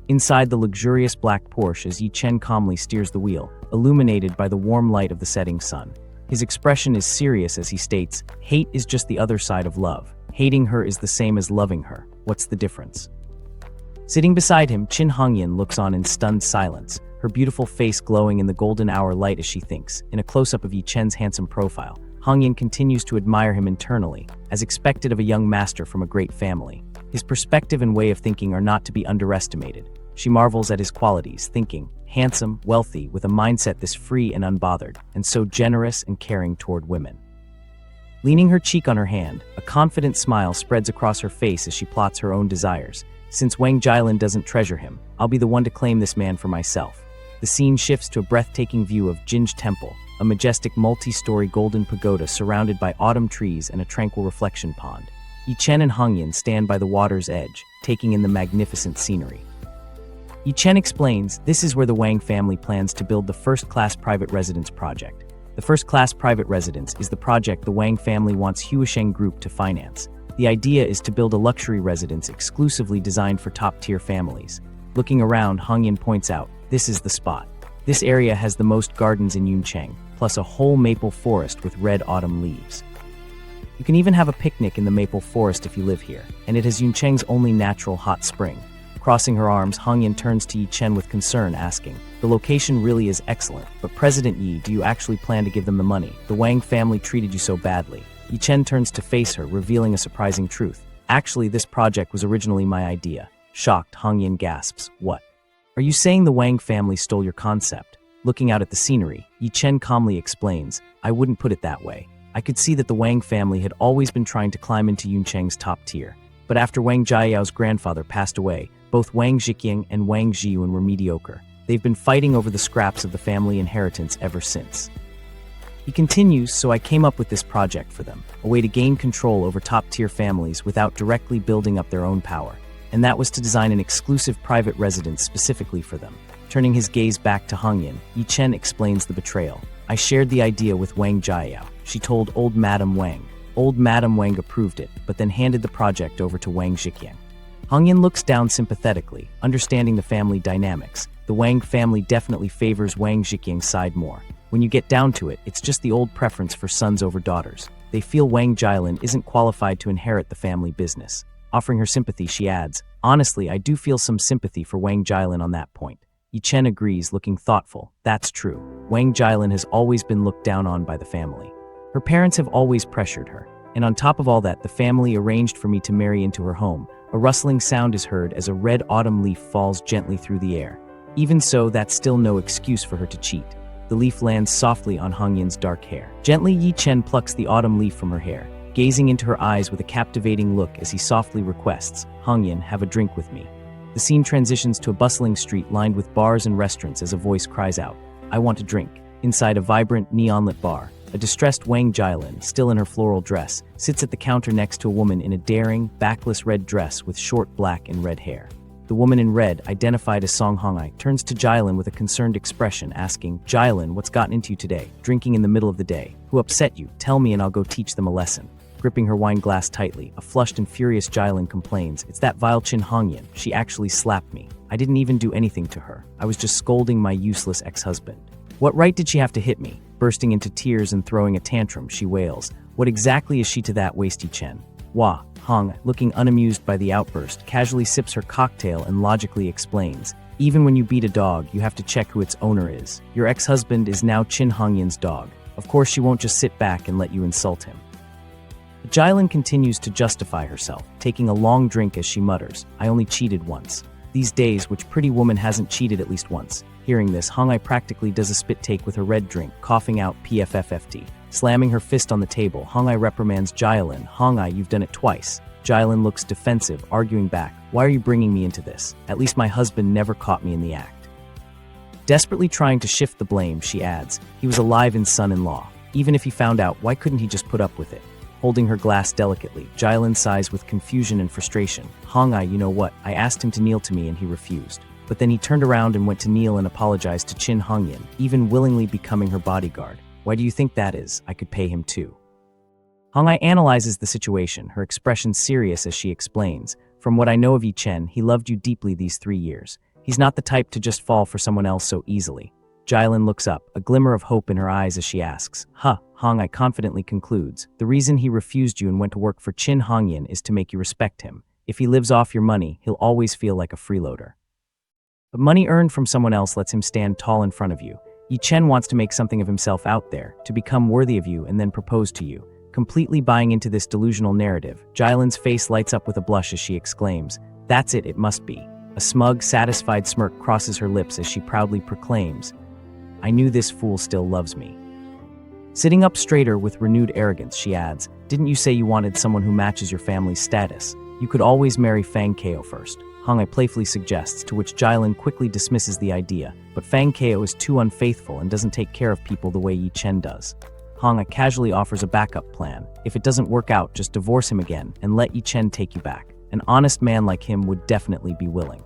Inside the luxurious black Porsche as Yi Chen calmly steers the wheel, illuminated by the warm light of the setting sun. His expression is serious as he states, "Hate is just the other side of love. Hating her is the same as loving her. What's the difference?" Sitting beside him, Qin Hongyan looks on in stunned silence, her beautiful face glowing in the golden hour light as she thinks. In a close-up of Yi Chen's handsome profile, Hongyan continues to admire him internally, as expected of a young master from a great family. His perspective and way of thinking are not to be underestimated. She marvels at his qualities, thinking, handsome, wealthy, with a mindset this free and unbothered, and so generous and caring toward women. Leaning her cheek on her hand, a confident smile spreads across her face as she plots her own desires. "Since Wang Jialin doesn't treasure him, I'll be the one to claim this man for myself." The scene shifts to a breathtaking view of Jinj Temple, a majestic multi-story golden pagoda surrounded by autumn trees and a tranquil reflection pond. Yi Chen and Hongyan stand by the water's edge, taking in the magnificent scenery. Yi Chen explains, "This is where the Wang family plans to build the first-class private residence project. The first-class private residence is the project the Wang family wants Huisheng Group to finance. The idea is to build a luxury residence exclusively designed for top-tier families." Looking around, Hongyan points out, "This is the spot. This area has the most gardens in Yuncheng, plus a whole maple forest with red autumn leaves. You can even have a picnic in the maple forest if you live here, and it has Yuncheng's only natural hot spring." Crossing her arms, Hongyan turns to Yi Chen with concern, asking, "The location really is excellent, but President Yi, do you actually plan to give them the money? The Wang family treated you so badly." Yi Chen turns to face her, revealing a surprising truth. "Actually, this project was originally my idea." Shocked, Hongyan gasps, "What? Are you saying the Wang family stole your concept?" Looking out at the scenery, Yi Chen calmly explains, "I wouldn't put it that way. I could see that the Wang family had always been trying to climb into Yuncheng's top tier. But after Wang Jiao's grandfather passed away, both Wang Zhiqiang and Wang Zhiyun were mediocre. They've been fighting over the scraps of the family inheritance ever since." He continues, "So I came up with this project for them, a way to gain control over top-tier families without directly building up their own power. And that was to design an exclusive private residence specifically for them." Turning his gaze back to Hongyan, Yi Chen explains the betrayal. "I shared the idea with Wang Jiao. She told old Madam Wang. Old Madam Wang approved it, but then handed the project over to Wang Zhiqiang." Hongyan looks down sympathetically, understanding the family dynamics. The Wang family definitely favors Wang Zhiqiang's side more. When you get down to it, it's just the old preference for sons over daughters. They feel Wang Jilin isn't qualified to inherit the family business. Offering her sympathy, she adds, "Honestly, I do feel some sympathy for Wang Jilin on that point." Yi Chen agrees, looking thoughtful. That's true. Wang Jilin has always been looked down on by the family. Her parents have always pressured her. And on top of all that, the family arranged for me to marry into her home. A rustling sound is heard as a red autumn leaf falls gently through the air. Even so, that's still no excuse for her to cheat. The leaf lands softly on Hongyan's dark hair. Gently, Yi Chen plucks the autumn leaf from her hair, gazing into her eyes with a captivating look as he softly requests, "Hongyan, have a drink with me." The scene transitions to a bustling street lined with bars and restaurants as a voice cries out, "I want a drink." Inside a vibrant, neon-lit bar, a distressed Wang Jilin, still in her floral dress, sits at the counter next to a woman in a daring, backless red dress with short black and red hair. The woman in red, identified as Song Hongai, turns to Jilin with a concerned expression, asking, "Jilin, what's gotten into you today? Drinking in the middle of the day. Who upset you? Tell me and I'll go teach them a lesson." Gripping her wine glass tightly, a flushed and furious Jilin complains, "It's that vile Chin Hongyan. She actually slapped me. I didn't even do anything to her. I was just scolding my useless ex-husband. What right did she have to hit me?" Bursting into tears and throwing a tantrum, she wails, "What exactly is she to that wasty Chen?" Wah, Hong, looking unamused by the outburst, casually sips her cocktail and logically explains, "Even when you beat a dog, you have to check who its owner is. Your ex-husband is now Chin Hongyan's dog. Of course she won't just sit back and let you insult him." Jilin continues to justify herself, taking a long drink as she mutters, "I only cheated once." These days, which pretty woman hasn't cheated at least once? Hearing this, Hongai practically does a spit take with her red drink, coughing out PFFFT. Slamming her fist on the table, Hongai reprimands Jilin, "Hongai, you've done it twice." Jilin looks defensive, arguing back, "Why are you bringing me into this? At least my husband never caught me in the act." Desperately trying to shift the blame, she adds, "He was alive in son-in-law. Even if he found out, why couldn't he just put up with it?" Holding her glass delicately, Jilin sighs with confusion and frustration. "Hongai, you know what? I asked him to kneel to me and he refused. But then he turned around and went to kneel and apologize to Chin Hongyan, even willingly becoming her bodyguard. Why do you think that is? I could pay him too." Hongai analyzes the situation, her expression serious as she explains, "From what I know of Yi Chen, he loved you deeply these 3 years. He's not the type to just fall for someone else so easily." Jilin looks up, a glimmer of hope in her eyes as she asks, Hongai confidently concludes, "The reason he refused you and went to work for Chin Hongyan is to make you respect him. If he lives off your money, he'll always feel like a freeloader. But money earned from someone else lets him stand tall in front of you. Yi Chen wants to make something of himself out there, to become worthy of you and then propose to you." Completely buying into this delusional narrative, Jilin's face lights up with a blush as she exclaims, "That's it, it must be." A smug, satisfied smirk crosses her lips as she proudly proclaims, "I knew this fool still loves me." Sitting up straighter with renewed arrogance, she adds, "Didn't you say you wanted someone who matches your family's status? You could always marry Fang Kao first." Hongai playfully suggests, to which Jilin quickly dismisses the idea, but Fang Kao is too unfaithful and doesn't take care of people the way Yi Chen does. Hongai casually offers a backup plan. If it doesn't work out, just divorce him again and let Yi Chen take you back. An honest man like him would definitely be willing.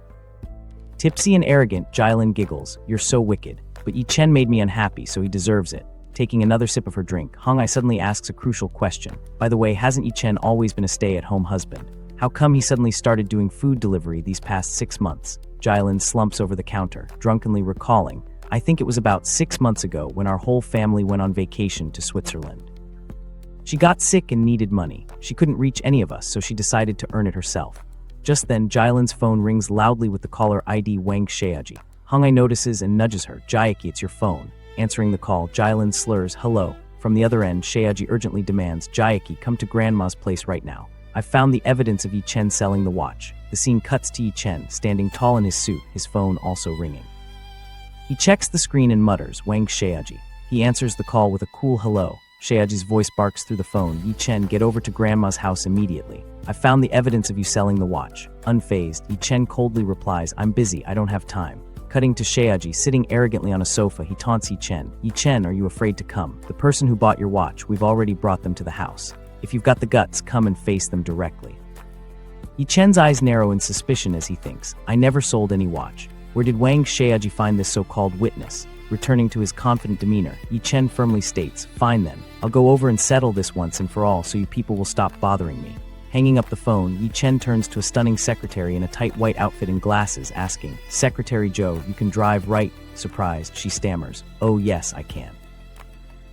Tipsy and arrogant, Jilin giggles, "You're so wicked. But Yi Chen made me unhappy, so he deserves it." Taking another sip of her drink, Hongai suddenly asks a crucial question. "By the way, hasn't Yi Chen always been a stay-at-home husband? How come he suddenly started doing food delivery these past 6 months?" Jilin slumps over the counter, drunkenly recalling, "I think it was about 6 months ago when our whole family went on vacation to Switzerland. She got sick and needed money. She couldn't reach any of us, so she decided to earn it herself." Just then, Jilin's phone rings loudly with the caller ID Wang Xiaoji. Hongai notices and nudges her, "Jayaki, it's your phone." Answering the call, Jilin slurs, "Hello." From the other end, Xiaoji urgently demands, "Jayaki, come to Grandma's place right now. I've found the evidence of Yi Chen selling the watch." The scene cuts to Yi Chen, standing tall in his suit, his phone also ringing. He checks the screen and mutters, "Wang Xiaoji." He answers the call with a cool hello. Xiaoji's voice barks through the phone, "Yi Chen, get over to Grandma's house immediately. I found the evidence of you selling the watch." Unfazed, Yi Chen coldly replies, "I'm busy, I don't have time." Cutting to Xiaoji sitting arrogantly on a sofa, he taunts Yi Chen. "Yi Chen, are you afraid to come? The person who bought your watch, we've already brought them to the house. If you've got the guts, come and face them directly." Yi Chen's eyes narrow in suspicion as he thinks, "I never sold any watch. Where did Wang Xiaoji find this so-called witness?" Returning to his confident demeanor, Yi Chen firmly states, "Fine then, I'll go over and settle this once and for all so you people will stop bothering me." Hanging up the phone, Yi Chen turns to a stunning secretary in a tight white outfit and glasses, asking, "Secretary Joe, you can drive, right?" Surprised, she stammers, "Oh yes, I can."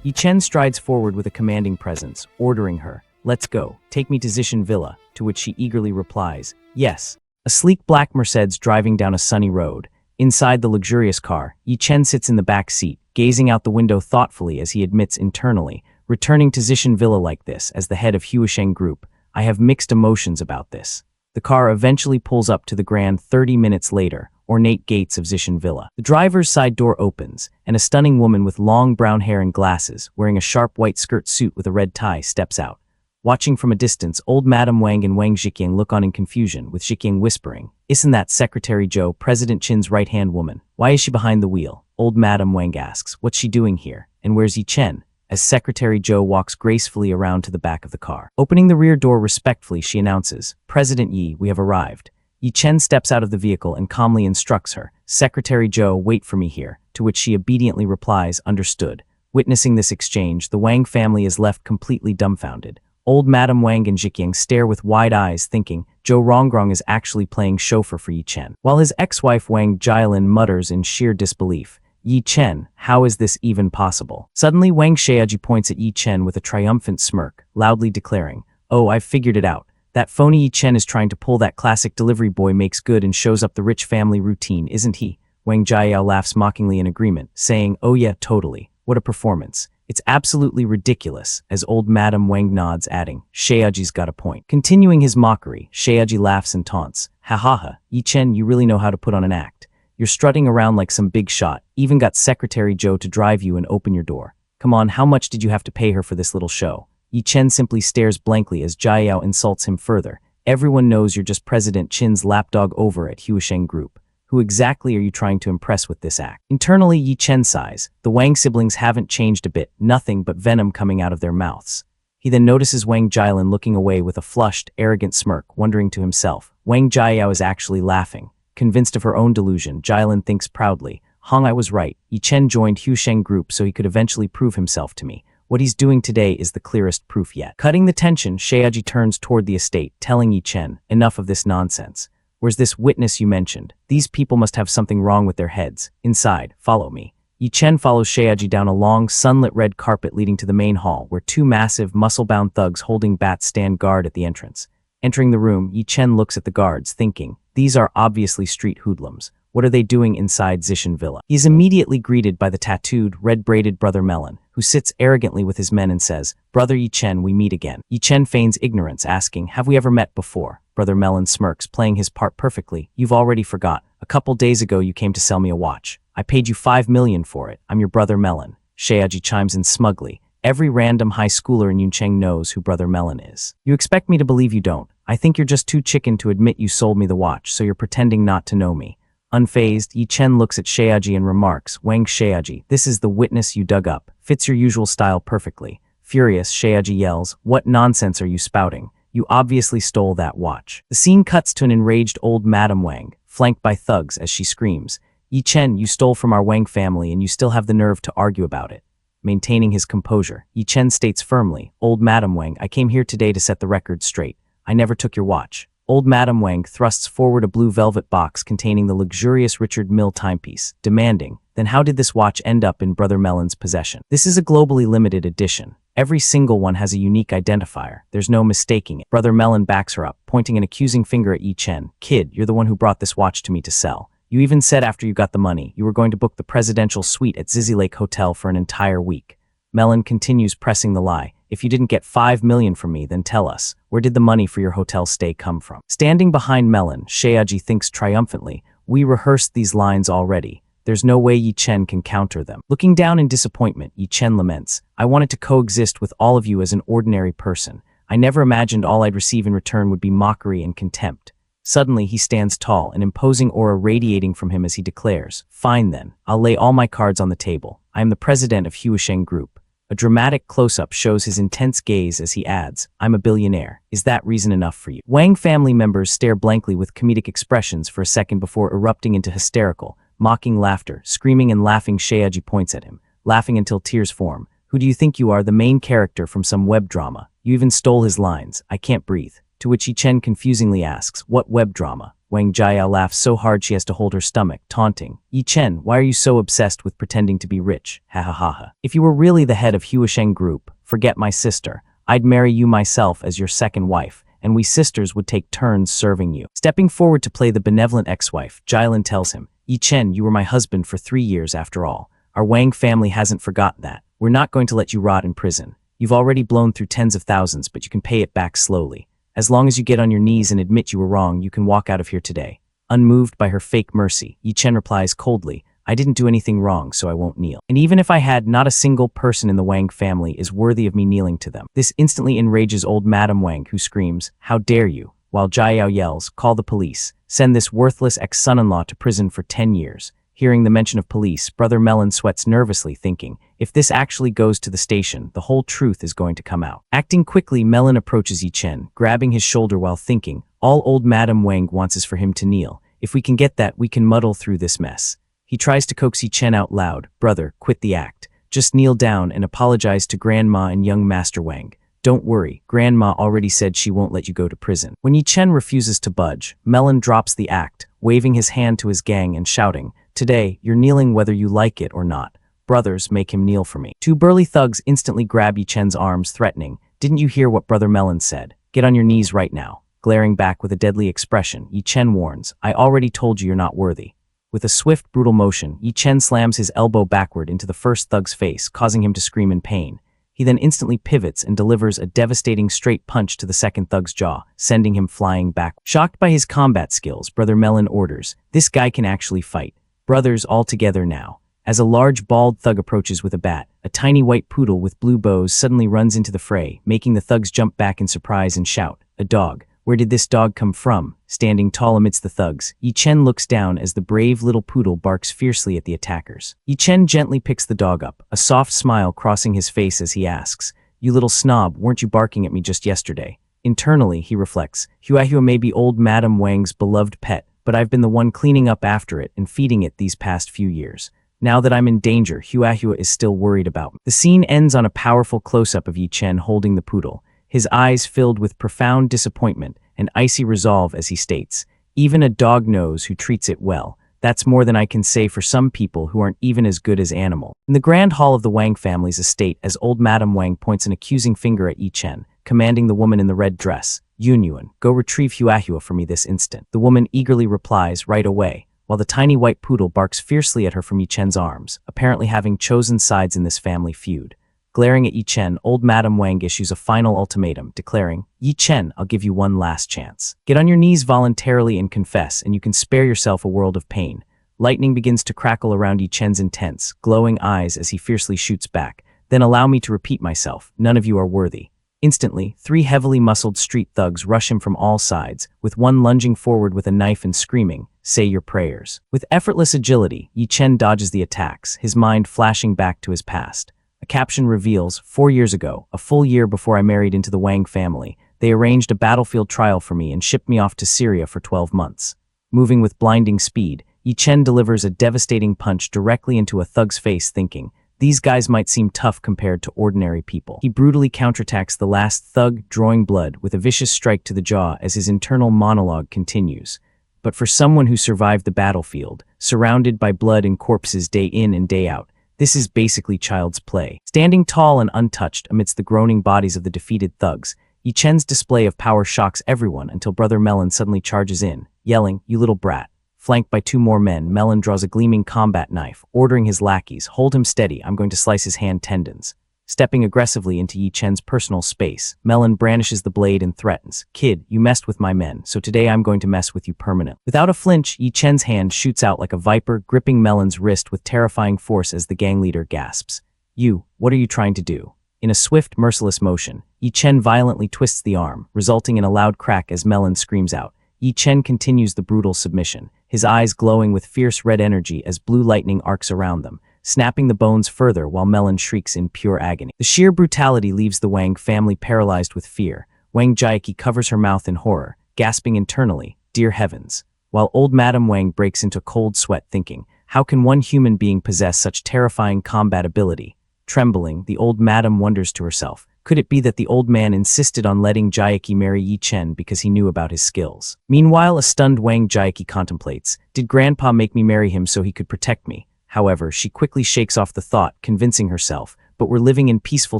Yi Chen strides forward with a commanding presence, ordering her, "Let's go, take me to Zishan Villa," to which she eagerly replies, "Yes." A sleek black Mercedes driving down a sunny road. Inside the luxurious car, Yi Chen sits in the back seat, gazing out the window thoughtfully as he admits internally, "Returning to Zishan Villa like this, as the head of Huisheng Group, I have mixed emotions about this." The car eventually pulls up to the grand 30 minutes later, ornate gates of Zishan Villa. The driver's side door opens, and a stunning woman with long brown hair and glasses, wearing a sharp white skirt suit with a red tie, steps out. Watching from a distance, old Madam Wang and Wang Zhiqiang look on in confusion, with Zhiqiang whispering, "Isn't that Secretary Joe, President Qin's right-hand woman? Why is she behind the wheel?" Old Madam Wang asks, "What's she doing here? And where's Yi Chen?" As Secretary Joe walks gracefully around to the back of the car. Opening the rear door respectfully, she announces, "President Yi, we have arrived." Yi Chen steps out of the vehicle and calmly instructs her, "Secretary Joe, wait for me here," to which she obediently replies, "Understood." Witnessing this exchange, the Wang family is left completely dumbfounded. Old Madam Wang and Zhiqiang stare with wide eyes, thinking Zhou Rongrong is actually playing chauffeur for Yi Chen. While his ex-wife Wang Jialin mutters in sheer disbelief, "Yi Chen, how is this even possible?" Suddenly Wang Xiaoji points at Yi Chen with a triumphant smirk, loudly declaring, "Oh, I've figured it out. That phony Yi Chen is trying to pull that classic delivery boy makes good and shows up the rich family routine, isn't he?" Wang Jiao laughs mockingly in agreement, saying, "Oh yeah, totally. What a performance. It's absolutely ridiculous," as old Madam Wang nods, adding, "Xiaoji's got a point." Continuing his mockery, Xiaoji laughs and taunts, "Ha ha ha, Yi Chen, you really know how to put on an act. You're strutting around like some big shot, even got Secretary Joe to drive you and open your door. Come on, how much did you have to pay her for this little show?" Yi Chen simply stares blankly as Jiao insults him further. "Everyone knows you're just President Qin's lapdog over at Huisheng Group. Who exactly are you trying to impress with this act?" Internally, Yi Chen sighs. The Wang siblings haven't changed a bit, nothing but venom coming out of their mouths. He then notices Wang Jialin looking away with a flushed, arrogant smirk, wondering to himself, Wang Jiao is actually laughing. Convinced of her own delusion, Jialin thinks proudly, "Hong, I was right. Yi Chen joined Huisheng Group so he could eventually prove himself to me. What he's doing today is the clearest proof yet." Cutting the tension, Xiaoji turns toward the estate, telling Yi Chen, "Enough of this nonsense. Where's this witness you mentioned? These people must have something wrong with their heads. Inside, follow me." Yi Chen follows Xiaoji down a long, sunlit red carpet leading to the main hall, where two massive, muscle-bound thugs holding bats stand guard at the entrance. Entering the room, Yi Chen looks at the guards, thinking, these are obviously street hoodlums. What are they doing inside Zishan Villa? He is immediately greeted by the tattooed, red-braided Brother Melon, who sits arrogantly with his men and says, "Brother Yi Chen, we meet again." Yi Chen feigns ignorance, asking, "Have we ever met before?" Brother Melon smirks, playing his part perfectly. "You've already forgot. A couple days ago you came to sell me a watch. I paid you 5 million for it. I'm your Brother Melon." Xiaoji chimes in smugly. Every random high schooler in Yuncheng knows who Brother Melon is. "You expect me to believe you don't. I think you're just too chicken to admit you sold me the watch, so you're pretending not to know me." Unfazed, Yi Chen looks at Xiaoji and remarks, "Wang Xiaoji, this is the witness you dug up. Fits your usual style perfectly." Furious, Xiaoji yells, "What nonsense are you spouting? You obviously stole that watch." The scene cuts to an enraged old Madam Wang, flanked by thugs, as she screams, "Yi Chen, you stole from our Wang family and you still have the nerve to argue about it." Maintaining his composure, Yi Chen states firmly, "Old Madam Wang, I came here today to set the record straight. I never took your watch." Old Madam Wang thrusts forward a blue velvet box containing the luxurious Richard Mille timepiece, demanding, "Then how did this watch end up in Brother Melon's possession?" This is a globally limited edition. Every single one has a unique identifier. There's no mistaking it. Brother Melon backs her up, pointing an accusing finger at Yi Chen. "Kid, you're the one who brought this watch to me to sell. You even said after you got the money, you were going to book the presidential suite at Zizi Lake Hotel for an entire week." Melon continues pressing the lie. "If you didn't get 5 million from me, then tell us, where did the money for your hotel stay come from?" Standing behind Melon, Xiaoji thinks triumphantly, "We rehearsed these lines already. There's no way Yi Chen can counter them." Looking down in disappointment, Yi Chen laments, "I wanted to coexist with all of you as an ordinary person. I never imagined all I'd receive in return would be mockery and contempt." Suddenly, he stands tall, an imposing aura radiating from him as he declares, "Fine then, I'll lay all my cards on the table. I am the president of Huisheng Group." A dramatic close-up shows his intense gaze as he adds, "I'm a billionaire. Is that reason enough for you?" Wang family members stare blankly with comedic expressions for a second before erupting into hysterical, mocking laughter. Screaming and laughing, Xiaoji points at him, laughing until tears form. "Who do you think you are, the main character from some web drama? You even stole his lines. I can't breathe." To which Yi Chen confusingly asks, what web drama? Wang Jiao laughs so hard she has to hold her stomach, taunting. Yi Chen, why are you so obsessed with pretending to be rich? Ha ha ha ha. If you were really the head of Huasheng Group, forget my sister. I'd marry you myself as your second wife, and we sisters would take turns serving you. Stepping forward to play the benevolent ex-wife, Jilin tells him, Yi Chen, you were my husband for 3 years after all. Our Wang family hasn't forgotten that. We're not going to let you rot in prison. You've already blown through tens of thousands, but you can pay it back slowly. As long as you get on your knees and admit you were wrong, you can walk out of here today. Unmoved by her fake mercy, Yi Chen replies coldly, I didn't do anything wrong, so I won't kneel. And even if I had, not a single person in the Wang family is worthy of me kneeling to them. This instantly enrages old Madame Wang, who screams, how dare you, while Jiao yells, call the police, send this worthless ex-son-in-law to prison for 10 years. Hearing the mention of police, Brother Melon sweats nervously, thinking, if this actually goes to the station, the whole truth is going to come out. Acting quickly, Melon approaches Yi Chen, grabbing his shoulder while thinking, all old Madame Wang wants is for him to kneel. If we can get that, we can muddle through this mess. He tries to coax Yi Chen out loud, brother, quit the act. Just kneel down and apologize to Grandma and young Master Wang. Don't worry, Grandma already said she won't let you go to prison. When Yi Chen refuses to budge, Melon drops the act, waving his hand to his gang and shouting, today, you're kneeling whether you like it or not. Brothers, make him kneel for me. 2 burly thugs instantly grab Yi Chen's arms, threatening, didn't you hear what Brother Melon said? Get on your knees right now. Glaring back with a deadly expression, Yi Chen warns, I already told you you're not worthy. With a swift, brutal motion, Yi Chen slams his elbow backward into the first thug's face, causing him to scream in pain. He then instantly pivots and delivers a devastating straight punch to the second thug's jaw, sending him flying back. Shocked by his combat skills, Brother Melon orders, this guy can actually fight. Brothers, all together now. As a large, bald thug approaches with a bat, a tiny white poodle with blue bows suddenly runs into the fray, making the thugs jump back in surprise and shout, a dog. Where did this dog come from? Standing tall amidst the thugs, Yi Chen looks down as the brave little poodle barks fiercely at the attackers. Yi Chen gently picks the dog up, a soft smile crossing his face as he asks, you little snob, weren't you barking at me just yesterday? Internally, he reflects, Huahua may be old Madame Wang's beloved pet, but I've been the one cleaning up after it and feeding it these past few years. Now that I'm in danger, Huahua is still worried about me. The scene ends on a powerful close-up of Yi Chen holding the poodle, his eyes filled with profound disappointment and icy resolve as he states, even a dog knows who treats it well. That's more than I can say for some people who aren't even as good as animal. In the grand hall of the Wang family's estate, as old Madame Wang points an accusing finger at Yi Chen, commanding the woman in the red dress, Yunyuan, go retrieve Huahua for me this instant. The woman eagerly replies right away, while the tiny white poodle barks fiercely at her from Yi Chen's arms, apparently having chosen sides in this family feud. Glaring at Yi Chen, old Madame Wang issues a final ultimatum, declaring, Yi Chen, I'll give you one last chance. Get on your knees voluntarily and confess, and you can spare yourself a world of pain. Lightning begins to crackle around Yi Chen's intense, glowing eyes as he fiercely shoots back. Then allow me to repeat myself, none of you are worthy. Instantly, 3 heavily muscled street thugs rush him from all sides, with one lunging forward with a knife and screaming, say your prayers. With effortless agility, Yi Chen dodges the attacks, his mind flashing back to his past. A caption reveals, 4 years ago, a full year before I married into the Wang family, they arranged a battlefield trial for me and shipped me off to Syria for 12 months. Moving with blinding speed, Yi Chen delivers a devastating punch directly into a thug's face, thinking, these guys might seem tough compared to ordinary people. He brutally counterattacks the last thug, drawing blood with a vicious strike to the jaw as his internal monologue continues. But for someone who survived the battlefield, surrounded by blood and corpses day in and day out, this is basically child's play. Standing tall and untouched amidst the groaning bodies of the defeated thugs, Yi Chen's display of power shocks everyone until Brother Melon suddenly charges in, yelling, you little brat. Flanked by 2 more men, Melon draws a gleaming combat knife, ordering his lackeys, hold him steady, I'm going to slice his hand tendons. Stepping aggressively into Yi Chen's personal space, Melon brandishes the blade and threatens, kid, you messed with my men, so today I'm going to mess with you permanently. Without a flinch, Yi Chen's hand shoots out like a viper, gripping Melon's wrist with terrifying force as the gang leader gasps. You, what are you trying to do? In a swift, merciless motion, Yi Chen violently twists the arm, resulting in a loud crack as Melon screams out. Yi Chen continues the brutal submission, his eyes glowing with fierce red energy as blue lightning arcs around them, snapping the bones further while Melon shrieks in pure agony. The sheer brutality leaves the Wang family paralyzed with fear. Wang Jiaqi covers her mouth in horror, gasping internally, dear heavens. While old Madame Wang breaks into cold sweat thinking, how can one human being possess such terrifying combat ability? Trembling, the old madam wonders to herself, Could it be that the old man insisted on letting Jaeki marry Yi Chen because he knew about his skills? Meanwhile, a stunned Wang Jaeki contemplates, did Grandpa make me marry him so he could protect me? However, she quickly shakes off the thought, convincing herself, but we're living in peaceful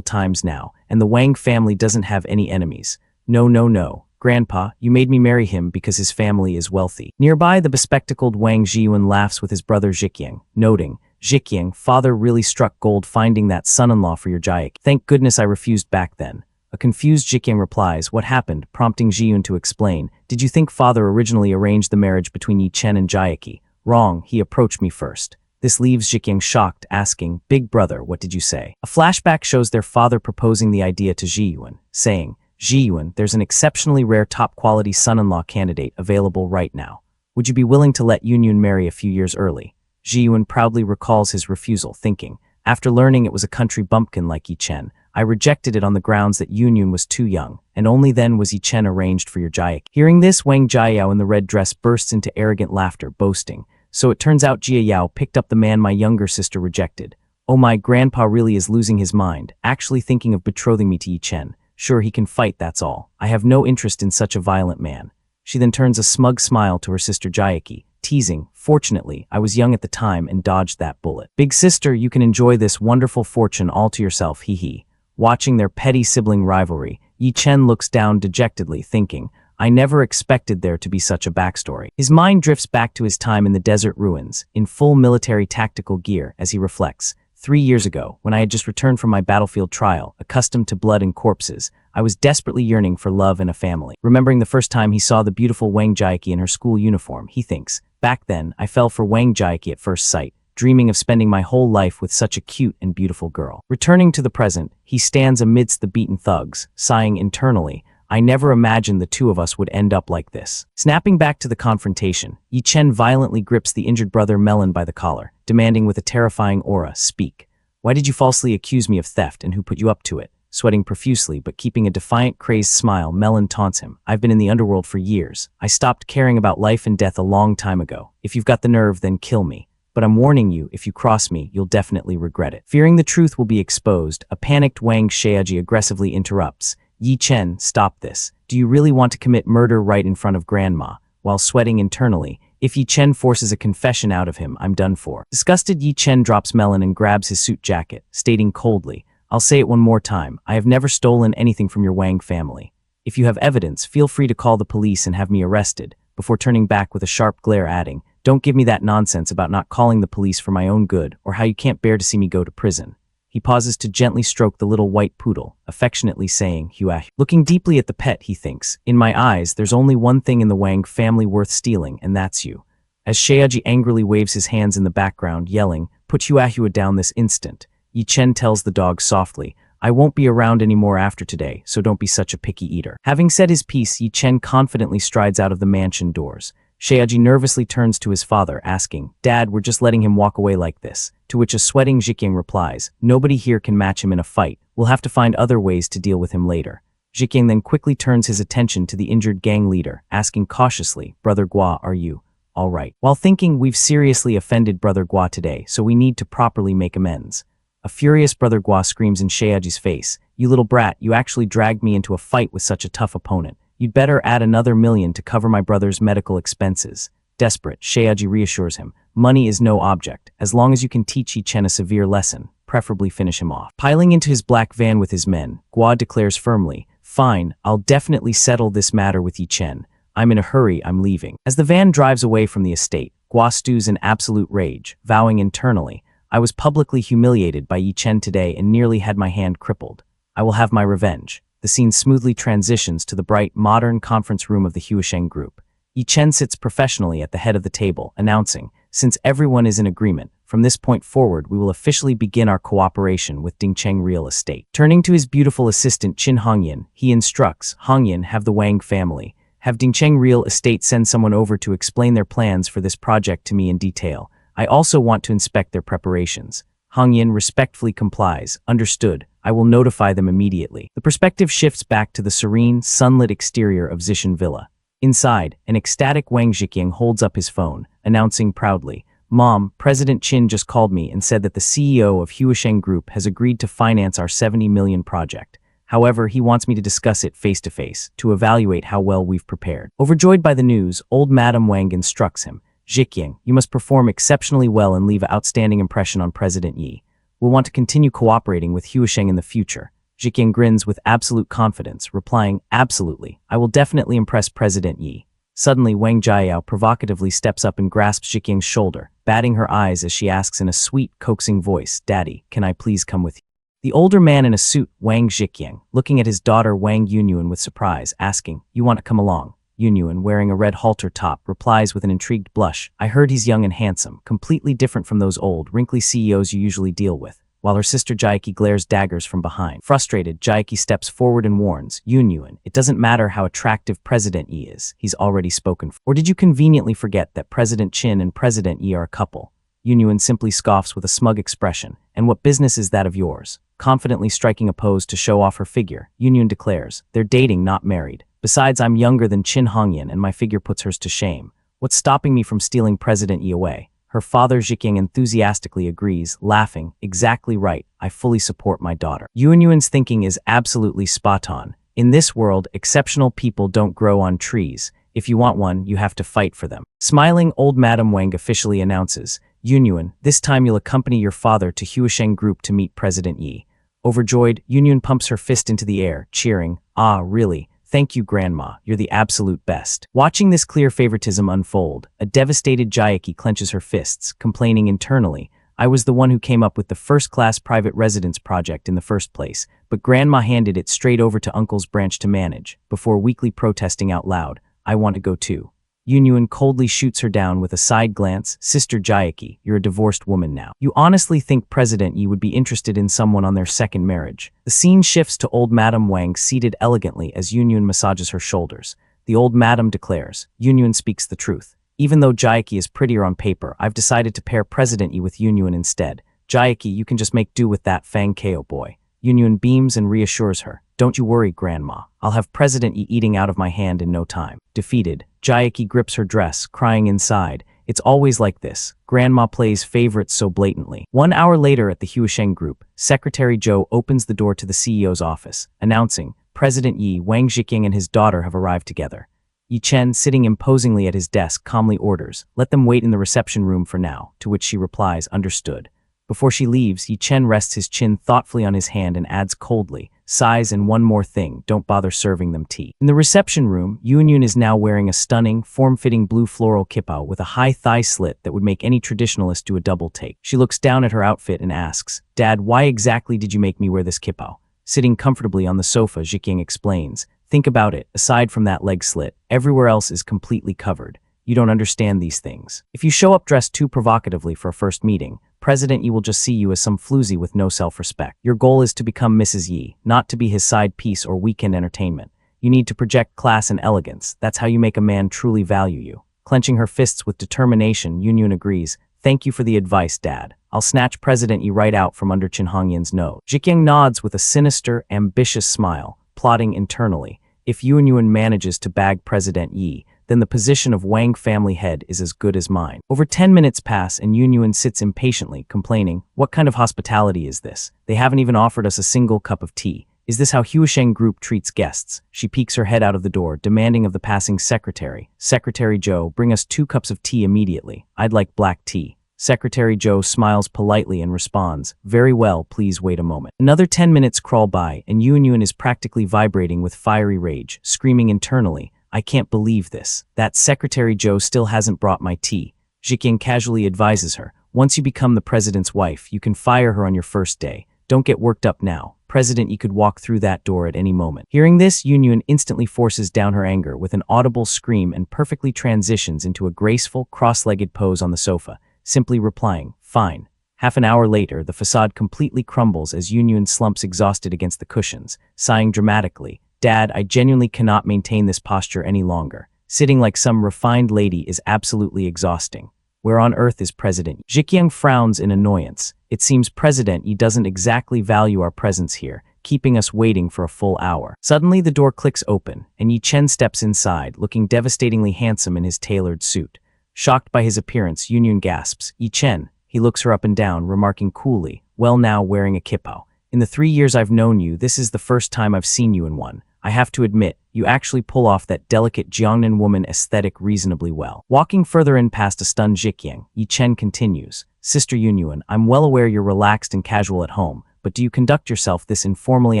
times now, and the Wang family doesn't have any enemies. No, no, no. Grandpa, you made me marry him because his family is wealthy. Nearby, the bespectacled Wang Zhiyuan laughs with his brother Zhiqiang, noting, Zhiqiang, father really struck gold finding that son-in-law for your Jaeki. Thank goodness I refused back then. A confused Zhiqiang replies, what happened, prompting Zhiyun to explain, did you think father originally arranged the marriage between Yi Chen and Jaeki? Wrong, he approached me first. This leaves Zhiqiang shocked, asking, big brother, what did you say? A flashback shows their father proposing the idea to Zhiyun, saying, Zhiyun, there's an exceptionally rare top-quality son-in-law candidate available right now. Would you be willing to let Yunyun marry a few years early? Zhiyun proudly recalls his refusal, thinking, after learning it was a country bumpkin like Yi Chen, I rejected it on the grounds that Yunyun was too young, and only then was Yi Chen arranged for your Jaeki. Hearing this, Wang Jiayao in the red dress bursts into arrogant laughter, boasting, so it turns out Jia Yao picked up the man my younger sister rejected. Oh my, grandpa really is losing his mind, actually thinking of betrothing me to Yi Chen. Sure, he can fight, that's all. I have no interest in such a violent man. She then turns a smug smile to her sister Jaeki, teasing, fortunately, I was young at the time and dodged that bullet. Big sister, you can enjoy this wonderful fortune all to yourself, hee hee. Watching their petty sibling rivalry, Yi Chen looks down dejectedly, thinking, I never expected there to be such a backstory. His mind drifts back to his time in the desert ruins, in full military tactical gear, as he reflects, 3 years ago, when I had just returned from my battlefield trial, accustomed to blood and corpses, I was desperately yearning for love and a family. Remembering the first time he saw the beautiful Wang Jaeki in her school uniform, he thinks, back then, I fell for Wang Jaeki at first sight, dreaming of spending my whole life with such a cute and beautiful girl. Returning to the present, he stands amidst the beaten thugs, sighing internally, I never imagined the two of us would end up like this. Snapping back to the confrontation, Yi Chen violently grips the injured brother Melon by the collar, demanding with a terrifying aura, speak. Why did you falsely accuse me of theft and who put you up to it? Sweating profusely but keeping a defiant, crazed smile, Melon taunts him. I've been in the underworld for years. I stopped caring about life and death a long time ago. If you've got the nerve, then kill me. But I'm warning you, if you cross me, you'll definitely regret it. Fearing the truth will be exposed, a panicked Wang Shaoji aggressively interrupts. Yi Chen, stop this. Do you really want to commit murder right in front of Grandma? While sweating internally, if Yi Chen forces a confession out of him, I'm done for. Disgusted, Yi Chen drops Melon and grabs his suit jacket, stating coldly, I'll say it one more time, I have never stolen anything from your Wang family. If you have evidence, feel free to call the police and have me arrested, before turning back with a sharp glare adding, don't give me that nonsense about not calling the police for my own good or how you can't bear to see me go to prison. He pauses to gently stroke the little white poodle, affectionately saying, Hua. Looking deeply at the pet, he thinks, in my eyes, there's only one thing in the Wang family worth stealing, and that's you. As Shaoji angrily waves his hands in the background, yelling, put Hua down this instant, Yi Chen tells the dog softly, I won't be around anymore after today, so don't be such a picky eater. Having said his piece, Yi Chen confidently strides out of the mansion doors. Shaoji nervously turns to his father, asking, Dad, we're just letting him walk away like this. To which a sweating Zhiqiang replies, nobody here can match him in a fight. We'll have to find other ways to deal with him later. Zhiqiang then quickly turns his attention to the injured gang leader, asking cautiously, Brother Gua, are you all right? While thinking, we've seriously offended Brother Gua today, so we need to properly make amends. A furious Brother Gua screams in Shaoji's face, you little brat, you actually dragged me into a fight with such a tough opponent. You'd better add another $1 million to cover my brother's medical expenses. Desperate, Shaoji reassures him, money is no object, as long as you can teach Yi Chen a severe lesson, preferably finish him off. Piling into his black van with his men, Gua declares firmly, fine, I'll definitely settle this matter with Yi Chen. I'm in a hurry, I'm leaving. As the van drives away from the estate, Gua stews in absolute rage, vowing internally, I was publicly humiliated by Yi Chen today and nearly had my hand crippled. I will have my revenge. The scene smoothly transitions to the bright, modern conference room of the Huisheng group. Yi Chen sits professionally at the head of the table, announcing, since everyone is in agreement, from this point forward we will officially begin our cooperation with Dingcheng Real Estate. Turning to his beautiful assistant Qin Hongyan, he instructs, Hongyan, have the Wang family, have Dingcheng Real Estate send someone over to explain their plans for this project to me in detail. I also want to inspect their preparations. Hongyan respectfully complies, understood, I will notify them immediately. The perspective shifts back to the serene, sunlit exterior of Zishan Villa. Inside, an ecstatic Wang Zhiqiang holds up his phone, announcing proudly, Mom, President Qin just called me and said that the CEO of Huisheng Group has agreed to finance our 70 million project. However, he wants me to discuss it face to face, to evaluate how well we've prepared. Overjoyed by the news, old Madame Wang instructs him, Zhiqiang, you must perform exceptionally well and leave an outstanding impression on President Yi. We'll want to continue cooperating with Huisheng in the future. Zhiqiang grins with absolute confidence, replying, absolutely, I will definitely impress President Yi. Suddenly, Wang Jiayao provocatively steps up and grasps Zhiqiang's shoulder, batting her eyes as she asks in a sweet, coaxing voice, Daddy, can I please come with you? The older man in a suit, Wang Zhiqiang, looking at his daughter Wang Yunyuan with surprise, asking, you want to come along? Yunyuan, wearing a red halter top, replies with an intrigued blush, I heard he's young and handsome, completely different from those old, wrinkly CEOs you usually deal with. While her sister Jaiki glares daggers from behind. Frustrated, Jaiki steps forward and warns, Yunyuan, it doesn't matter how attractive President Yi is, he's already spoken for. Or did you conveniently forget that President Qin and President Yi are a couple? Yunyuan simply scoffs with a smug expression, and what business is that of yours? Confidently striking a pose to show off her figure, Yunyuan declares, they're dating, not married. Besides, I'm younger than Qin Hongyan and my figure puts hers to shame. What's stopping me from stealing President Yi away? Her father Zhiqiang enthusiastically agrees, laughing, exactly right, I fully support my daughter. Yuanyuan's thinking is absolutely spot on. In this world, exceptional people don't grow on trees. If you want one, you have to fight for them. Smiling, old Madame Wang officially announces, Yunyuan, this time you'll accompany your father to Huisheng Group to meet President Yi. Overjoyed, Yunyuan pumps her fist into the air, cheering, ah, really? Thank you, Grandma, you're the absolute best. Watching this clear favoritism unfold, a devastated Jaiki clenches her fists, complaining internally, I was the one who came up with the first-class private residence project in the first place, but Grandma handed it straight over to Uncle's branch to manage, before weakly protesting out loud, I want to go too. Yunyuan coldly shoots her down with a side glance, Sister Jaiki, you're a divorced woman now. You honestly think President Yi would be interested in someone on their second marriage? The scene shifts to old Madame Wang seated elegantly as Yunyuan massages her shoulders. The old madam declares, Yunyuan speaks the truth. Even though Jaiki is prettier on paper, I've decided to pair President Yi with Yunyuan instead. Jaiki, you can just make do with that Fang Ko boy. Yunyuan beams and reassures her. Don't you worry, Grandma. I'll have President Yi eating out of my hand in no time. Defeated, Jaiki grips her dress, crying inside. It's always like this. Grandma plays favorites so blatantly. 1 hour later at the Huisheng Group, Secretary Zhou opens the door to the CEO's office, announcing, President Yi, Wang Zhiqiang and his daughter have arrived together. Yi Chen, sitting imposingly at his desk, calmly orders, let them wait in the reception room for now, to which she replies, understood. Before she leaves, Yi Chen rests his chin thoughtfully on his hand and adds coldly, sighs and one more thing, don't bother serving them tea. In the reception room, Yunyun is now wearing a stunning, form-fitting blue floral kippah with a high thigh slit that would make any traditionalist do a double take. She looks down at her outfit and asks, Dad, why exactly did you make me wear this kippah? Sitting comfortably on the sofa, Zhiqiang explains, think about it, aside from that leg slit, everywhere else is completely covered. You don't understand these things. If you show up dressed too provocatively for a first meeting, President Yi will just see you as some floozy with no self-respect. Your goal is to become Mrs. Yi, not to be his side piece or weekend entertainment. You need to project class and elegance. That's how you make a man truly value you. Clenching her fists with determination, Yunyun agrees, thank you for the advice, Dad. I'll snatch President Yi right out from under Qin Hongyan's nose. Zhiqiang nods with a sinister, ambitious smile, plotting internally. If Yunyun manages to bag President Yi, then the position of Wang family head is as good as mine. Over 10 minutes pass and Yunyun sits impatiently, complaining, what kind of hospitality is this? They haven't even offered us a single cup of tea. Is this how Huisheng Group treats guests? She peeks her head out of the door, demanding of the passing secretary, Secretary Zhou, bring us 2 cups of tea immediately. I'd like black tea. Secretary Zhou smiles politely and responds, very well, please wait a moment. Another 10 minutes crawl by and Yunyun is practically vibrating with fiery rage, screaming internally, I can't believe this. That Secretary Zhou still hasn't brought my tea. Zhiqiang casually advises her, once you become the president's wife, you can fire her on your first day. Don't get worked up now. President Yi could walk through that door at any moment. Hearing this, Yunyun instantly forces down her anger with an audible scream and perfectly transitions into a graceful, cross-legged pose on the sofa, simply replying, fine. Half an hour later, the facade completely crumbles as Yunyun slumps exhausted against the cushions, sighing dramatically, Dad, I genuinely cannot maintain this posture any longer. Sitting like some refined lady is absolutely exhausting. Where on earth is President Yi? Zhiqiang frowns in annoyance. It seems President Yi doesn't exactly value our presence here, keeping us waiting for a full hour. Suddenly the door clicks open, and Yi Chen steps inside, looking devastatingly handsome in his tailored suit. Shocked by his appearance, Yunyun gasps, Yi Chen. He looks her up and down, remarking coolly, well now wearing a kippah. In the 3 years I've known you, this is the first time I've seen you in one. I have to admit, you actually pull off that delicate Jiangnan woman aesthetic reasonably well. Walking further in past a stunned Jikyang, Yi Chen continues, Sister Yunyuan, I'm well aware you're relaxed and casual at home, but do you conduct yourself this informally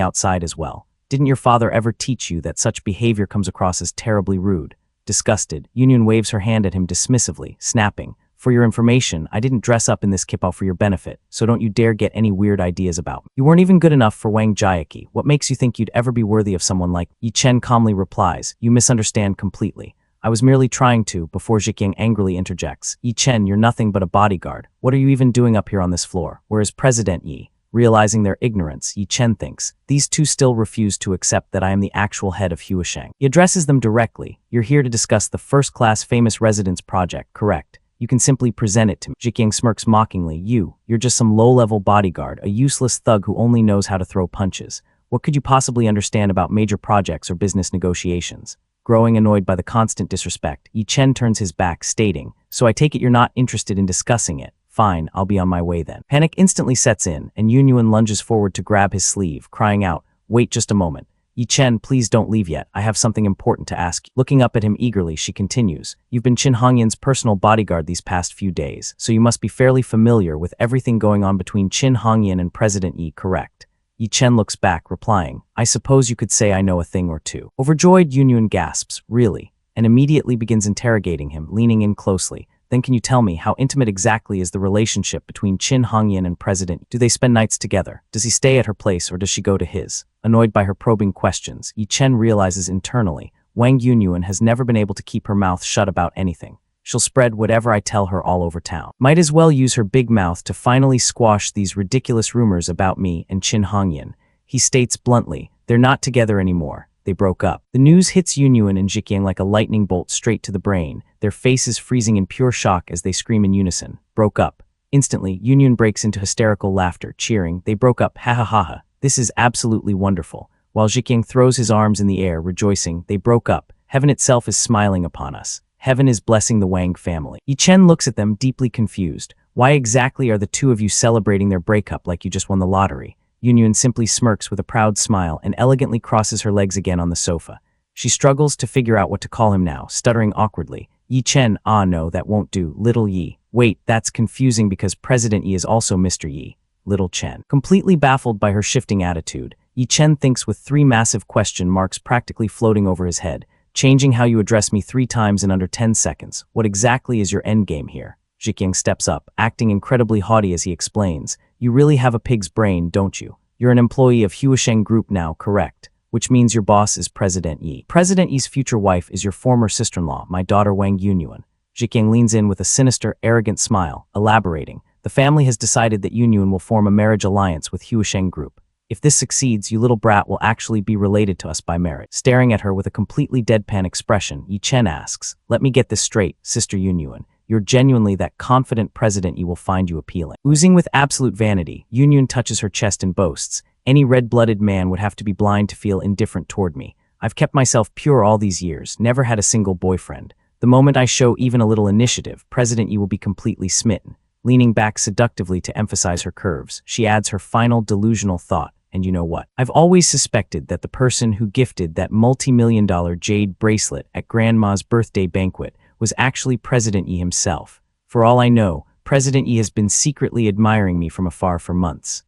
outside as well? Didn't your father ever teach you that such behavior comes across as terribly rude? Disgusted, Yunyuan waves her hand at him dismissively, snapping, For your information, I didn't dress up in this kipao for your benefit, so don't you dare get any weird ideas about me. You weren't even good enough for Wang Jiaqi. What makes you think you'd ever be worthy of someone like Yi Chen calmly replies, You misunderstand completely. I was merely trying to, before Jikyang angrily interjects. Yi Chen, you're nothing but a bodyguard. What are you even doing up here on this floor? Where is President Yi? Realizing their ignorance, Yi Chen thinks, these two still refuse to accept that I am the actual head of Huasheng. He addresses them directly. You're here to discuss the first-class famous residence project, correct? You can simply present it to me. Jikyang smirks mockingly. You're just some low-level bodyguard, a useless thug who only knows how to throw punches. What could you possibly understand about major projects or business negotiations? Growing annoyed by the constant disrespect, Yi Chen turns his back, stating, So I take it you're not interested in discussing it. Fine, I'll be on my way then. Panic instantly sets in, and Yunyuan lunges forward to grab his sleeve, crying out, Wait just a moment. Yi Chen, please don't leave yet. I have something important to ask you. Looking up at him eagerly, she continues, You've been Qin Hongyan's personal bodyguard these past few days, so you must be fairly familiar with everything going on between Qin Hongyan and President Yi, correct? Yi Chen looks back, replying, I suppose you could say I know a thing or two. Overjoyed, Yunyuan gasps, Really? And immediately begins interrogating him, leaning in closely. Then can you tell me how intimate exactly is the relationship between Qin Hongyan and President? Do they spend nights together? Does he stay at her place or does she go to his? Annoyed by her probing questions, Yi Chen realizes internally, Wang Yunyuan has never been able to keep her mouth shut about anything. She'll spread whatever I tell her all over town. Might as well use her big mouth to finally squash these ridiculous rumors about me and Qin Hongyan. He states bluntly, they're not together anymore. They broke up. The news hits Yunyuan and Jikyang like a lightning bolt straight to the brain, their faces freezing in pure shock as they scream in unison. Broke up. Instantly, Yunyuan breaks into hysterical laughter, cheering, They broke up, ha ha ha ha. This is absolutely wonderful. While Jikyang throws his arms in the air, rejoicing, They broke up. Heaven itself is smiling upon us. Heaven is blessing the Wang family. Yi Chen looks at them, deeply confused. Why exactly are the two of you celebrating their breakup like you just won the lottery? Yunyuan simply smirks with a proud smile and elegantly crosses her legs again on the sofa. She struggles to figure out what to call him now, stuttering awkwardly. Yi Chen, no, that won't do. Little Yi. Wait, that's confusing because President Yi is also Mr. Yi. Little Chen. Completely baffled by her shifting attitude, Yi Chen thinks with three massive question marks practically floating over his head. Changing how you address me 3 times in under 10 seconds. What exactly is your endgame here? Jikyang steps up, acting incredibly haughty as he explains. You really have a pig's brain, don't you? You're an employee of Huasheng Group now, correct? Which means your boss is President Yi. President Yi's future wife is your former sister-in-law, my daughter Wang Yunyuan. Jikyang leans in with a sinister, arrogant smile, elaborating. The family has decided that Yunyuan will form a marriage alliance with Huasheng Group. If this succeeds, you little brat will actually be related to us by marriage. Staring at her with a completely deadpan expression, Yi Chen asks, Let me get this straight, Sister Yunyuan. You're genuinely that confident President Yi will find you appealing. Oozing with absolute vanity, Yunyuan touches her chest and boasts, Any red-blooded man would have to be blind to feel indifferent toward me. I've kept myself pure all these years, never had a single boyfriend. The moment I show even a little initiative, President Yi will be completely smitten. Leaning back seductively to emphasize her curves, she adds her final delusional thought. And you know what? I've always suspected that the person who gifted that multi-million-dollar jade bracelet at Grandma's birthday banquet was actually President Yi himself. For all I know, President Yi has been secretly admiring me from afar for months.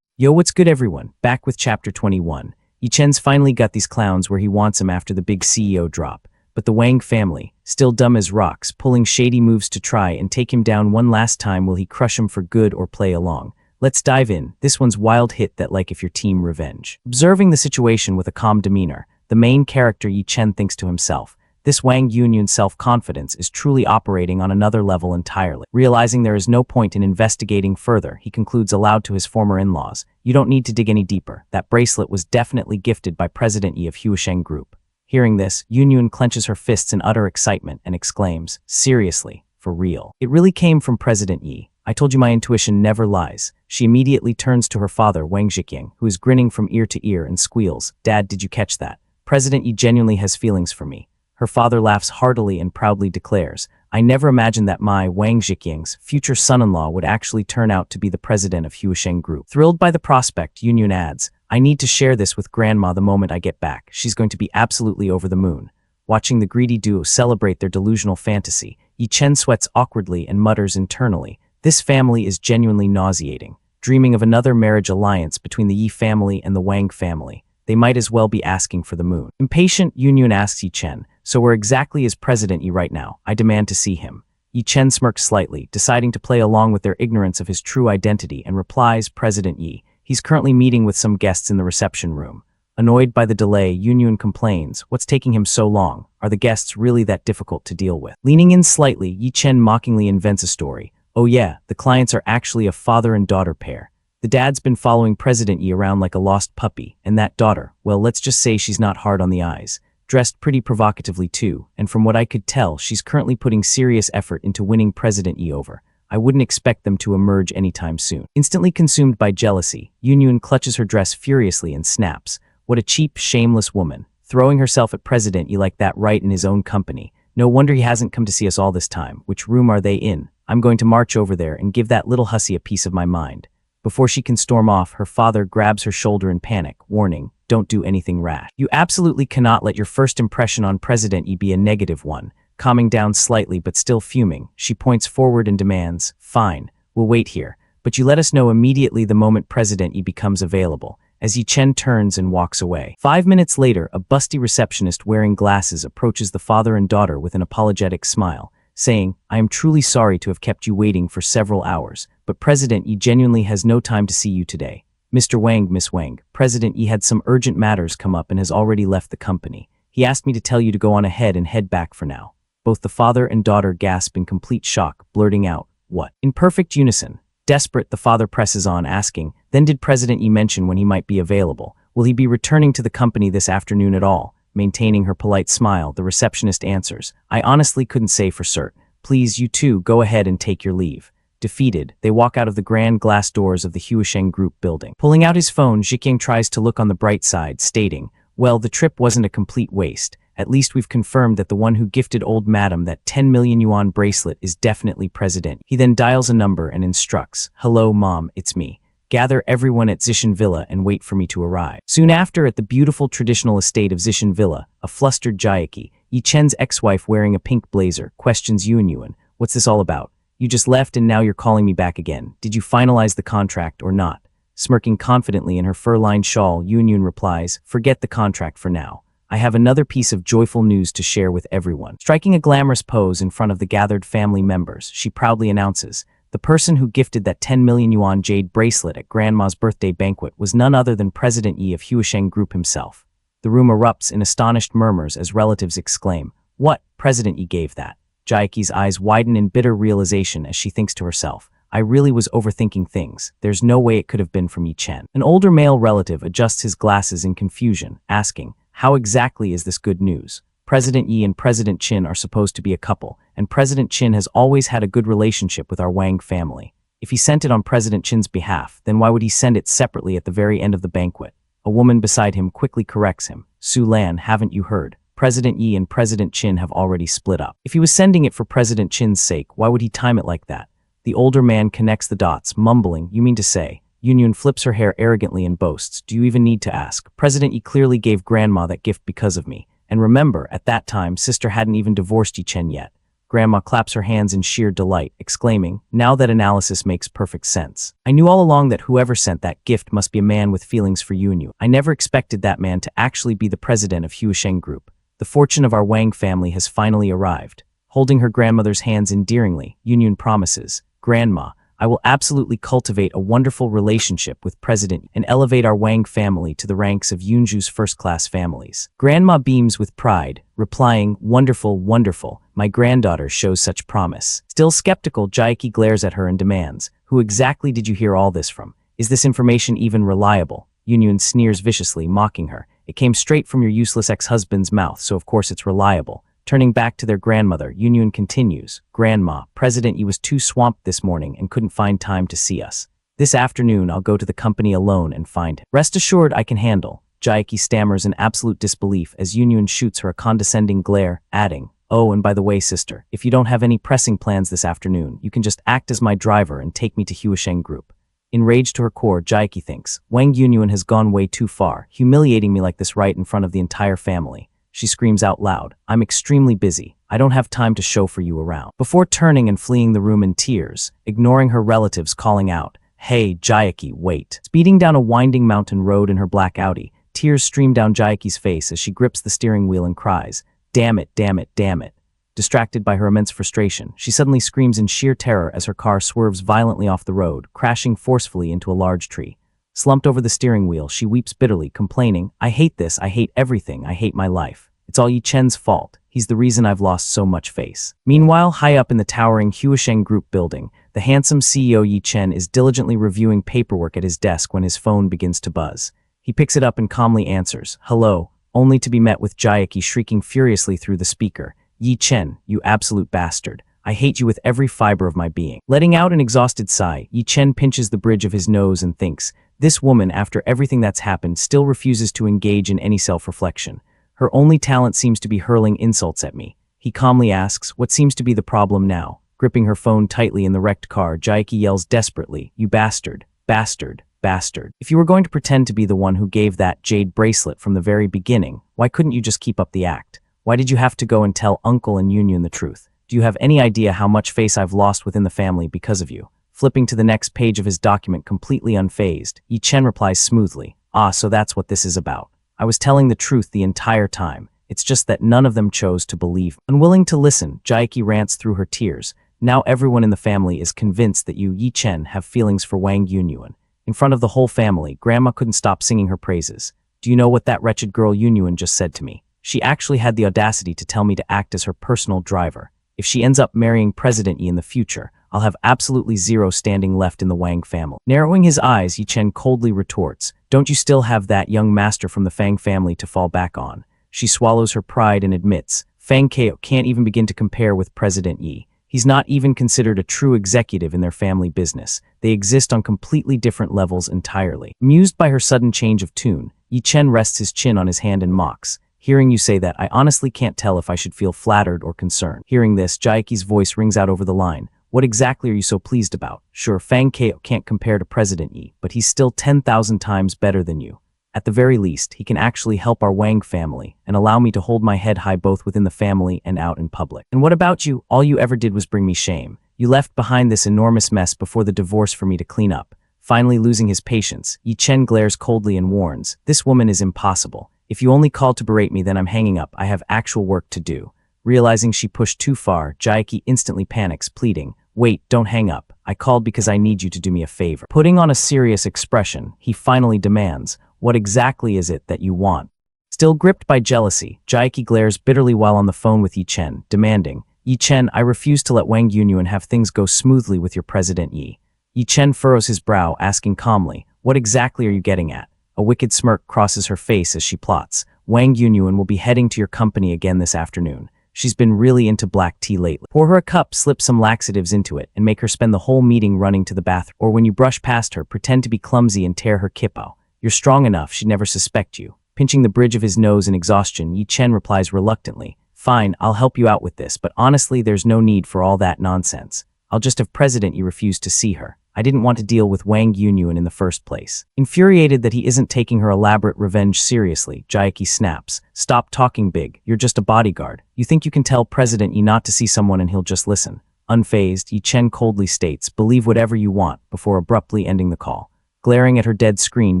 Yo, what's good everyone? Back with chapter 21. Yi Chen's finally got these clowns where he wants them after the big CEO drop. But the Wang family, still dumb as rocks, pulling shady moves to try and take him down one last time. Will he crush him for good or play along? Let's dive in. This one's wild hit that like if your team revenge. Observing the situation with a calm demeanor, the main character Yi Chen thinks to himself, this Wang Yunyuan self-confidence is truly operating on another level entirely. Realizing there is no point in investigating further, he concludes aloud to his former in-laws, You don't need to dig any deeper. That bracelet was definitely gifted by President Yi of Huasheng Group. Hearing this, Yunyuan clenches her fists in utter excitement and exclaims, Seriously, for real. It really came from President Yi. I told you my intuition never lies. She immediately turns to her father, Wang Jikyang, who is grinning from ear to ear and squeals, Dad, did you catch that? President Yi genuinely has feelings for me. Her father laughs heartily and proudly declares, I never imagined that my, Wang Zhiqiang's, future son-in-law would actually turn out to be the president of Huisheng Group. Thrilled by the prospect, Yunyun adds, I need to share this with Grandma the moment I get back. She's going to be absolutely over the moon. Watching the greedy duo celebrate their delusional fantasy, Yi Chen sweats awkwardly and mutters internally, this family is genuinely nauseating. Dreaming of another marriage alliance between the Yi family and the Wang family. They might as well be asking for the moon. Impatient, Yunyun asks Yi Chen, so where exactly is President Yi right now? I demand to see him. Yi Chen smirks slightly, deciding to play along with their ignorance of his true identity, and replies, President Yi. He's currently meeting with some guests in the reception room. Annoyed by the delay, Yunyun complains, what's taking him so long? Are the guests really that difficult to deal with? Leaning in slightly, Yi Chen mockingly invents a story. Oh yeah, the clients are actually a father and daughter pair. The dad's been following President Yi around like a lost puppy, and that daughter, well, let's just say she's not hard on the eyes. Dressed pretty provocatively too, and from what I could tell, she's currently putting serious effort into winning President Yi over. I wouldn't expect them to emerge anytime soon. Instantly consumed by jealousy, Yunyun clutches her dress furiously and snaps. What a cheap, shameless woman, throwing herself at President Yi like that right in his own company. No wonder he hasn't come to see us all this time. Which room are they in? I'm going to march over there and give that little hussy a piece of my mind. Before she can storm off, her father grabs her shoulder in panic, warning, don't do anything rash. You absolutely cannot let your first impression on President Yi be a negative one. Calming down slightly but still fuming, she points forward and demands, fine, we'll wait here, but you let us know immediately the moment President Yi becomes available. As Yi Chen turns and walks away. 5 minutes later, a busty receptionist wearing glasses approaches the father and daughter with an apologetic smile, saying, I am truly sorry to have kept you waiting for several hours, but President Yi genuinely has no time to see you today. Mr. Wang, Miss Wang, President Yi had some urgent matters come up and has already left the company. He asked me to tell you to go on ahead and head back for now. Both the father and daughter gasp in complete shock, blurting out, what? In perfect unison. Desperate, the father presses on, asking, then did President Yi mention when he might be available? Will he be returning to the company this afternoon at all? Maintaining her polite smile, the receptionist answers, I honestly couldn't say for certain. Please, you two, go ahead and take your leave. Defeated, they walk out of the grand glass doors of the Huisheng Group building. Pulling out his phone, Zhiqiang tries to look on the bright side, stating, well, the trip wasn't a complete waste. At least we've confirmed that the one who gifted old madam that 10 million yuan bracelet is definitely President. He then dials a number and instructs, hello mom, it's me. Gather everyone at Zishan Villa and wait for me to arrive. Soon after, at the beautiful traditional estate of Zishan Villa, a flustered Jiaki, Yi Chen's ex-wife wearing a pink blazer, questions Yunyun, what's this all about? You just left and now you're calling me back again. Did you finalize the contract or not? Smirking confidently in her fur-lined shawl, Yunyun replies, forget the contract for now. I have another piece of joyful news to share with everyone. Striking a glamorous pose in front of the gathered family members, she proudly announces, the person who gifted that 10 million yuan jade bracelet at Grandma's birthday banquet was none other than President Yi of Huisheng Group himself. The room erupts in astonished murmurs as relatives exclaim, what, President Yi gave that? Jaiki's eyes widen in bitter realization as she thinks to herself, I really was overthinking things. There's no way it could have been from Yi Chen. An older male relative adjusts his glasses in confusion, asking, how exactly is this good news? President Yi and President Qin are supposed to be a couple, and President Qin has always had a good relationship with our Wang family. If he sent it on President Qin's behalf, then why would he send it separately at the very end of the banquet? A woman beside him quickly corrects him. Su Lan, haven't you heard? President Yi and President Qin have already split up. If he was sending it for President Qin's sake, why would he time it like that? The older man connects the dots, mumbling, you mean to say? Yunyun flips her hair arrogantly and boasts, do you even need to ask? President Yi clearly gave Grandma that gift because of me. And remember, at that time, sister hadn't even divorced Yi Chen yet. Grandma claps her hands in sheer delight, exclaiming, now that analysis makes perfect sense. I knew all along that whoever sent that gift must be a man with feelings for Yunyu. I never expected that man to actually be the president of Huisheng Group. The fortune of our Wang family has finally arrived. Holding her grandmother's hands endearingly, Yunyun promises, Grandma, I will absolutely cultivate a wonderful relationship with President and elevate our Wang family to the ranks of Yunju's first-class families. Grandma beams with pride, replying, wonderful, wonderful, my granddaughter shows such promise. Still skeptical, Jaiki glares at her and demands, who exactly did you hear all this from? Is this information even reliable? Yunyun sneers viciously, mocking her. It came straight from your useless ex-husband's mouth, so of course it's reliable. Turning back to their grandmother, Yunyun continues, Grandma, President Yi was too swamped this morning and couldn't find time to see us. This afternoon I'll go to the company alone and find him. Rest assured I can handle. Jaeki stammers in absolute disbelief as Yunyun shoots her a condescending glare, adding, "Oh, and by the way, sister, if you don't have any pressing plans this afternoon, you can just act as my driver and take me to Huisheng Group." Enraged to her core, Jaeki thinks, Wang Yunyun has gone way too far, humiliating me like this right in front of the entire family. She screams out loud, "I'm extremely busy. I don't have time to show for you around." Before turning and fleeing the room in tears, ignoring her relatives calling out, "Hey, Jaeki, wait." Speeding down a winding mountain road in her black Audi, tears stream down Jaeki's face as she grips the steering wheel and cries, "Damn it, damn it, damn it." Distracted by her immense frustration, she suddenly screams in sheer terror as her car swerves violently off the road, crashing forcefully into a large tree. Slumped over the steering wheel, she weeps bitterly, complaining, "I hate this, I hate everything, I hate my life. It's all Yi Chen's fault. He's the reason I've lost so much face." Meanwhile, high up in the towering Huisheng Group building, the handsome CEO Yi Chen is diligently reviewing paperwork at his desk when his phone begins to buzz. He picks it up and calmly answers, "Hello," only to be met with Jaeki shrieking furiously through the speaker, "Yi Chen, you absolute bastard. I hate you with every fiber of my being." Letting out an exhausted sigh, Yi Chen pinches the bridge of his nose and thinks, this woman, after everything that's happened, still refuses to engage in any self-reflection. Her only talent seems to be hurling insults at me. He calmly asks, "What seems to be the problem now?" Gripping her phone tightly in the wrecked car, Jaeki yells desperately, "You bastard, bastard, bastard. If you were going to pretend to be the one who gave that jade bracelet from the very beginning, why couldn't you just keep up the act? Why did you have to go and tell Uncle and Yunyun the truth? Do you have any idea how much face I've lost within the family because of you?" Flipping to the next page of his document completely unfazed, Yi Chen replies smoothly, "Ah, so that's what this is about. I was telling the truth the entire time. It's just that none of them chose to believe." Unwilling to listen, Jaeki rants through her tears. "Now everyone in the family is convinced that you, Yi Chen, have feelings for Wang Yunyun. In front of the whole family, Grandma couldn't stop singing her praises. Do you know what that wretched girl Yunyun just said to me? She actually had the audacity to tell me to act as her personal driver. If she ends up marrying President Yi in the future, I'll have absolutely zero standing left in the Wang family." Narrowing his eyes, Yi Chen coldly retorts, "Don't you still have that young master from the Fang family to fall back on?" She swallows her pride and admits, "Fang Kao can't even begin to compare with President Yi. He's not even considered a true executive in their family business. They exist on completely different levels entirely." Amused by her sudden change of tune, Yi Chen rests his chin on his hand and mocks, "Hearing you say that, I honestly can't tell if I should feel flattered or concerned." Hearing this, Jaeki's voice rings out over the line, "What exactly are you so pleased about? Sure, Fang Kao can't compare to President Yi, but he's still 10,000 times better than you. At the very least, he can actually help our Wang family and allow me to hold my head high both within the family and out in public. And what about you? All you ever did was bring me shame. You left behind this enormous mess before the divorce for me to clean up." Finally losing his patience, Yi Chen glares coldly and warns, "This woman is impossible. If you only called to berate me, then I'm hanging up. I have actual work to do." Realizing she pushed too far, Jaeki instantly panics, pleading, "Wait, don't hang up. I called because I need you to do me a favor." Putting on a serious expression, he finally demands, "What exactly is it that you want?" Still gripped by jealousy, Jaeki glares bitterly while on the phone with Yi Chen, demanding, "Yi Chen, I refuse to let Wang Yunyun have things go smoothly with your President Yi." Yi Chen furrows his brow, asking calmly, "What exactly are you getting at?" A wicked smirk crosses her face as she plots, "Wang Yunyun will be heading to your company again this afternoon. She's been really into black tea lately. Pour her a cup, slip some laxatives into it, and make her spend the whole meeting running to the bathroom. Or when you brush past her, pretend to be clumsy and tear her kippao. You're strong enough, she'd never suspect you." Pinching the bridge of his nose in exhaustion, Yi Chen replies reluctantly, "Fine, I'll help you out with this, but honestly, there's no need for all that nonsense. I'll just have President Yi refuse to see her. I didn't want to deal with Wang Yunyun in the first place." Infuriated that he isn't taking her elaborate revenge seriously, Jaeki snaps, "Stop talking big, you're just a bodyguard. You think you can tell President Yi not to see someone and he'll just listen." Unfazed, Yi Chen coldly states, "Believe whatever you want," before abruptly ending the call. Glaring at her dead screen,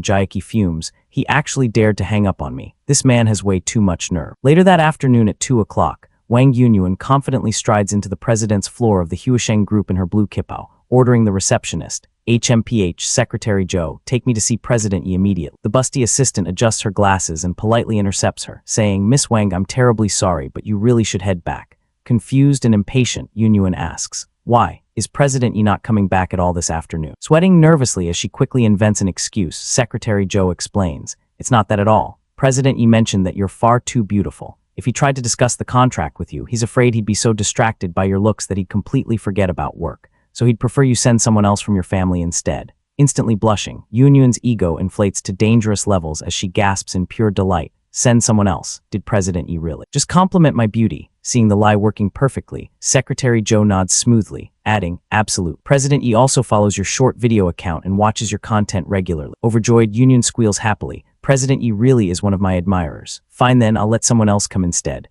Jaeki fumes, "He actually dared to hang up on me. This man has way too much nerve." Later that afternoon at 2 o'clock, Wang Yunyun confidently strides into the president's floor of the Huisheng Group in her blue kippao, ordering the receptionist, "HMPH, Secretary Zhou, take me to see President Yi immediately." The busty assistant adjusts her glasses and politely intercepts her, saying, "Miss Wang, I'm terribly sorry, but you really should head back." Confused and impatient, Yunyun asks, "Why? Is President Yi not coming back at all this afternoon?" Sweating nervously as she quickly invents an excuse, Secretary Zhou explains, "It's not that at all. President Yi mentioned that you're far too beautiful. If he tried to discuss the contract with you, he's afraid he'd be so distracted by your looks that he'd completely forget about work. So he'd prefer you send someone else from your family instead." Instantly blushing, Yunyun's ego inflates to dangerous levels as she gasps in pure delight. Send someone else. Did President Yi really? Just compliment my beauty. Seeing the lie working perfectly, Secretary Joe nods smoothly, adding, absolute. President Yi also follows your short video account and watches your content regularly. Overjoyed, Yunyun squeals happily. President Yi really is one of my admirers. Fine then, I'll let someone else come instead.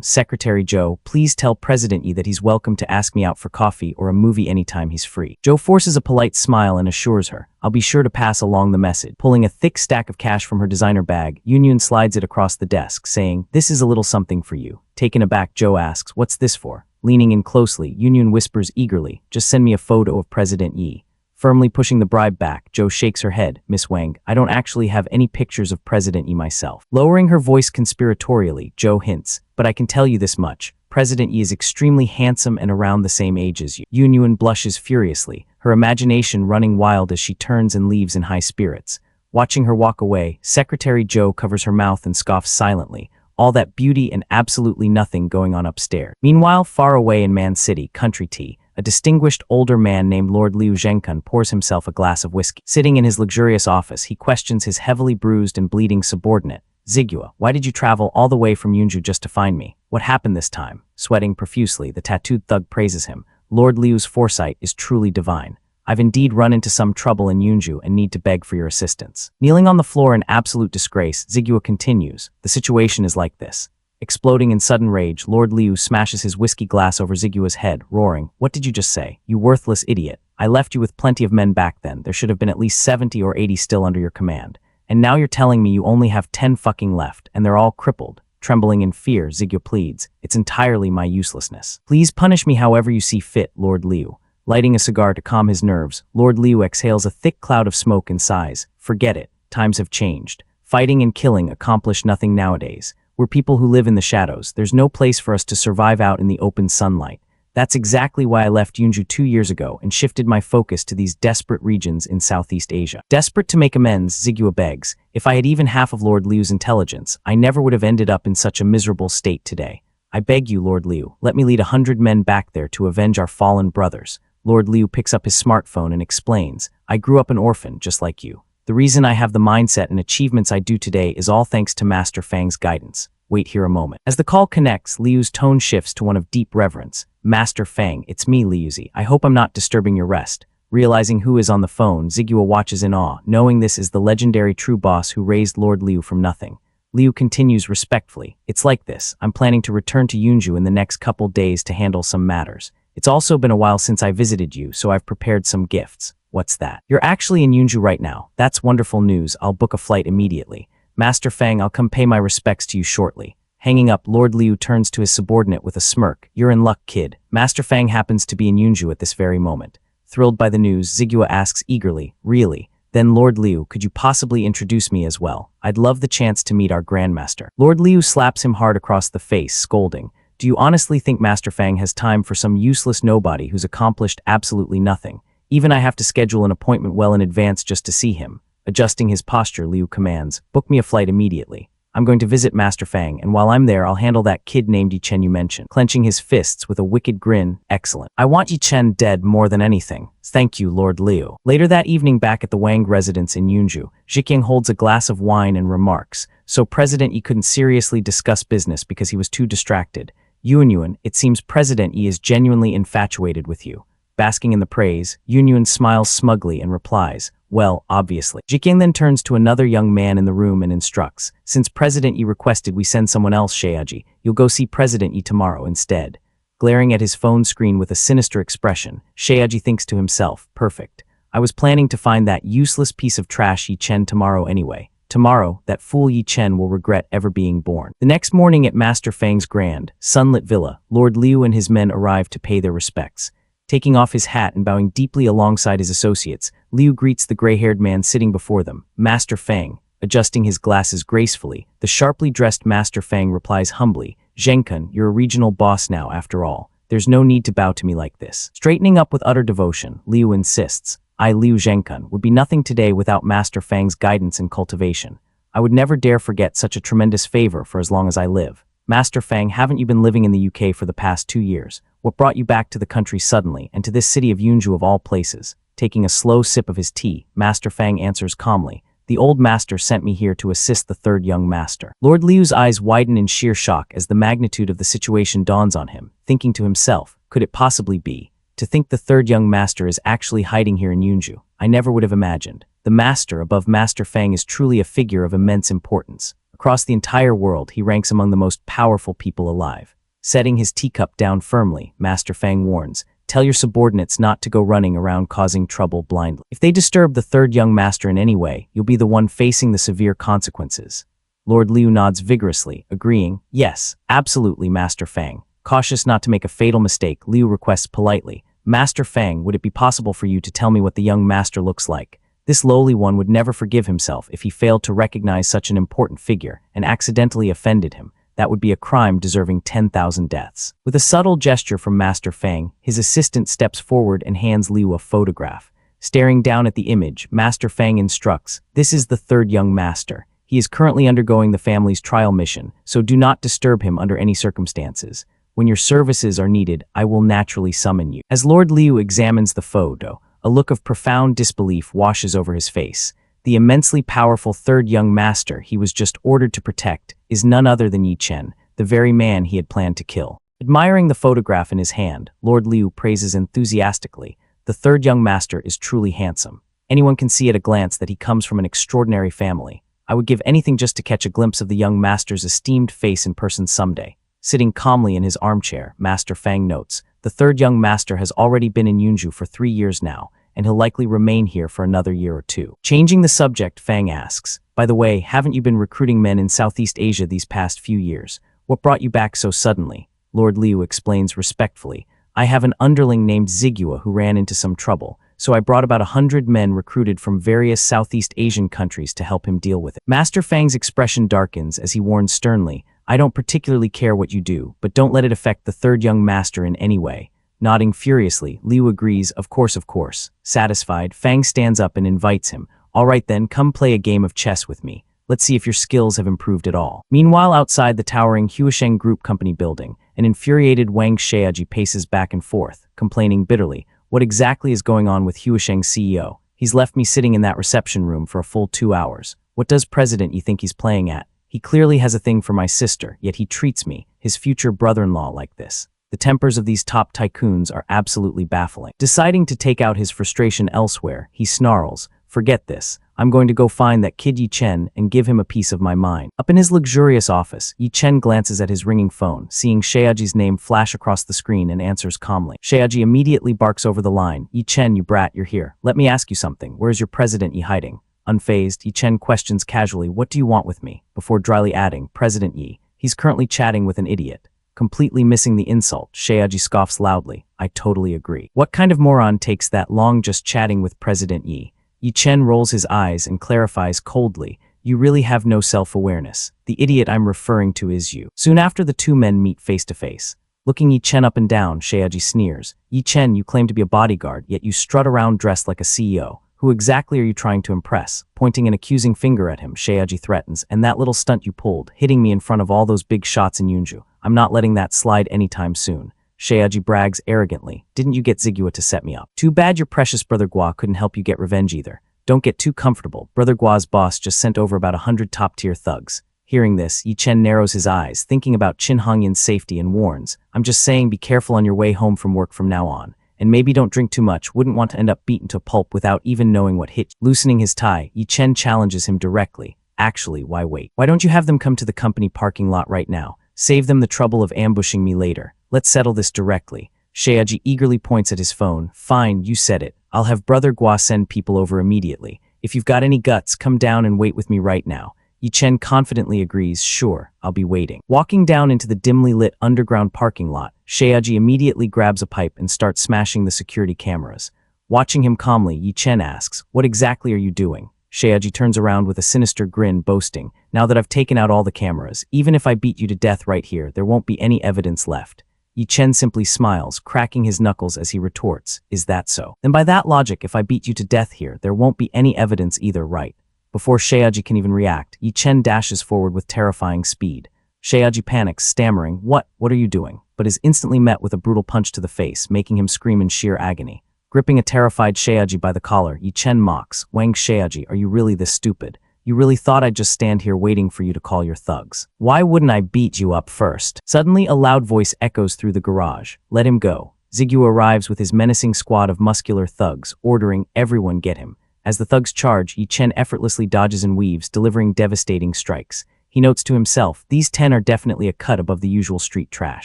Secretary Joe, please tell President Yi that he's welcome to ask me out for coffee or a movie anytime he's free. Joe forces a polite smile and assures her, I'll be sure to pass along the message. Pulling a thick stack of cash from her designer bag, Yunyun slides it across the desk, saying, this is a little something for you. Taken aback, Joe asks, what's this for? Leaning in closely, Yunyun whispers eagerly, just send me a photo of President Yi. Firmly pushing the bribe back, Joe shakes her head. Miss Wang, I don't actually have any pictures of President Yi myself. Lowering her voice conspiratorially, Joe hints, but I can tell you this much. President Yi is extremely handsome and around the same age as you. Yunyun blushes furiously, her imagination running wild as she turns and leaves in high spirits. Watching her walk away, Secretary Joe covers her mouth and scoffs silently. All that beauty and absolutely nothing going on upstairs. Meanwhile, far away in Man City, country tea, a distinguished older man named Lord Liu Zhenkun pours himself a glass of whiskey. Sitting in his luxurious office, he questions his heavily bruised and bleeding subordinate. Ziguo, why did you travel all the way from Yunju just to find me? What happened this time? Sweating profusely, the tattooed thug praises him. Lord Liu's foresight is truly divine. I've indeed run into some trouble in Yunju and need to beg for your assistance. Kneeling on the floor in absolute disgrace, Ziguo continues. The situation is like this. Exploding in sudden rage, Lord Liu smashes his whiskey glass over Ziguo's head, roaring, what did you just say? You worthless idiot. I left you with plenty of men back then. There should have been at least 70 or 80 still under your command. And now you're telling me you only have 10 fucking left, and they're all crippled. Trembling in fear, Ziguo pleads, it's entirely my uselessness. Please punish me however you see fit, Lord Liu. Lighting a cigar to calm his nerves, Lord Liu exhales a thick cloud of smoke and sighs. Forget it. Times have changed. Fighting and killing accomplish nothing nowadays. We're people who live in the shadows. There's no place for us to survive out in the open sunlight. That's exactly why I left Yunju 2 years ago and shifted my focus to these desperate regions in Southeast Asia. Desperate to make amends, Ziguo begs. If I had even half of Lord Liu's intelligence, I never would have ended up in such a miserable state today. I beg you, Lord Liu, let me lead 100 men back there to avenge our fallen brothers. Lord Liu picks up his smartphone and explains, I grew up an orphan just like you. The reason I have the mindset and achievements I do today is all thanks to Master Fang's guidance. Wait here a moment. As the call connects, Liu's tone shifts to one of deep reverence. Master Fang, it's me, Liuzi. I hope I'm not disturbing your rest. Realizing who is on the phone, Ziguo watches in awe, knowing this is the legendary true boss who raised Lord Liu from nothing. Liu continues respectfully. It's like this. I'm planning to return to Yunju in the next couple days to handle some matters. It's also been a while since I visited you, so I've prepared some gifts. What's that? You're actually in Yunju right now. That's wonderful news. I'll book a flight immediately. Master Fang, I'll come pay my respects to you shortly. Hanging up, Lord Liu turns to his subordinate with a smirk. You're in luck, kid. Master Fang happens to be in Yunju at this very moment. Thrilled by the news, Ziguo asks eagerly, really? Then Lord Liu, could you possibly introduce me as well? I'd love the chance to meet our Grandmaster. Lord Liu slaps him hard across the face, scolding. Do you honestly think Master Fang has time for some useless nobody who's accomplished absolutely nothing? Even I have to schedule an appointment well in advance just to see him. Adjusting his posture, Liu commands, book me a flight immediately. I'm going to visit Master Fang, and while I'm there, I'll handle that kid named Yi Chen you mentioned. Clenching his fists with a wicked grin, excellent. I want Yi Chen dead more than anything. Thank you, Lord Liu. Later that evening back at the Wang residence in Yunju, Zhiqiang holds a glass of wine and remarks, so President Yi couldn't seriously discuss business because he was too distracted. Yuanyuan, it seems President Yi is genuinely infatuated with you. Basking in the praise, Yuanyuan smiles smugly and replies, well, obviously. Zhiqiang then turns to another young man in the room and instructs, since President Yi requested we send someone else, Sheaji, you'll go see President Yi tomorrow instead. Glaring at his phone screen with a sinister expression, Sheaji thinks to himself, perfect. I was planning to find that useless piece of trash Yi Chen tomorrow anyway. Tomorrow, that fool Yi Chen will regret ever being born. The next morning at Master Fang's grand, sunlit villa, Lord Liu and his men arrive to pay their respects. Taking off his hat and bowing deeply alongside his associates, Liu greets the gray-haired man sitting before them, Master Fang. Adjusting his glasses gracefully, the sharply dressed Master Fang replies humbly, Zhenkun, you're a regional boss now after all. There's no need to bow to me like this. Straightening up with utter devotion, Liu insists, I, Liu Zhenkun, would be nothing today without Master Fang's guidance and cultivation. I would never dare forget such a tremendous favor for as long as I live. Master Fang, haven't you been living in the UK for the past 2 years? What brought you back to the country suddenly, and to this city of Yunju of all places? Taking a slow sip of his tea, Master Fang answers calmly, "The old master sent me here to assist the third young master." Lord Liu's eyes widen in sheer shock as the magnitude of the situation dawns on him, thinking to himself, could it possibly be? To think the third young master is actually hiding here in Yunju, I never would have imagined. The master above Master Fang is truly a figure of immense importance. Across the entire world, he ranks among the most powerful people alive. Setting his teacup down firmly, Master Fang warns, "Tell your subordinates not to go running around causing trouble blindly. If they disturb the third young master in any way, you'll be the one facing the severe consequences." Lord Liu nods vigorously, agreeing, "Yes, absolutely, Master Fang." Cautious not to make a fatal mistake, Liu requests politely, "Master Fang, would it be possible for you to tell me what the young master looks like?" This lowly one would never forgive himself if he failed to recognize such an important figure and accidentally offended him. That would be a crime deserving 10,000 deaths. With a subtle gesture from Master Fang, his assistant steps forward and hands Liu a photograph. Staring down at the image, Master Fang instructs, "This is the third young master. He is currently undergoing the family's trial mission, so do not disturb him under any circumstances. When your services are needed, I will naturally summon you." As Lord Liu examines the photo, a look of profound disbelief washes over his face. The immensely powerful third young master he was just ordered to protect is none other than Yi Chen, the very man he had planned to kill. Admiring the photograph in his hand, Lord Liu praises enthusiastically, "The third young master is truly handsome. Anyone can see at a glance that he comes from an extraordinary family. I would give anything just to catch a glimpse of the young master's esteemed face in person someday." Sitting calmly in his armchair, Master Fang notes, "The third young master has already been in Yunju for 3 years now, and he'll likely remain here for another year or two." Changing the subject, Fang asks, "By the way, haven't you been recruiting men in Southeast Asia these past few years? What brought you back so suddenly?" Lord Liu explains respectfully, "I have an underling named Zigua who ran into some trouble, so I brought about 100 men recruited from various Southeast Asian countries to help him deal with it." Master Fang's expression darkens as he warns sternly, "I don't particularly care what you do, but don't let it affect the third young master in any way." Nodding furiously, Liu agrees, of course. Satisfied, Fang stands up and invites him, "All right then, come play a game of chess with me. Let's see if your skills have improved at all." Meanwhile, outside the towering Huisheng Group Company building, an infuriated Wang Xiaoji paces back and forth, complaining bitterly, "What exactly is going on with Huisheng's CEO? He's left me sitting in that reception room for a full 2 hours. What does President Yi think he's playing at? He clearly has a thing for my sister, yet he treats me, his future brother-in-law, like this. The tempers of these top tycoons are absolutely baffling." Deciding to take out his frustration elsewhere, he snarls, "Forget this. I'm going to go find that kid Yi Chen and give him a piece of my mind." Up in his luxurious office, Yi Chen glances at his ringing phone, seeing Xiaoji's name flash across the screen, and answers calmly. Xiaoji immediately barks over the line, "Yi Chen, you brat, you're here. Let me ask you something. Where's your President Yi hiding?" Unfazed, Yi Chen questions casually, "What do you want with me?" before dryly adding, "President Yi. He's currently chatting with an idiot." Completely missing the insult, Xiaoji scoffs loudly, "I totally agree. What kind of moron takes that long just chatting with President Yi?" Yi Chen rolls his eyes and clarifies coldly, "You really have no self-awareness. The idiot I'm referring to is you." Soon after, the two men meet face to face. Looking Yi Chen up and down, Xiaoji sneers, "Yi Chen, you claim to be a bodyguard, yet you strut around dressed like a CEO. Who exactly are you trying to impress?" Pointing an accusing finger at him, Xiaoji threatens, "And that little stunt you pulled, hitting me in front of all those big shots in Yunju. I'm not letting that slide anytime soon." Xiaoji brags arrogantly, "Didn't you get Zigua to set me up? Too bad your precious brother Gua couldn't help you get revenge either. Don't get too comfortable. Brother Gua's boss just sent over about 100 top-tier thugs." Hearing this, Yi Chen narrows his eyes, thinking about Qin Hongyan's safety, and warns, "I'm just saying, be careful on your way home from work from now on. And maybe don't drink too much, wouldn't want to end up beaten to pulp without even knowing what hit you." Loosening his tie, Yi Chen challenges him directly, "Actually, why wait? Why don't you have them come to the company parking lot right now? Save them the trouble of ambushing me later. Let's settle this directly." Xiaoji eagerly points at his phone, "Fine, you said it. I'll have Brother Gua send people over immediately. If you've got any guts, come down and wait with me right now." Yi Chen confidently agrees, "Sure, I'll be waiting." Walking down into the dimly lit underground parking lot, Xiaoji immediately grabs a pipe and starts smashing the security cameras. Watching him calmly, Yi Chen asks, "What exactly are you doing?" Xiaoji turns around with a sinister grin, boasting, "Now that I've taken out all the cameras, even if I beat you to death right here, there won't be any evidence left." Yi Chen simply smiles, cracking his knuckles as he retorts, "Is that so? Then by that logic, if I beat you to death here, there won't be any evidence either, right?" Before Xiaoji can even react, Yi Chen dashes forward with terrifying speed. Xiaoji panics, stammering, What are you doing?" but is instantly met with a brutal punch to the face, making him scream in sheer agony. Gripping a terrified Sheaji by the collar, Yi Chen mocks, Wang Sheaji, are you really this stupid? You really thought I'd just stand here waiting for you to call your thugs? Why wouldn't I beat you up first? Suddenly, a loud voice echoes through the garage. Let him go. Ziggy arrives with his menacing squad of muscular thugs, ordering everyone get him. As the thugs charge, Yi Chen effortlessly dodges and weaves, delivering devastating strikes. He notes to himself, these 10 are definitely a cut above the usual street trash.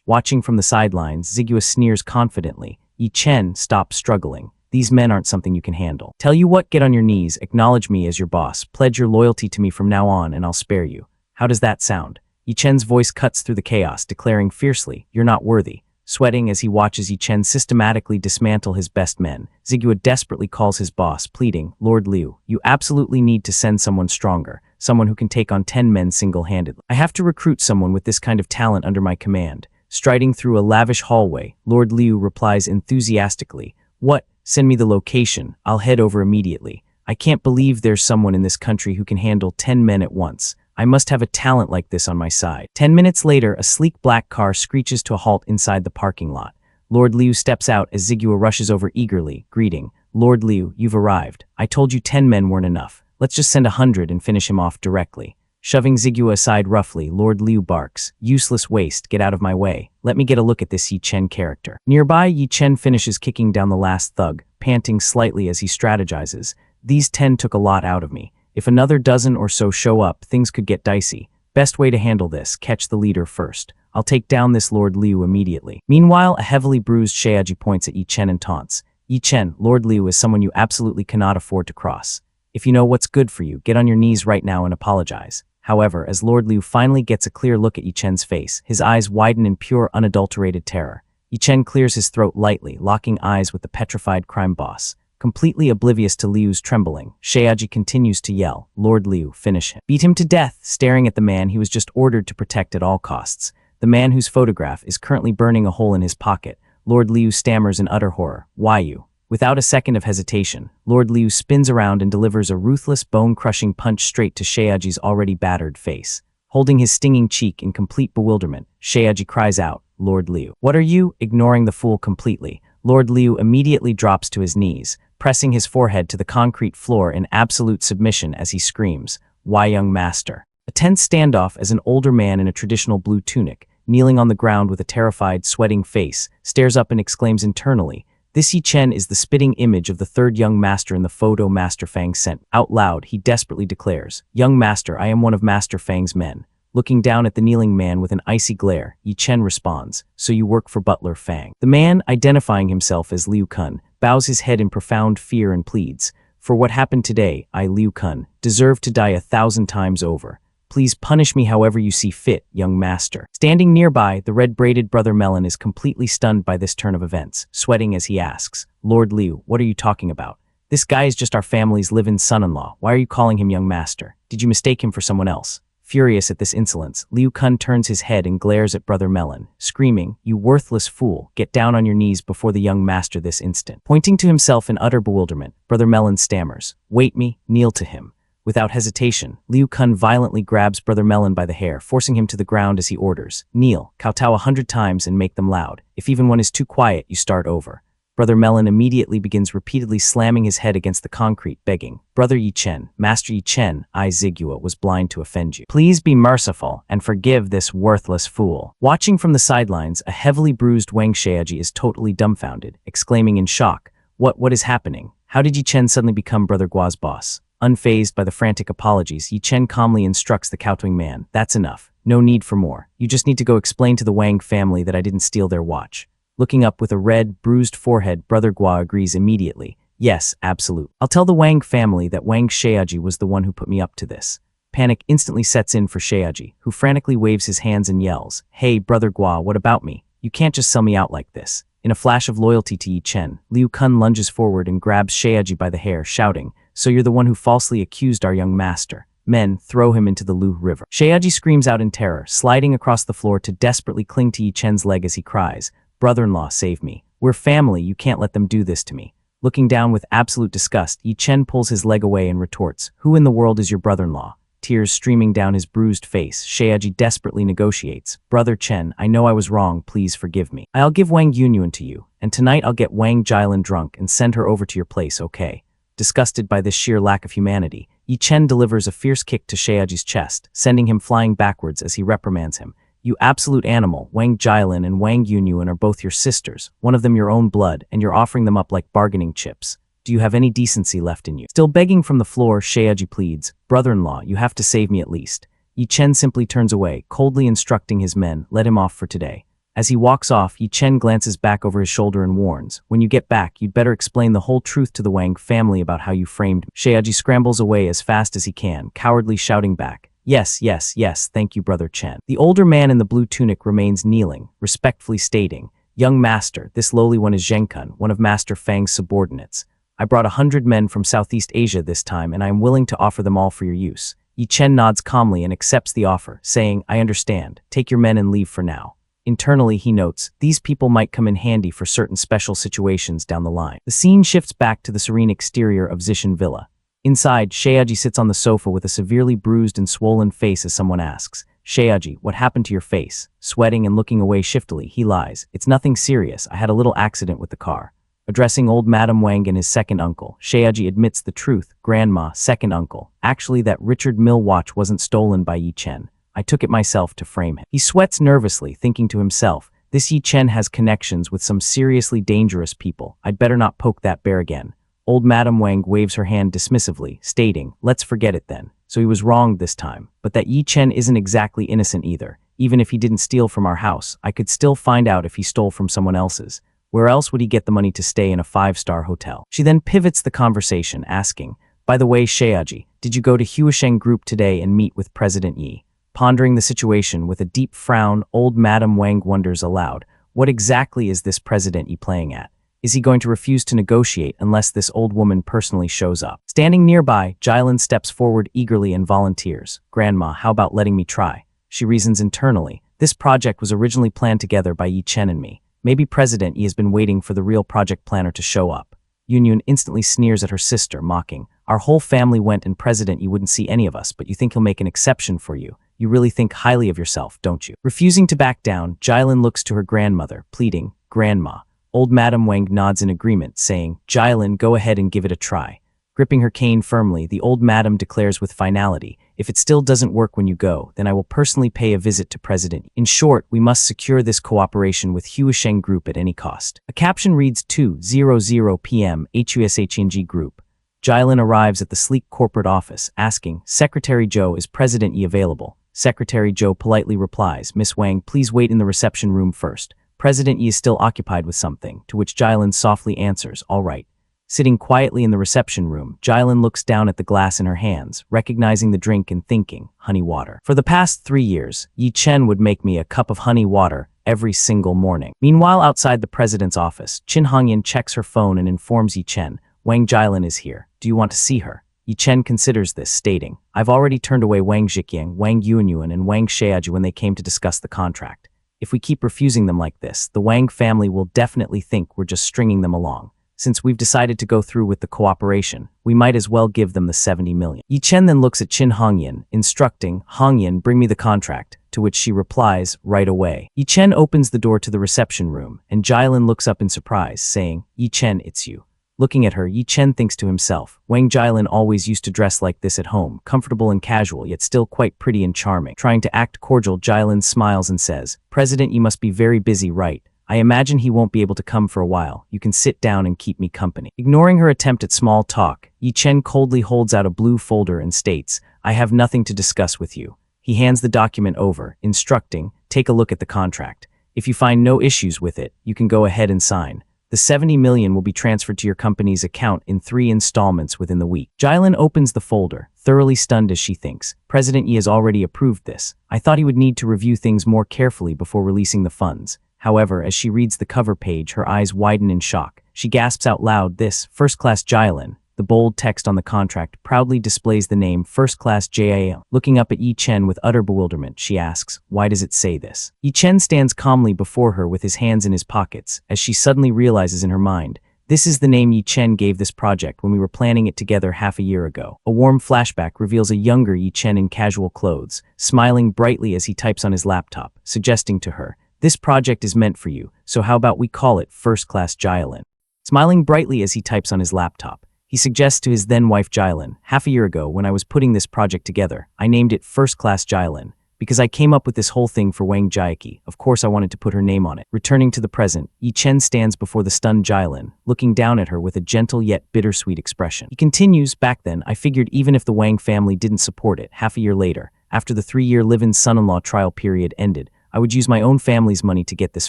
Watching from the sidelines, Ziggy sneers confidently. Yi Chen, stop struggling. These men aren't something you can handle. Tell you what, get on your knees, acknowledge me as your boss, pledge your loyalty to me from now on, and I'll spare you. How does that sound? Yi Chen's voice cuts through the chaos, declaring fiercely, you're not worthy. Sweating as he watches Yi Chen systematically dismantle his best men, Ziggy desperately calls his boss, pleading, Lord Liu, you absolutely need to send someone stronger, someone who can take on 10 men single-handedly. I have to recruit someone with this kind of talent under my command. Striding through a lavish hallway, Lord Liu replies enthusiastically, what? Send me the location, I'll head over immediately. I can't believe there's someone in this country who can handle 10 men at once. I must have a talent like this on my side. 10 minutes later, a sleek black car screeches to a halt inside the parking lot. Lord Liu steps out as Ziggy rushes over eagerly, greeting, Lord Liu, you've arrived. I told you 10 men weren't enough. Let's just send 100 and finish him off directly. Shoving Ziggy aside roughly, Lord Liu barks, useless waste, get out of my way. Let me get a look at this Yi Chen character. Nearby, Yi Chen finishes kicking down the last thug, panting slightly as he strategizes. These 10 took a lot out of me. If another dozen or so show up, things could get dicey. Best way to handle this, catch the leader first. I'll take down this Lord Liu immediately. Meanwhile, a heavily bruised Sheaji points at Yi Chen and taunts. Yi Chen, Lord Liu is someone you absolutely cannot afford to cross. If you know what's good for you, get on your knees right now and apologize. However, as Lord Liu finally gets a clear look at Yi Chen's face, his eyes widen in pure, unadulterated terror. Yi Chen clears his throat lightly, locking eyes with the petrified crime boss. Completely oblivious to Liu's trembling, Sheaji continues to yell, Lord Liu, finish him. Beat him to death, staring at the man he was just ordered to protect at all costs. The man whose photograph is currently burning a hole in his pocket. Lord Liu stammers in utter horror, why you? Without a second of hesitation, Lord Liu spins around and delivers a ruthless, bone-crushing punch straight to Sheaji's already battered face. Holding his stinging cheek in complete bewilderment, Sheaji cries out, Lord Liu. What are you? Ignoring the fool completely, Lord Liu immediately drops to his knees, pressing his forehead to the concrete floor in absolute submission as he screams, why young master? A tense standoff as an older man in a traditional blue tunic, kneeling on the ground with a terrified, sweating face, stares up and exclaims internally, this Yi Chen is the spitting image of the third young master in the photo Master Fang sent. Out loud, he desperately declares, young master, I am one of Master Fang's men. Looking down at the kneeling man with an icy glare, Yi Chen responds, so you work for Butler Fang. The man, identifying himself as Liu Kun, bows his head in profound fear and pleads, for what happened today, I, Liu Kun, deserve to die 1,000 times over. Please punish me however you see fit, young master. Standing nearby, the red-braided Brother Melon is completely stunned by this turn of events, sweating as he asks, Lord Liu, what are you talking about? This guy is just our family's live-in son-in-law. Why are you calling him young master? Did you mistake him for someone else? Furious at this insolence, Liu Kun turns his head and glares at Brother Melon, screaming, you worthless fool, get down on your knees before the young master this instant. Pointing to himself in utter bewilderment, Brother Melon stammers, wait me, kneel to him. Without hesitation, Liu Kun violently grabs Brother Melon by the hair, forcing him to the ground as he orders, kneel, kowtow 100 times and make them loud. If even one is too quiet, you start over. Brother Melon immediately begins repeatedly slamming his head against the concrete, begging, Brother Yi Chen, Master Yi Chen, I Zigua was blind to offend you. Please be merciful and forgive this worthless fool. Watching from the sidelines, a heavily bruised Wang Sheaji is totally dumbfounded, exclaiming in shock, what is happening? How did Yi Chen suddenly become Brother Gua's boss? Unfazed by the frantic apologies, Yi Chen calmly instructs the kowtowing man, that's enough. No need for more. You just need to go explain to the Wang family that I didn't steal their watch. Looking up with a red, bruised forehead, Brother Gua agrees immediately. Yes, absolute. I'll tell the Wang family that Wang Sheaji was the one who put me up to this. Panic instantly sets in for Sheaji, who frantically waves his hands and yells, hey, Brother Gua, what about me? You can't just sell me out like this. In a flash of loyalty to Yi Chen, Liu Kun lunges forward and grabs Sheaji by the hair, shouting, so you're the one who falsely accused our young master. Men, throw him into the Lu River. Sheaji screams out in terror, sliding across the floor to desperately cling to Yi Chen's leg as he cries, brother-in-law, save me. We're family, you can't let them do this to me. Looking down with absolute disgust, Yi Chen pulls his leg away and retorts, who in the world is your brother-in-law? tears streaming down his bruised face, Shaeji desperately negotiates. Brother Chen, I know I was wrong, please forgive me. I'll give Wang Yunyuan to you, and tonight I'll get Wang Jilin drunk and send her over to your place, okay? Disgusted by this sheer lack of humanity, Yi Chen delivers a fierce kick to Shaeji's chest, sending him flying backwards as he reprimands him. You absolute animal, Wang Jilin and Wang Yunyuan are both your sisters, one of them your own blood, and you're offering them up like bargaining chips. Do you have any decency left in you? Still begging from the floor, Shaeji pleads, brother-in-law, you have to save me at least. Yi Chen simply turns away, coldly instructing his men, let him off for today. As he walks off, Yi Chen glances back over his shoulder and warns, when you get back, you'd better explain the whole truth to the Wang family about how you framed me. Shaeji scrambles away as fast as he can, cowardly shouting back, yes, yes, yes, thank you, Brother Chen. The older man in the blue tunic remains kneeling, respectfully stating, young master, this lowly one is Zhengkun, one of Master Fang's subordinates. I brought 100 men from Southeast Asia this time, and I am willing to offer them all for your use. Yi Chen nods calmly and accepts the offer, saying, I understand, take your men and leave for now. Internally, he notes, these people might come in handy for certain special situations down the line. The scene shifts back to the serene exterior of Zishan Villa. Inside, Shaeji sits on the sofa with a severely bruised and swollen face as someone asks, Shaeji, what happened to your face? Sweating and looking away shiftily, he lies. It's nothing serious, I had a little accident with the car. Addressing old Madam Wang and his second uncle, Shaeji admits the truth, Grandma, second uncle. Actually, that Richard Mill watch wasn't stolen by Yi Chen. I took it myself to frame him. He sweats nervously, thinking to himself, this Yi Chen has connections with some seriously dangerous people. I'd better not poke that bear again. Old Madam Wang waves her hand dismissively, stating, let's forget it then. So he was wrong this time. But that Yi Chen isn't exactly innocent either. Even if he didn't steal from our house, I could still find out if he stole from someone else's. Where else would he get the money to stay in a 5-star hotel? She then pivots the conversation, asking, by the way, Shaeji, did you go to Huisheng Group today and meet with President Yi? Pondering the situation with a deep frown, old Madam Wang wonders aloud, what exactly is this President Yi playing at? Is he going to refuse to negotiate unless this old woman personally shows up? Standing nearby, Jilin steps forward eagerly and volunteers. Grandma, how about letting me try? She reasons internally. This project was originally planned together by Yi Chen and me. Maybe President Yi has been waiting for the real project planner to show up. Yunyun instantly sneers at her sister, mocking, our whole family went and President Yi wouldn't see any of us, but you think he'll make an exception for you. You really think highly of yourself, don't you? Refusing to back down, Jilin looks to her grandmother, pleading, Grandma. Old Madam Wang nods in agreement, saying, Jilin, go ahead and give it a try. Gripping her cane firmly, the old madam declares with finality, if it still doesn't work when you go, then I will personally pay a visit to President. In short, we must secure this cooperation with Huisheng Group at any cost. A caption reads 2:00 p.m. HUSHNG Group. Jilin arrives at the sleek corporate office, asking, Secretary Zhou, is President Yi available? Secretary Zhou politely replies, Miss Wang, please wait in the reception room first. President Yi is still occupied with something, to which Jilin softly answers, all right. Sitting quietly in the reception room, Jilin looks down at the glass in her hands, recognizing the drink and thinking, honey water. For the past 3 years, Yi Chen would make me a cup of honey water every single morning. Meanwhile, outside the president's office, Qin Hongyan checks her phone and informs Yi Chen, Wang Jilin is here. Do you want to see her? Yi Chen considers this, stating, I've already turned away Wang Zhiqiang, Wang Yunyuan, and Wang Shaeji when they came to discuss the contract. If we keep refusing them like this, the Wang family will definitely think we're just stringing them along. Since we've decided to go through with the cooperation, we might as well give them the 70 million. Yi Chen then looks at Qin Hongyan, instructing, Hongyan, bring me the contract, to which she replies, right away. Yi Chen opens the door to the reception room, and Jilin looks up in surprise, saying, Yi Chen, it's you. Looking at her, Yi Chen thinks to himself, Wang Jilin always used to dress like this at home, comfortable and casual, yet still quite pretty and charming. Trying to act cordial, Jilin smiles and says, President, you must be very busy, right? I imagine he won't be able to come for a while. You can sit down and keep me company. Ignoring her attempt at small talk, Yi Chen coldly holds out a blue folder and states, I have nothing to discuss with you. He hands the document over, instructing, take a look at the contract. If you find no issues with it, you can go ahead and sign. The 70 million will be transferred to your company's account in 3 installments within the week. Jilin opens the folder, thoroughly stunned as she thinks, President Yi has already approved this. I thought he would need to review things more carefully before releasing the funds. However, as she reads the cover page, her eyes widen in shock. She gasps out loud, this, First Class Jilin. The bold text on the contract proudly displays the name First Class JIL. Looking up at Yi Chen with utter bewilderment, she asks, why does it say this? Yi Chen stands calmly before her with his hands in his pockets, as she suddenly realizes in her mind, This is the name Yi Chen gave this project when we were planning it together half a year ago. A warm flashback reveals a younger Yi Chen in casual clothes, smiling brightly as he types on his laptop, suggesting to her, "This project is meant for you, so how about we call it First Class Jyalin?" Smiling brightly as he types on his laptop, he suggests to his then-wife Jyalin, "Half a year ago when I was putting this project together, I named it First Class Jyalin, because I came up with this whole thing for Wang Jiaqi. Of course I wanted to put her name on it." Returning to the present, Yi Chen stands before the stunned Jyalin, looking down at her with a gentle yet bittersweet expression. He continues, "Back then, I figured even if the Wang family didn't support it, half a year later, after the 3-year live-in son-in-law trial period ended, I would use my own family's money to get this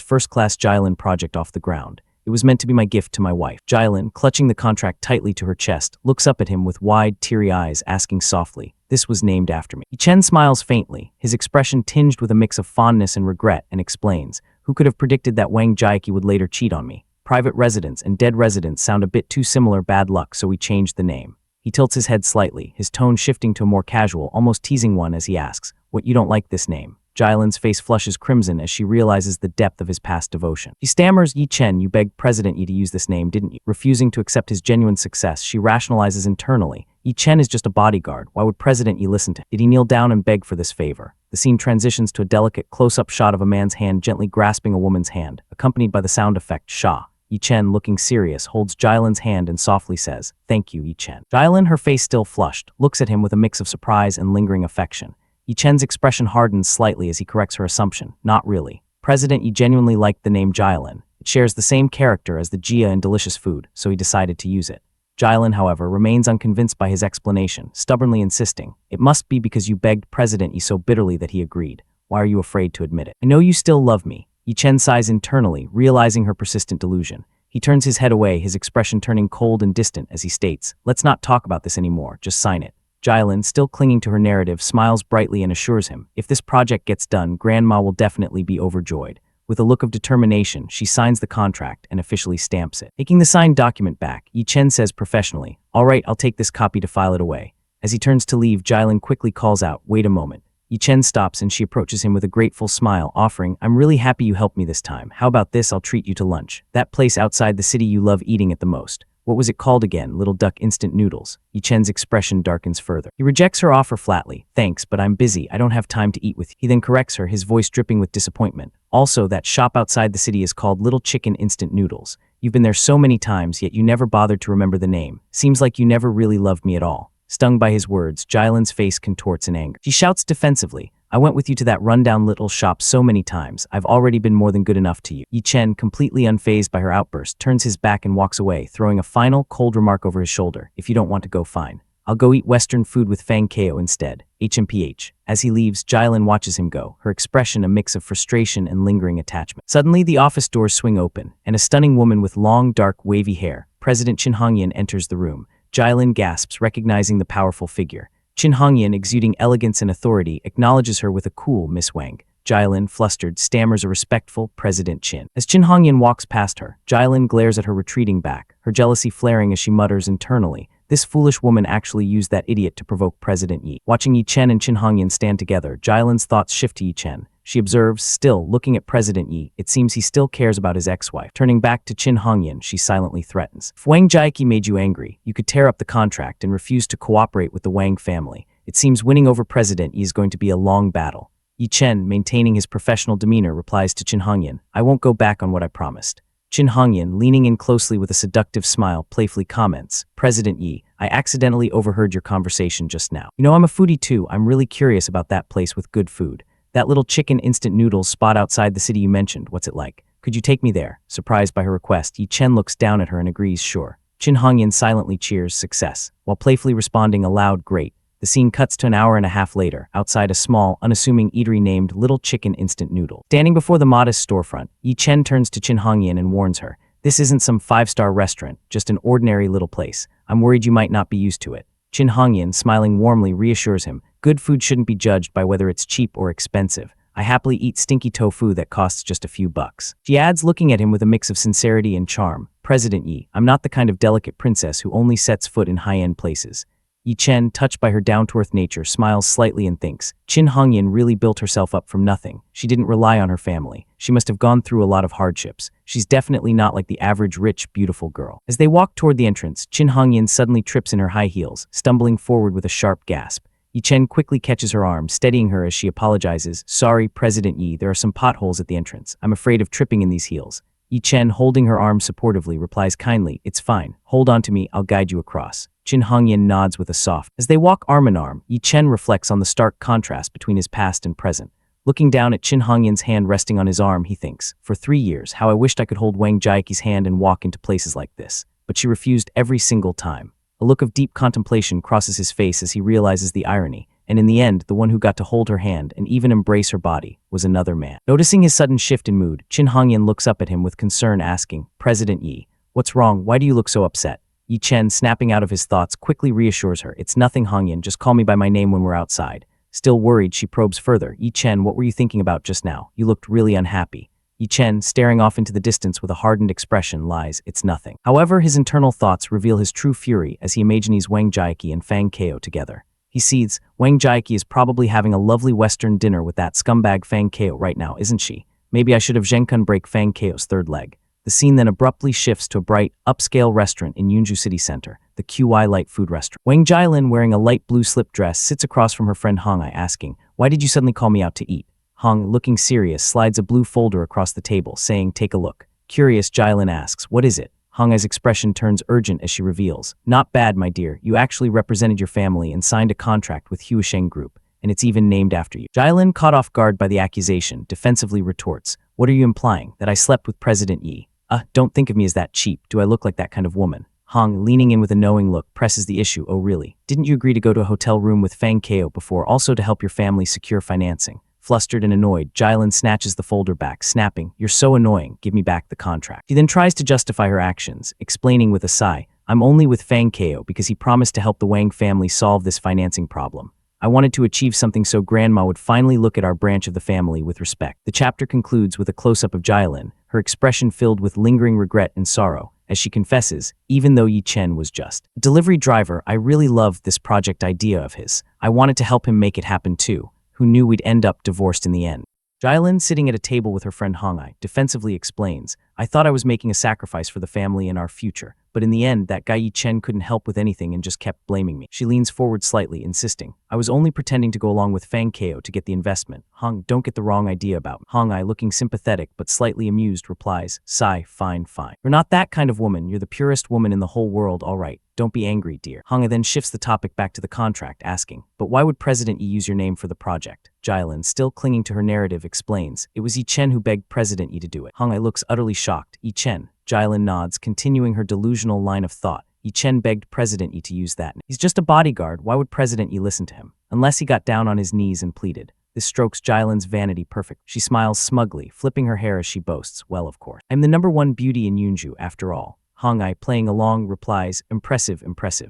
first-class Jyalin project off the ground. It was meant to be my gift to my wife." Jyalin, clutching the contract tightly to her chest, looks up at him with wide, teary eyes, asking softly, "This was named after me?" Yi Chen smiles faintly, his expression tinged with a mix of fondness and regret, and explains, "Who could have predicted that Wang Jiaqi would later cheat on me? Private residence and dead residence sound a bit too similar, bad luck, so we changed the name." He tilts his head slightly, his tone shifting to a more casual, almost teasing one as he asks, "What, you don't like this name?" Jylin's face flushes crimson as she realizes the depth of his past devotion. She stammers, "Yi Chen, you begged President Yi to use this name, didn't you?" Refusing to accept his genuine success, she rationalizes internally, "Yi Chen is just a bodyguard. Why would President Yi listen to him? Did he kneel down and beg for this favor?" The scene transitions to a delicate close-up shot of a man's hand gently grasping a woman's hand, accompanied by the sound effect, "Sha." Yi Chen, looking serious, holds Jylin's hand and softly says, "Thank you, Yi Chen." Jylin, her face still flushed, looks at him with a mix of surprise and lingering affection. Yi Chen's expression hardens slightly as he corrects her assumption. "Not really. President Yi genuinely liked the name Jylin. It shares the same character as the Jia in delicious food, so he decided to use it." Jylin, however, remains unconvinced by his explanation, stubbornly insisting, "It must be because you begged President Yi so bitterly that he agreed. Why are you afraid to admit it?" "I know you still love me." Yi Chen sighs internally, realizing her persistent delusion. He turns his head away, his expression turning cold and distant as he states, "Let's not talk about this anymore, just sign it." Jylin, still clinging to her narrative, smiles brightly and assures him, "If this project gets done, Grandma will definitely be overjoyed." With a look of determination, she signs the contract and officially stamps it. Taking the signed document back, Yi Chen says professionally, "All right, I'll take this copy to file it away." As he turns to leave, Jylin quickly calls out, "Wait a moment." Yi Chen stops and she approaches him with a grateful smile, offering, "I'm really happy you helped me this time. How about this? I'll treat you to lunch. That place outside the city you love eating at the most. What was it called again? Little Duck Instant Noodles." Yi Chen's expression darkens further. He rejects her offer flatly. "Thanks, but I'm busy. I don't have time to eat with you." He then corrects her, his voice dripping with disappointment. "Also, that shop outside the city is called Little Chicken Instant Noodles. You've been there so many times, yet you never bothered to remember the name. Seems like you never really loved me at all." Stung by his words, Jylin's face contorts in anger. She shouts defensively, "I went with you to that rundown little shop so many times. I've already been more than good enough to you." Yi Chen, completely unfazed by her outburst, turns his back and walks away, throwing a final, cold remark over his shoulder. "If you don't want to go, fine. I'll go eat Western food with Fang Kao instead. HMPH. As he leaves, Jylin watches him go, her expression a mix of frustration and lingering attachment. Suddenly, the office doors swing open, and a stunning woman with long, dark, wavy hair, President Qin Hongyan, enters the room. Jylin gasps, recognizing the powerful figure. Qin Hongyan, exuding elegance and authority, acknowledges her with a cool "Miss Wang." Jylin, flustered, stammers a respectful "President Qin." As Qin Hongyan walks past her, Jylin glares at her retreating back, her jealousy flaring as she mutters internally, "This foolish woman actually used that idiot to provoke President Yi." Watching Yi Chen and Qin Hongyan stand together, Jylin's thoughts shift to Yi Chen. She observes, still looking at President Yi, it seems he still cares about his ex-wife. Turning back to Qin Hongyan, she silently threatens, "If Wang Jiaqi made you angry, you could tear up the contract and refuse to cooperate with the Wang family. It seems winning over President Yi is going to be a long battle." Yi Chen, maintaining his professional demeanor, replies to Qin Hongyan, "I won't go back on what I promised." Qin Hongyan, leaning in closely with a seductive smile, playfully comments, "President Yi, I accidentally overheard your conversation just now. You know, I'm a foodie too. I'm really curious about that place with good food. That little chicken instant noodles spot outside the city you mentioned, what's it like? Could you take me there?" Surprised by her request, Yi Chen looks down at her and agrees, "Sure." Qin Hongyan silently cheers success, while playfully responding a loud "Great." The scene cuts to an hour and a half later, outside a small, unassuming eatery named Little Chicken Instant Noodle. Standing before the modest storefront, Yi Chen turns to Qin Hongyan and warns her, "This isn't some five-star restaurant, just an ordinary little place. I'm worried you might not be used to it." Qin Hongyan, smiling warmly, reassures him, "Good food shouldn't be judged by whether it's cheap or expensive. I happily eat stinky tofu that costs just a few bucks." She adds, looking at him with a mix of sincerity and charm, "President Yi, I'm not the kind of delicate princess who only sets foot in high-end places." Yi Chen, touched by her down-to-earth nature, smiles slightly and thinks, Chin Hongyan really built herself up from nothing. She didn't rely on her family. She must have gone through a lot of hardships. She's definitely not like the average rich, beautiful girl. As they walk toward the entrance, Chin Hongyan suddenly trips in her high heels, stumbling forward with a sharp gasp. Yi Chen quickly catches her arm, steadying her as she apologizes. Sorry, President Yi, there are some potholes at the entrance. I'm afraid of tripping in these heels. Yi Chen, holding her arm supportively, replies kindly, It's fine. Hold on to me, I'll guide you across. Chin Hongyan nods with a soft. As they walk arm in arm, Yi Chen reflects on the stark contrast between his past and present. Looking down at Chin Hongyan's hand resting on his arm, he thinks, For 3 years, how I wished I could hold Wang Jiaqi's hand and walk into places like this. But she refused every single time. A look of deep contemplation crosses his face as he realizes the irony, and in the end, the one who got to hold her hand and even embrace her body was another man. Noticing his sudden shift in mood, Chin Hongyan looks up at him with concern, asking, President Yi, what's wrong? Why do you look so upset? Yi Chen, snapping out of his thoughts, quickly reassures her, It's nothing, Hongyan, just call me by my name when we're outside. Still worried, she probes further, Yi Chen, what were you thinking about just now? You looked really unhappy. Yi Chen, staring off into the distance with a hardened expression, lies, It's nothing. However, his internal thoughts reveal his true fury as he imagines Wang Jiaqi and Fang Kao together. He seethes, Wang Jiaqi is probably having a lovely Western dinner with that scumbag Fang Kao right now, isn't she? Maybe I should have Zhenkun break Fang Kao's third leg. The scene then abruptly shifts to a bright, upscale restaurant in Yunju City Center, the QY Light Food Restaurant. Wang Jialin, wearing a light blue slip dress, sits across from her friend Hong Ai, asking, Why did you suddenly call me out to eat? Hong, looking serious, slides a blue folder across the table, saying, Take a look. Curious, Jialin asks, What is it? Hong Ai's expression turns urgent as she reveals, Not bad, my dear. You actually represented your family and signed a contract with Huisheng Group, and it's even named after you. Jialin, caught off guard by the accusation, defensively retorts, What are you implying, that I slept with President Yi? Don't think of me as that cheap. Do I look like that kind of woman? Hong, leaning in with a knowing look, presses the issue. Oh really? Didn't you agree to go to a hotel room with Fang Kao before, also to help your family secure financing? Flustered and annoyed, Jialin snatches the folder back, snapping, You're so annoying, give me back the contract. She then tries to justify her actions, explaining with a sigh, I'm only with Fang Kao because he promised to help the Wang family solve this financing problem. I wanted to achieve something so Grandma would finally look at our branch of the family with respect. The chapter concludes with a close-up of Jialin, her expression filled with lingering regret and sorrow, as she confesses, even though Yi Chen was just a delivery driver, I really loved this project idea of his. I wanted to help him make it happen too. Who knew we'd end up divorced in the end? Jialin, sitting at a table with her friend Hong Ai, defensively explains, I thought I was making a sacrifice for the family and our future, but in the end, that guy Yi Chen couldn't help with anything and just kept blaming me. She leans forward slightly, insisting, I was only pretending to go along with Fang Kao to get the investment. Hong, don't get the wrong idea about me. Hong Ai, looking sympathetic but slightly amused, replies, Sigh, fine. You're not that kind of woman. You're the purest woman in the whole world, all right. Don't be angry, dear. Hong Ai then shifts the topic back to the contract, asking, But why would President Yi use your name for the project? Jialin, still clinging to her narrative, explains, It was Yi Chen who begged President Yi to do it. Hong Ai looks utterly shocked. Yi Chen. Jialin nods, continuing her delusional line of thought. Yi Chen begged President Yi to use that. He's just a bodyguard. Why would President Yi listen to him? Unless he got down on his knees and pleaded. This strokes Jialin's vanity perfect. She smiles smugly, flipping her hair as she boasts, Well, of course. I'm the #1 beauty in Yunju, after all. Hong Ai, playing along, replies, Impressive.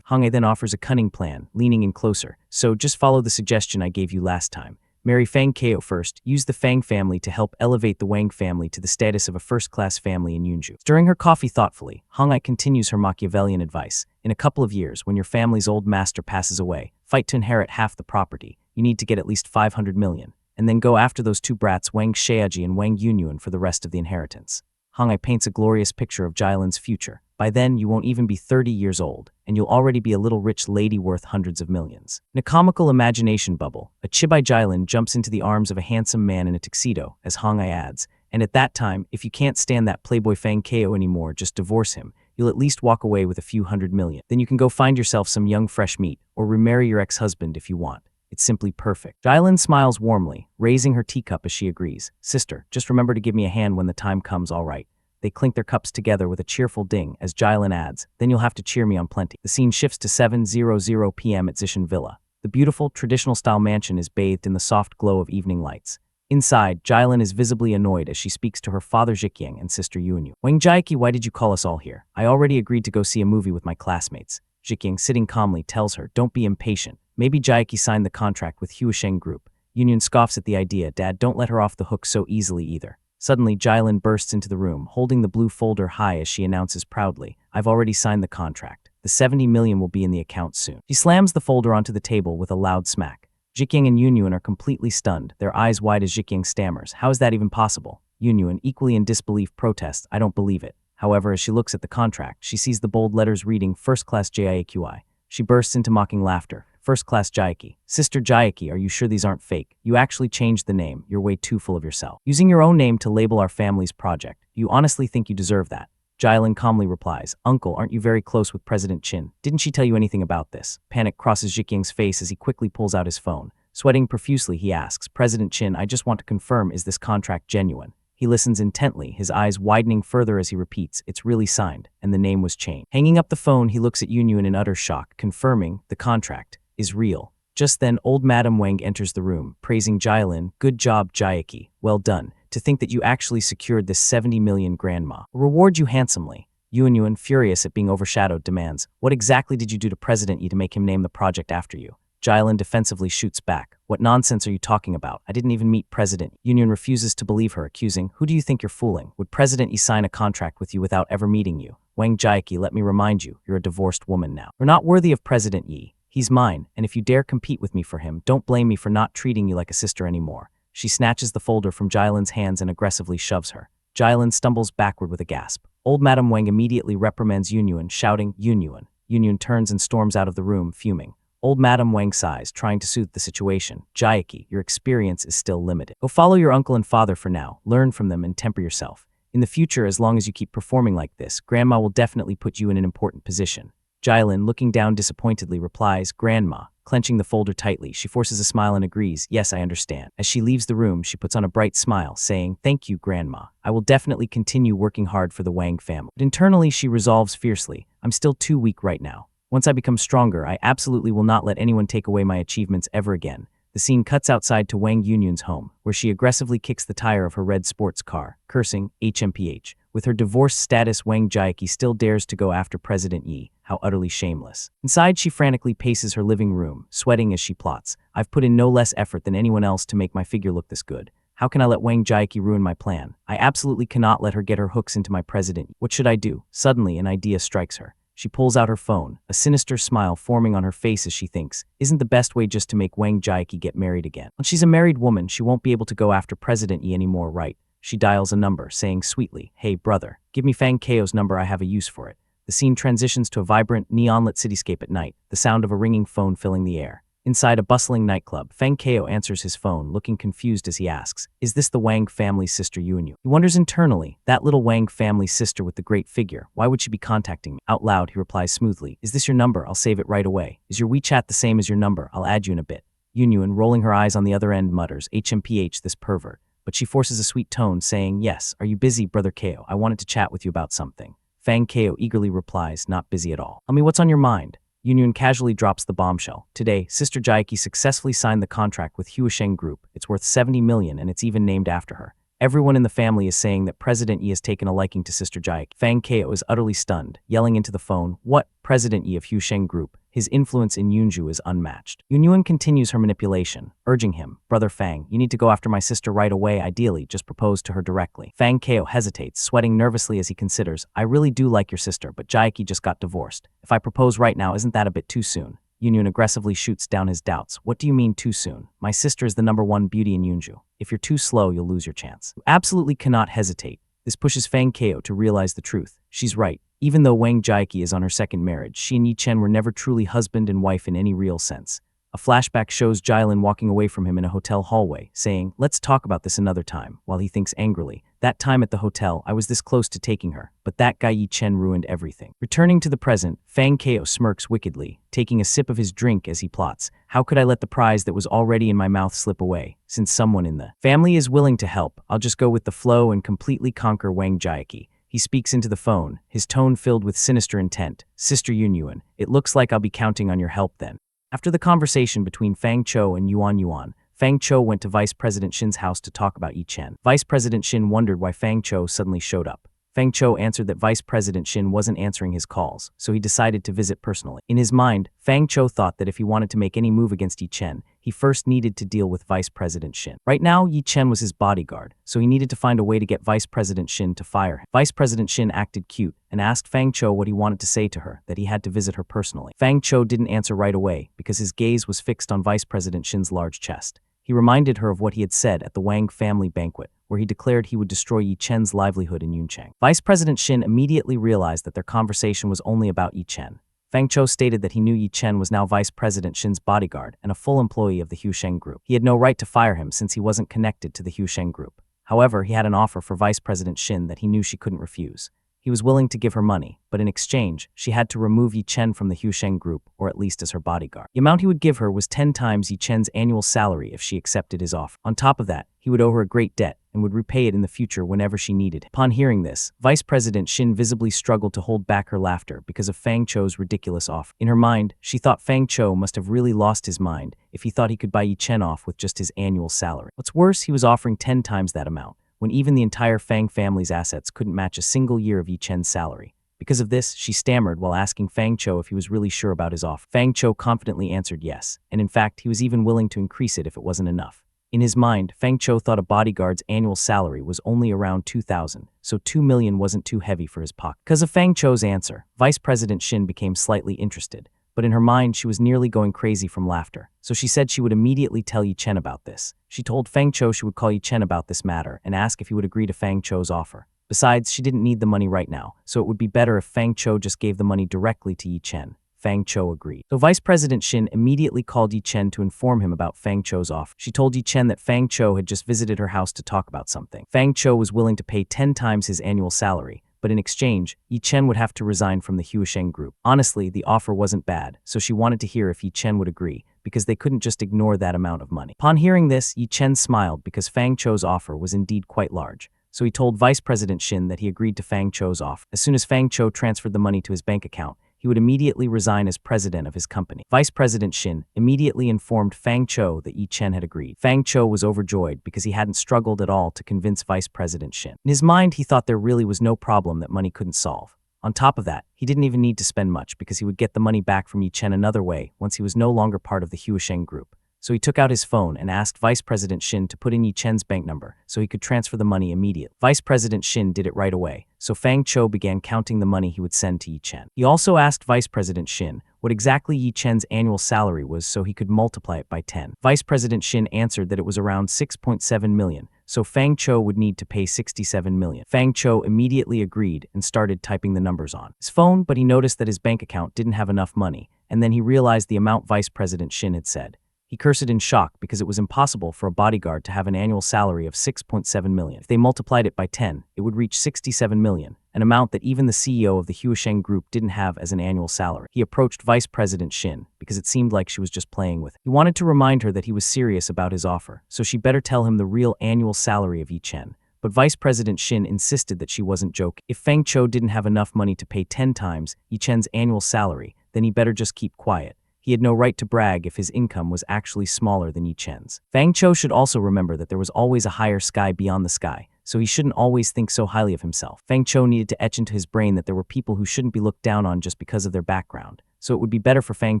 Hong Ai then offers a cunning plan, leaning in closer. So just follow the suggestion I gave you last time. Marry Fang Kao first, use the Fang family to help elevate the Wang family to the status of a first-class family in Yunju. Stirring her coffee thoughtfully, Hong Ai continues her Machiavellian advice. In a couple of years, when your family's old master passes away, fight to inherit half the property. You need to get at least 500 million. And then go after those two brats Wang Xiaoji and Wang Yunyuan for the rest of the inheritance. Hong Ai paints a glorious picture of Jialin's future. By then, you won't even be 30 years old, and you'll already be a little rich lady worth hundreds of millions. In a comical imagination bubble, a Chibai Jialin jumps into the arms of a handsome man in a tuxedo, as Hong Ai adds, and at that time, if you can't stand that playboy Fang Kao anymore, just divorce him. You'll at least walk away with a few hundred million. Then you can go find yourself some young fresh meat, or remarry your ex-husband if you want. It's simply perfect. Jialin smiles warmly, raising her teacup as she agrees. Sister, just remember to give me a hand when the time comes, all right? They clink their cups together with a cheerful ding as Jialin adds, Then you'll have to cheer me on plenty. The scene shifts to 7:00 p.m. at Zishan Villa. The beautiful, traditional-style mansion is bathed in the soft glow of evening lights. Inside, Jialin is visibly annoyed as she speaks to her father Zhiqiang and sister Yunyu. Wang Jiaqi, why did you call us all here? I already agreed to go see a movie with my classmates. Zhiqiang, sitting calmly, tells her, Don't be impatient. Maybe Jiaqi signed the contract with Huisheng Group. Yunyun scoffs at the idea. Dad, don't let her off the hook so easily either. Suddenly, Jialin bursts into the room, holding the blue folder high as she announces proudly, I've already signed the contract. The 70 million will be in the account soon. She slams the folder onto the table with a loud smack. Jikyang and Yunyuan are completely stunned, their eyes wide as Jikyang stammers. How is that even possible? Yunyuan, equally in disbelief, protests, I don't believe it. However, as she looks at the contract, she sees the bold letters reading First Class JIAQI. She bursts into mocking laughter. First Class Jayaki. Sister Jayaki, are you sure these aren't fake? You actually changed the name. You're way too full of yourself. Using your own name to label our family's project. You honestly think you deserve that? Jailan calmly replies, Uncle, aren't you very close with President Chin? Didn't she tell you anything about this? Panic crosses Jikyang's face as he quickly pulls out his phone. Sweating profusely, he asks, President Chin, I just want to confirm, is this contract genuine? He listens intently, his eyes widening further as he repeats, it's really signed, and the name was changed. Hanging up the phone, he looks at Yunyuan in utter shock, confirming the contract is real. Just then, old Madam Wang enters the room, praising Jailan, good job, Jayaki, well done. To think that you actually secured this 70 million grandma. We'll reward you handsomely. Yunyuan, furious at being overshadowed, demands, what exactly did you do to President Yi to make him name the project after you? Jailan defensively shoots back. What nonsense are you talking about? I didn't even meet President. Yunyuan refuses to believe her, accusing, who do you think you're fooling? Would President Yi sign a contract with you without ever meeting you? Wang Jayaki, let me remind you, you're a divorced woman now. You're not worthy of President Yi. He's mine, and if you dare compete with me for him, don't blame me for not treating you like a sister anymore. She snatches the folder from Jailan's hands and aggressively shoves her. Jailan stumbles backward with a gasp. Old Madam Wang immediately reprimands Yunyuan, shouting, Yunyuan. Yunyuan turns and storms out of the room, fuming. Old Madam Wang sighs, trying to soothe the situation. Jayaki, your experience is still limited. Go follow your uncle and father for now, learn from them and temper yourself. In the future, as long as you keep performing like this, Grandma will definitely put you in an important position. Jailan, looking down disappointedly, replies, Grandma. Clenching the folder tightly, she forces a smile and agrees, yes, I understand. As she leaves the room, she puts on a bright smile, saying, thank you, Grandma. I will definitely continue working hard for the Wang family. But internally, she resolves fiercely, I'm still too weak right now. Once I become stronger, I absolutely will not let anyone take away my achievements ever again. The scene cuts outside to Wang Yunyuan's home, where she aggressively kicks the tire of her red sports car, cursing, HMPH. With her divorced status, Wang Jayaki still dares to go after President Yi. How utterly shameless. Inside, she frantically paces her living room, sweating as she plots. I've put in no less effort than anyone else to make my figure look this good. How can I let Wang Jayaki ruin my plan? I absolutely cannot let her get her hooks into my president. What should I do? Suddenly, an idea strikes her. She pulls out her phone, a sinister smile forming on her face as she thinks, isn't the best way just to make Wang Jayaki get married again? When she's a married woman, she won't be able to go after President Yi anymore, right? She dials a number, saying sweetly, hey brother, give me Fang Keo's number, I have a use for it. The scene transitions to a vibrant, neon-lit cityscape at night, the sound of a ringing phone filling the air. Inside a bustling nightclub, Fang Keo answers his phone, looking confused as he asks, is this the Wang family's sister Yuanyu? He wonders internally, that little Wang family sister with the great figure, why would she be contacting me? Out loud, he replies smoothly, is this your number? I'll save it right away. Is your WeChat the same as your number? I'll add you in a bit. Yunyuan, rolling her eyes on the other end, mutters, HMPH, this pervert. But she forces a sweet tone, saying, yes, are you busy, brother Keo? I wanted to chat with you about something. Fang Keo eagerly replies, not busy at all. Tell me what's on your mind. Yunyuan casually drops the bombshell. Today, Sister Jayaki successfully signed the contract with Huasheng Group. It's worth 70 million and it's even named after her. Everyone in the family is saying that President Yi has taken a liking to Sister Jayaki. Fang Keo is utterly stunned, yelling into the phone, what? President Yi of Huasheng Group. His influence in Yunju is unmatched. Yunyuan continues her manipulation, urging him, Brother Fang, you need to go after my sister right away, ideally, just propose to her directly. Fang Keo hesitates, sweating nervously as he considers, I really do like your sister, but Jayaki just got divorced. If I propose right now, isn't that a bit too soon? Yunyuan aggressively shoots down his doubts. What do you mean too soon? My sister is the #1 beauty in Yunju. If you're too slow, you'll lose your chance. You absolutely cannot hesitate. This pushes Fang Keo to realize the truth. She's right. Even though Wang Jayaki is on her second marriage, she and Yi Chen were never truly husband and wife in any real sense. A flashback shows Jailan walking away from him in a hotel hallway, saying, let's talk about this another time, while he thinks angrily, that time at the hotel, I was this close to taking her, but that guy Yi Chen ruined everything. Returning to the present, Fang Keo smirks wickedly, taking a sip of his drink as he plots, how could I let the prize that was already in my mouth slip away? Since someone in the family is willing to help, I'll just go with the flow and completely conquer Wang Jayaki. He speaks into the phone, his tone filled with sinister intent. Sister Yunyuan, it looks like I'll be counting on your help then. After the conversation between Fang Chou and Yuan, Fang Chou went to Vice President Shin's house to talk about Yi Chen. Vice President Shin wondered why Fang Chou suddenly showed up. Fang Chou answered that Vice President Shin wasn't answering his calls, so he decided to visit personally. In his mind, Fang Chou thought that if he wanted to make any move against Yi Chen, he first needed to deal with Vice President Shin. Right now, Yi Chen was his bodyguard, so he needed to find a way to get Vice President Shin to fire him. Vice President Shin acted cute and asked Fang Cho what he wanted to say to her, that he had to visit her personally. Fang Cho didn't answer right away because his gaze was fixed on Vice President Shin's large chest. He reminded her of what he had said at the Wang family banquet, where he declared he would destroy Yi Chen's livelihood in Yuncheng. Vice President Shin immediately realized that their conversation was only about Yi Chen. Fang Cho stated that he knew Yi Chen was now Vice President Shin's bodyguard and a full employee of the Husheng Group. He had no right to fire him since he wasn't connected to the Husheng Group. However, he had an offer for Vice President Shin that he knew she couldn't refuse. He was willing to give her money, but in exchange, she had to remove Yi Chen from the Husheng Group, or at least as her bodyguard. The amount he would give her was 10 times Yi Chen's annual salary if she accepted his offer. On top of that, he would owe her a great debt and would repay it in the future whenever she needed it. Upon hearing this, Vice President Shin visibly struggled to hold back her laughter because of Fang Cho's ridiculous offer. In her mind, she thought Fang Cho must have really lost his mind if he thought he could buy Yi Chen off with just his annual salary. What's worse, he was offering 10 times that amount, when even the entire Fang family's assets couldn't match a single year of Yi Chen's salary. Because of this, she stammered while asking Fang Cho if he was really sure about his offer. Fang Cho confidently answered yes, and in fact, he was even willing to increase it if it wasn't enough. In his mind, Fang Cho thought a bodyguard's annual salary was only around 2,000, so 2 million wasn't too heavy for his pocket. Because of Fang Cho's answer, Vice President Shin became slightly interested, but in her mind she was nearly going crazy from laughter, so she said she would immediately tell Yi Chen about this. She told Fang Cho she would call Yi Chen about this matter and ask if he would agree to Fang Cho's offer. Besides, she didn't need the money right now, so it would be better if Fang Cho just gave the money directly to Yi Chen. Fang Cho agreed. So Vice President Shin immediately called Yi Chen to inform him about Fang Cho's offer. She told Yi Chen that Fang Cho had just visited her house to talk about something. Fang Cho was willing to pay 10 times his annual salary, but in exchange, Yi Chen would have to resign from the Huisheng Group. Honestly, the offer wasn't bad, so she wanted to hear if Yi Chen would agree, because they couldn't just ignore that amount of money. Upon hearing this, Yi Chen smiled because Fang Cho's offer was indeed quite large. So he told Vice President Shin that he agreed to Fang Cho's offer. As soon as Fang Cho transferred the money to his bank account, he would immediately resign as president of his company. Vice President Shin immediately informed Fang Cho that Yi Chen had agreed. Fang Cho was overjoyed because he hadn't struggled at all to convince Vice President Shin. In his mind, he thought there really was no problem that money couldn't solve. On top of that, he didn't even need to spend much because he would get the money back from Yi Chen another way once he was no longer part of the Huisheng Group. So he took out his phone and asked Vice President Shin to put in Yi Chen's bank number so he could transfer the money immediately. Vice President Shin did it right away, so Fang Cho began counting the money he would send to Yi Chen. He also asked Vice President Shin what exactly Yi Chen's annual salary was so he could multiply it by 10. Vice President Shin answered that it was around 6.7 million, so Fang Cho would need to pay 67 million. Fang Cho immediately agreed and started typing the numbers on his phone, but he noticed that his bank account didn't have enough money, and then he realized the amount Vice President Shin had said. He cursed in shock because it was impossible for a bodyguard to have an annual salary of 6.7 million. If they multiplied it by 10, it would reach 67 million, an amount that even the CEO of the Huisheng Group didn't have as an annual salary. He approached Vice President Shin because it seemed like she was just playing with it. He wanted to remind her that he was serious about his offer, so she better tell him the real annual salary of Yi Chen. But Vice President Shin insisted that she wasn't joking. If Fang Cho didn't have enough money to pay 10 times Yi Chen's annual salary, then he better just keep quiet. He had no right to brag if his income was actually smaller than Yi Chen's. Fang Cho should also remember that there was always a higher sky beyond the sky, so he shouldn't always think so highly of himself. Fang Cho needed to etch into his brain that there were people who shouldn't be looked down on just because of their background, so it would be better for Fang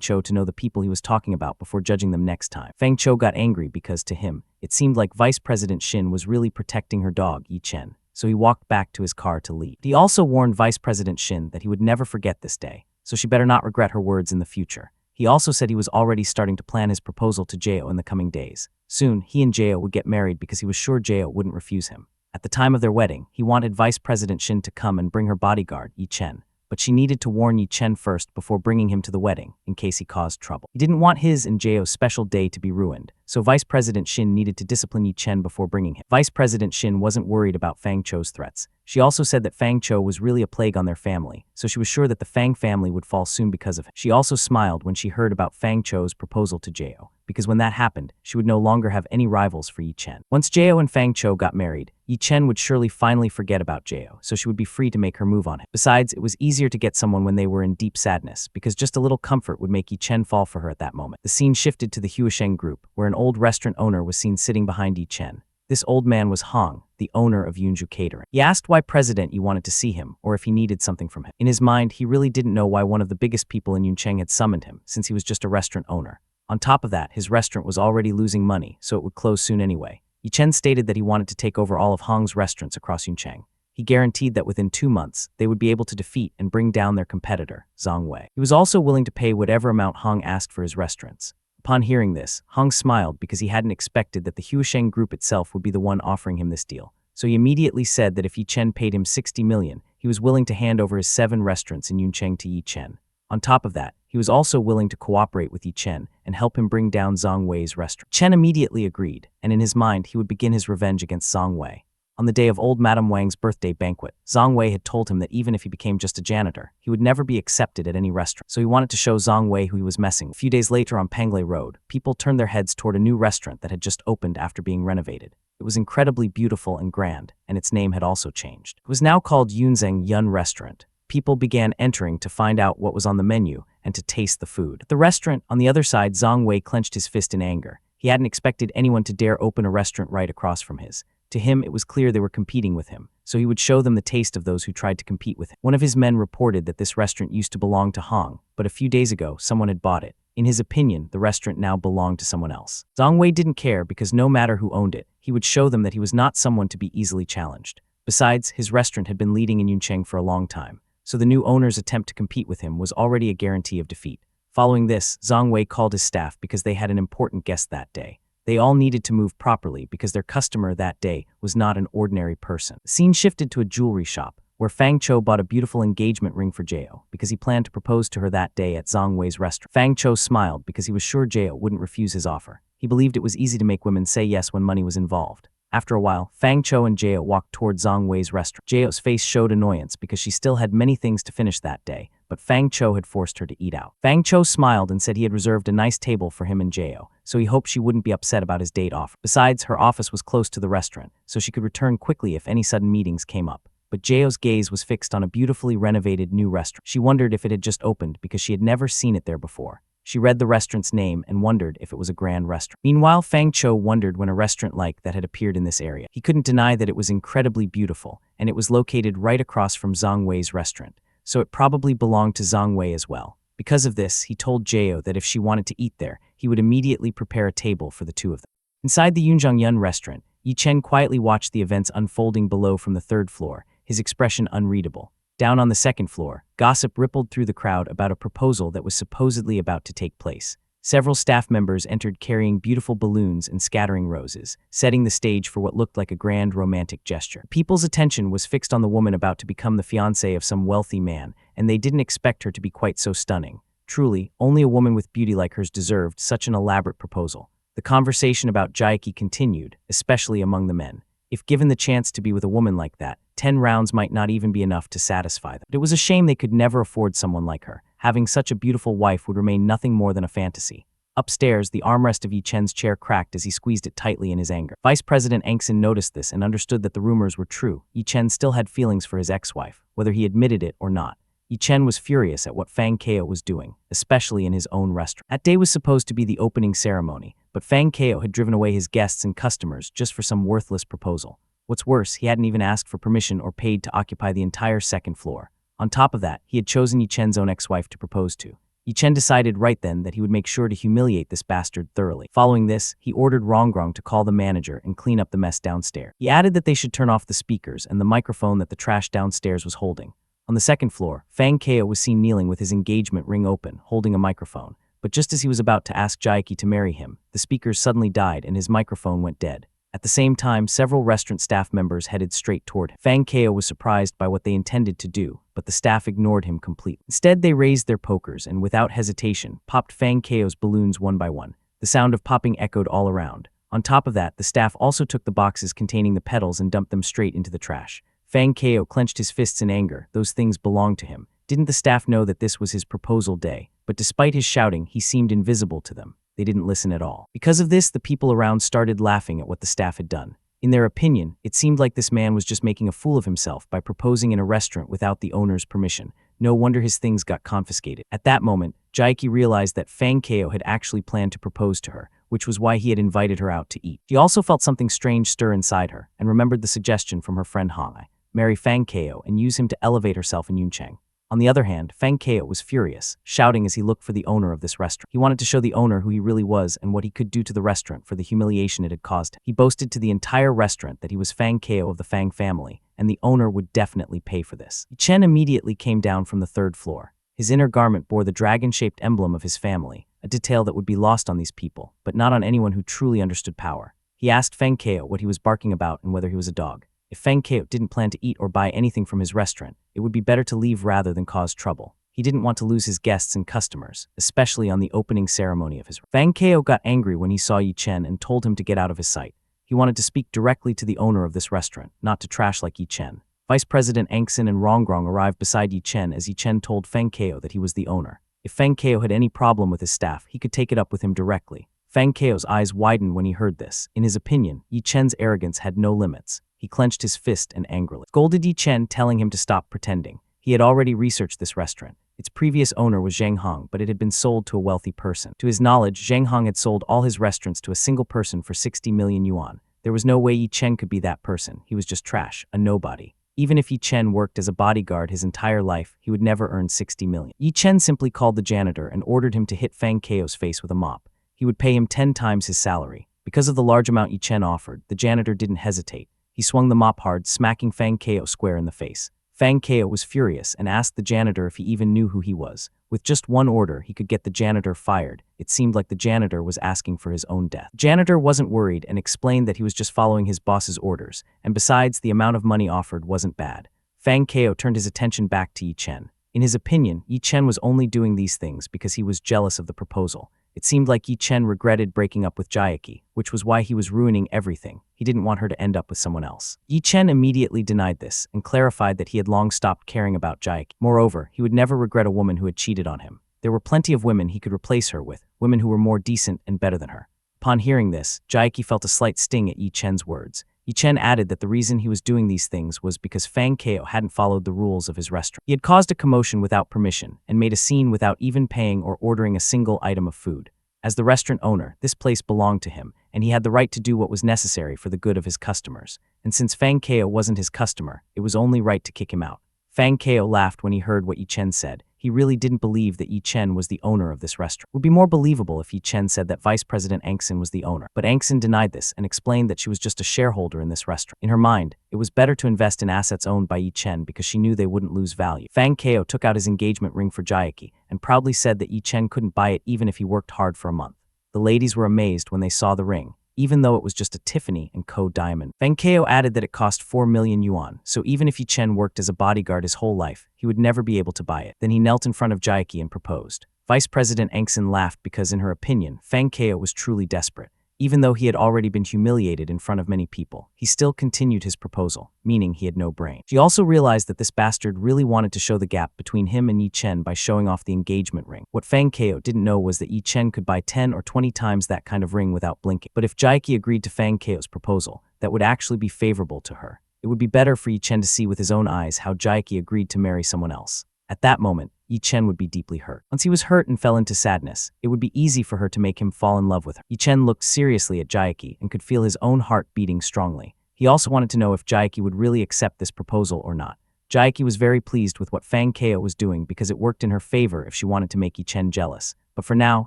Cho to know the people he was talking about before judging them next time. Fang Cho got angry because, to him, it seemed like Vice President Shin was really protecting her dog, Yi Chen, so he walked back to his car to leave. He also warned Vice President Shin that he would never forget this day, so she better not regret her words in the future. He also said he was already starting to plan his proposal to Jeo in the coming days. Soon, he and Jeo would get married because he was sure Jeo wouldn't refuse him. At the time of their wedding, he wanted Vice President Shin to come and bring her bodyguard, Yi Chen, but she needed to warn Yi Chen first before bringing him to the wedding, in case he caused trouble. He didn't want his and Jeo's special day to be ruined, so Vice President Shin needed to discipline Yi Chen before bringing him. Vice President Shin wasn't worried about Fang Cho's threats. She also said that Fang Cho was really a plague on their family, so she was sure that the Fang family would fall soon because of him. She also smiled when she heard about Fang Cho's proposal to Jeo, because when that happened, she would no longer have any rivals for Yi Chen. Once Jeo and Fang Cho got married, Yi Chen would surely finally forget about Jeo, so she would be free to make her move on him. Besides, it was easier to get someone when they were in deep sadness, because just a little comfort would make Yi Chen fall for her at that moment. The scene shifted to the Huisheng Group, where an old restaurant owner was seen sitting behind Yi Chen. This old man was Hong, the owner of Yunju Catering. He asked why President Yi wanted to see him, or if he needed something from him. In his mind, he really didn't know why one of the biggest people in Yuncheng had summoned him, since he was just a restaurant owner. On top of that, his restaurant was already losing money, so it would close soon anyway. Yi Chen stated that he wanted to take over all of Hong's restaurants across Yuncheng. He guaranteed that within 2 months, they would be able to defeat and bring down their competitor, Zhang Wei. He was also willing to pay whatever amount Hong asked for his restaurants. Upon hearing this, Hong smiled because he hadn't expected that the Huisheng group itself would be the one offering him this deal. So he immediately said that if Yi Chen paid him 60 million, he was willing to hand over his 7 restaurants in Yuncheng to Yi Chen. On top of that, he was also willing to cooperate with Yi Chen and help him bring down Zhang Wei's restaurant. Chen immediately agreed, and in his mind he would begin his revenge against Zhang Wei. On the day of old Madame Wang's birthday banquet, Zhang Wei had told him that even if he became just a janitor, he would never be accepted at any restaurant, so he wanted to show Zhang Wei who he was messing with. A few days later on Panglei Road, people turned their heads toward a new restaurant that had just opened after being renovated. It was incredibly beautiful and grand, and its name had also changed. It was now called Yunzheng Yun Restaurant. People began entering to find out what was on the menu and to taste the food. At the restaurant, on the other side, Zhang Wei clenched his fist in anger. He hadn't expected anyone to dare open a restaurant right across from his. To him, it was clear they were competing with him, so he would show them the taste of those who tried to compete with him. One of his men reported that this restaurant used to belong to Hong, but a few days ago, someone had bought it. In his opinion, the restaurant now belonged to someone else. Zhang Wei didn't care because no matter who owned it, he would show them that he was not someone to be easily challenged. Besides, his restaurant had been leading in Yuncheng for a long time, so the new owner's attempt to compete with him was already a guarantee of defeat. Following this, Zhang Wei called his staff because they had an important guest that day. They all needed to move properly because their customer that day was not an ordinary person. The scene shifted to a jewelry shop, where Fang Chou bought a beautiful engagement ring for Jiao because he planned to propose to her that day at Zhang Wei's restaurant. Fang Chou smiled because he was sure Jiao wouldn't refuse his offer. He believed it was easy to make women say yes when money was involved. After a while, Fang Chou and Jiao walked toward Zhang Wei's restaurant. Jiao's face showed annoyance because she still had many things to finish that day, but Fang Chou had forced her to eat out. Fang Chou smiled and said he had reserved a nice table for him and Jiao, so he hoped she wouldn't be upset about his date offer. Besides, her office was close to the restaurant, so she could return quickly if any sudden meetings came up. But Jiao's gaze was fixed on a beautifully renovated new restaurant. She wondered if it had just opened because she had never seen it there before. She read the restaurant's name and wondered if it was a grand restaurant. Meanwhile, Fang Chou wondered when a restaurant like that had appeared in this area. He couldn't deny that it was incredibly beautiful, and it was located right across from Zhang Wei's restaurant, so it probably belonged to Zhang Wei as well. Because of this, he told Jiao that if she wanted to eat there, he would immediately prepare a table for the two of them. Inside the Yunzheng Yun restaurant, Yi Chen quietly watched the events unfolding below from the 3rd floor, his expression unreadable. Down on the 2nd floor, gossip rippled through the crowd about a proposal that was supposedly about to take place. Several staff members entered carrying beautiful balloons and scattering roses, setting the stage for what looked like a grand romantic gesture. People's attention was fixed on the woman about to become the fiancée of some wealthy man, and they didn't expect her to be quite so stunning. Truly, only a woman with beauty like hers deserved such an elaborate proposal. The conversation about Jaiki continued, especially among the men. If given the chance to be with a woman like that, 10 rounds might not even be enough to satisfy them. But it was a shame they could never afford someone like her. Having such a beautiful wife would remain nothing more than a fantasy. Upstairs, the armrest of Yi Chen's chair cracked as he squeezed it tightly in his anger. Vice President Engson noticed this and understood that the rumors were true. Yi Chen still had feelings for his ex-wife, whether he admitted it or not. Yi Chen was furious at what Fang Kao was doing, especially in his own restaurant. That day was supposed to be the opening ceremony, but Fang Kao had driven away his guests and customers just for some worthless proposal. What's worse, he hadn't even asked for permission or paid to occupy the entire 2nd floor. On top of that, he had chosen Yi Chen's own ex-wife to propose to. Yi Chen decided right then that he would make sure to humiliate this bastard thoroughly. Following this, he ordered Rongrong to call the manager and clean up the mess downstairs. He added that they should turn off the speakers and the microphone that the trash downstairs was holding. On the 2nd floor, Fang Kao was seen kneeling with his engagement ring open, holding a microphone. But just as he was about to ask Jaiki to marry him, the speakers suddenly died and his microphone went dead. At the same time, several restaurant staff members headed straight toward him. Fang Kao was surprised by what they intended to do, but the staff ignored him completely. Instead, they raised their pokers and, without hesitation, popped Fang Kao's balloons one by one. The sound of popping echoed all around. On top of that, the staff also took the boxes containing the petals and dumped them straight into the trash. Fang Kao clenched his fists in anger. Those things belonged to him. Didn't the staff know that this was his proposal day? But despite his shouting, he seemed invisible to them. They didn't listen at all. Because of this, the people around started laughing at what the staff had done. In their opinion, it seemed like this man was just making a fool of himself by proposing in a restaurant without the owner's permission. No wonder his things got confiscated. At that moment, Jaiki realized that Fang Kao had actually planned to propose to her, which was why he had invited her out to eat. She also felt something strange stir inside her and remembered the suggestion from her friend Hong. Marry Fang Kao and use him to elevate herself in Yuncheng. On the other hand, Fang Kao was furious, shouting as he looked for the owner of this restaurant. He wanted to show the owner who he really was and what he could do to the restaurant for the humiliation it had caused him. He boasted to the entire restaurant that he was Fang Kao of the Fang family, and the owner would definitely pay for this. Yi Chen immediately came down from the third floor. His inner garment bore the dragon-shaped emblem of his family, a detail that would be lost on these people, but not on anyone who truly understood power. He asked Fang Kao what he was barking about and whether he was a dog. If Fang Kao didn't plan to eat or buy anything from his restaurant, it would be better to leave rather than cause trouble. He didn't want to lose his guests and customers, especially on the opening ceremony of his Fang Kao got angry when he saw Yi Chen and told him to get out of his sight. He wanted to speak directly to the owner of this restaurant, not to trash like Yi Chen. Vice President Angxin and Rongrong arrived beside Yi Chen as Yi Chen told Fang Kao that he was the owner. If Fang Kao had any problem with his staff, he could take it up with him directly. Fang Kao's eyes widened when he heard this. In his opinion, Yi Chen's arrogance had no limits. He clenched his fist and angrily scolded Yi Chen, telling him to stop pretending. He had already researched this restaurant. Its previous owner was Zhang Hong, but it had been sold to a wealthy person. To his knowledge, Zhang Hong had sold all his restaurants to a single person for 60 million yuan. There was no way Yi Chen could be that person. He was just trash, a nobody. Even if Yi Chen worked as a bodyguard his entire life, he would never earn 60 million. Yi Chen simply called the janitor and ordered him to hit Fang Kao's face with a mop. He would pay him 10 times his salary. Because of the large amount Yi Chen offered, the janitor didn't hesitate. He swung the mop hard, smacking Fang Kao square in the face. Fang Kao was furious and asked the janitor if he even knew who he was. With just one order, he could get the janitor fired. It seemed like the janitor was asking for his own death. The janitor wasn't worried and explained that he was just following his boss's orders, and besides, the amount of money offered wasn't bad. Fang Kao turned his attention back to Yi Chen. In his opinion, Yi Chen was only doing these things because he was jealous of the proposal. It seemed like Yi Chen regretted breaking up with Jiaki, which was why he was ruining everything. He didn't want her to end up with someone else. Yi Chen immediately denied this and clarified that he had long stopped caring about Jiaki. Moreover, he would never regret a woman who had cheated on him. There were plenty of women he could replace her with, women who were more decent and better than her. Upon hearing this, Jiaki felt a slight sting at Yi Chen's words. Yi Chen added that the reason he was doing these things was because Fang Kao hadn't followed the rules of his restaurant. He had caused a commotion without permission and made a scene without even paying or ordering a single item of food. As the restaurant owner, this place belonged to him, and he had the right to do what was necessary for the good of his customers. And since Fang Kao wasn't his customer, it was only right to kick him out. Fang Kao laughed when he heard what Yi Chen said. He really didn't believe that Yi Chen was the owner of this restaurant. It would be more believable if Yi Chen said that Vice President Angxin was the owner. But Angxin denied this and explained that she was just a shareholder in this restaurant. In her mind, it was better to invest in assets owned by Yi Chen because she knew they wouldn't lose value. Fang Kao took out his engagement ring for Jiaki and proudly said that Yi Chen couldn't buy it even if he worked hard for a month. The ladies were amazed when they saw the ring, even though it was just a Tiffany & Co. diamond. Fang Kao added that it cost 4 million yuan, so even if Yi Chen worked as a bodyguard his whole life, he would never be able to buy it. Then he knelt in front of Jiaki and proposed. Vice President Angxin laughed because, in her opinion, Fang Kao was truly desperate. Even though he had already been humiliated in front of many people, he still continued his proposal, meaning he had no brain. She also realized that this bastard really wanted to show the gap between him and Yi Chen by showing off the engagement ring. What Fang Kao didn't know was that Yi Chen could buy 10 or 20 times that kind of ring without blinking. But if Jiaki agreed to Fang Kao's proposal, that would actually be favorable to her. It would be better for Yi Chen to see with his own eyes how Jiaki agreed to marry someone else. At that moment, Yi Chen would be deeply hurt. Once he was hurt and fell into sadness, it would be easy for her to make him fall in love with her. Yi Chen looked seriously at Jiaki and could feel his own heart beating strongly. He also wanted to know if Jiaki would really accept this proposal or not. Jiaki was very pleased with what Fang Kao was doing because it worked in her favor if she wanted to make Yi Chen jealous. But for now,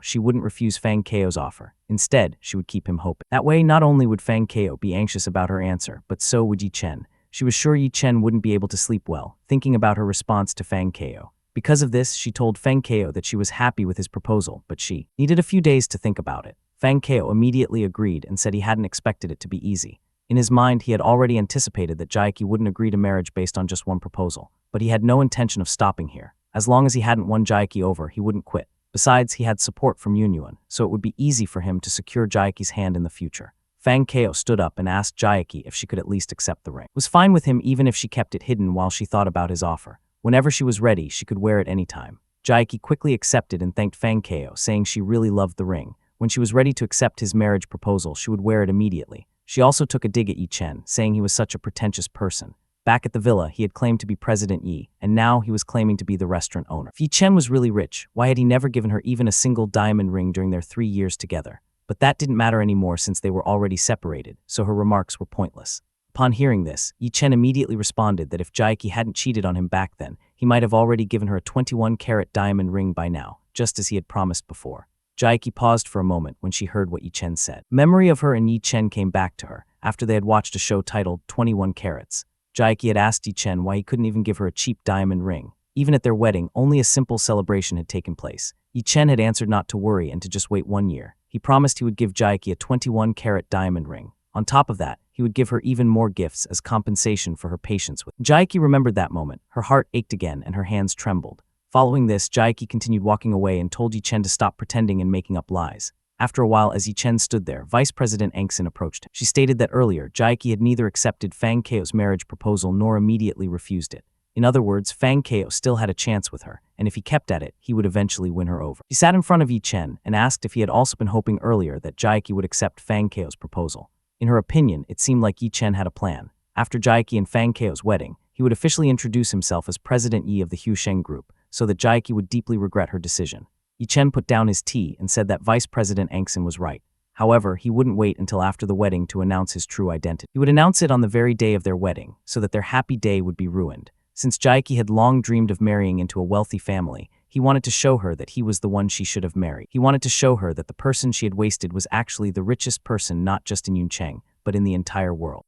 she wouldn't refuse Fang Kao's offer. Instead, she would keep him hoping. That way, not only would Fang Kao be anxious about her answer, but so would Yi Chen. She was sure Yi Chen wouldn't be able to sleep well, thinking about her response to Fang Kao. Because of this, she told Fang Kao that she was happy with his proposal, but she needed a few days to think about it. Fang Kao immediately agreed and said he hadn't expected it to be easy. In his mind, he had already anticipated that Jiaki wouldn't agree to marriage based on just one proposal, but he had no intention of stopping here. As long as he hadn't won Jiaki over, he wouldn't quit. Besides, he had support from Yunyuan, so it would be easy for him to secure Jiaki's hand in the future. Fang Kao stood up and asked Jiaki if she could at least accept the ring. It was fine with him even if she kept it hidden while she thought about his offer. Whenever she was ready, she could wear it any time. Jiaki quickly accepted and thanked Fang Kao, saying she really loved the ring. When she was ready to accept his marriage proposal, she would wear it immediately. She also took a dig at Yi Chen, saying he was such a pretentious person. Back at the villa, he had claimed to be President Yi, and now he was claiming to be the restaurant owner. If Yi Chen was really rich, why had he never given her even a single diamond ring during their 3 years together? But that didn't matter anymore since they were already separated, so her remarks were pointless. Upon hearing this, Yi Chen immediately responded that if Jaiki hadn't cheated on him back then, he might have already given her a 21-carat diamond ring by now, just as he had promised before. Jaiki paused for a moment when she heard what Yi Chen said. Memory of her and Yi Chen came back to her, after they had watched a show titled 21 Carats. Jaiki had asked Yi Chen why he couldn't even give her a cheap diamond ring. Even at their wedding, only a simple celebration had taken place. Yi Chen had answered not to worry and to just wait 1 year. He promised he would give Jaiki a 21-carat diamond ring. On top of that, he would give her even more gifts as compensation for her patience with him. Jaiki remembered that moment. Her heart ached again and her hands trembled. Following this, Jaiki continued walking away and told Yi Chen to stop pretending and making up lies. After a while, as Yi Chen stood there, Vice President Angxin approached him. She stated that earlier, Jaiki had neither accepted Fang Keo's marriage proposal nor immediately refused it. In other words, Fang Keo still had a chance with her, and if he kept at it, he would eventually win her over. He sat in front of Yi Chen and asked if he had also been hoping earlier that Jaiki would accept Fang Keo's proposal. In her opinion, it seemed like Yi Chen had a plan. After Jaiki and Fang Keo's wedding, he would officially introduce himself as President Yi of the Husheng Group, so that Jaiki would deeply regret her decision. Yi Chen put down his tea and said that Vice President Angxin was right. However, he wouldn't wait until after the wedding to announce his true identity. He would announce it on the very day of their wedding, so that their happy day would be ruined. Since Jaiki had long dreamed of marrying into a wealthy family, he wanted to show her that he was the one she should have married. He wanted to show her that the person she had wasted was actually the richest person not just in Yuncheng, but in the entire world.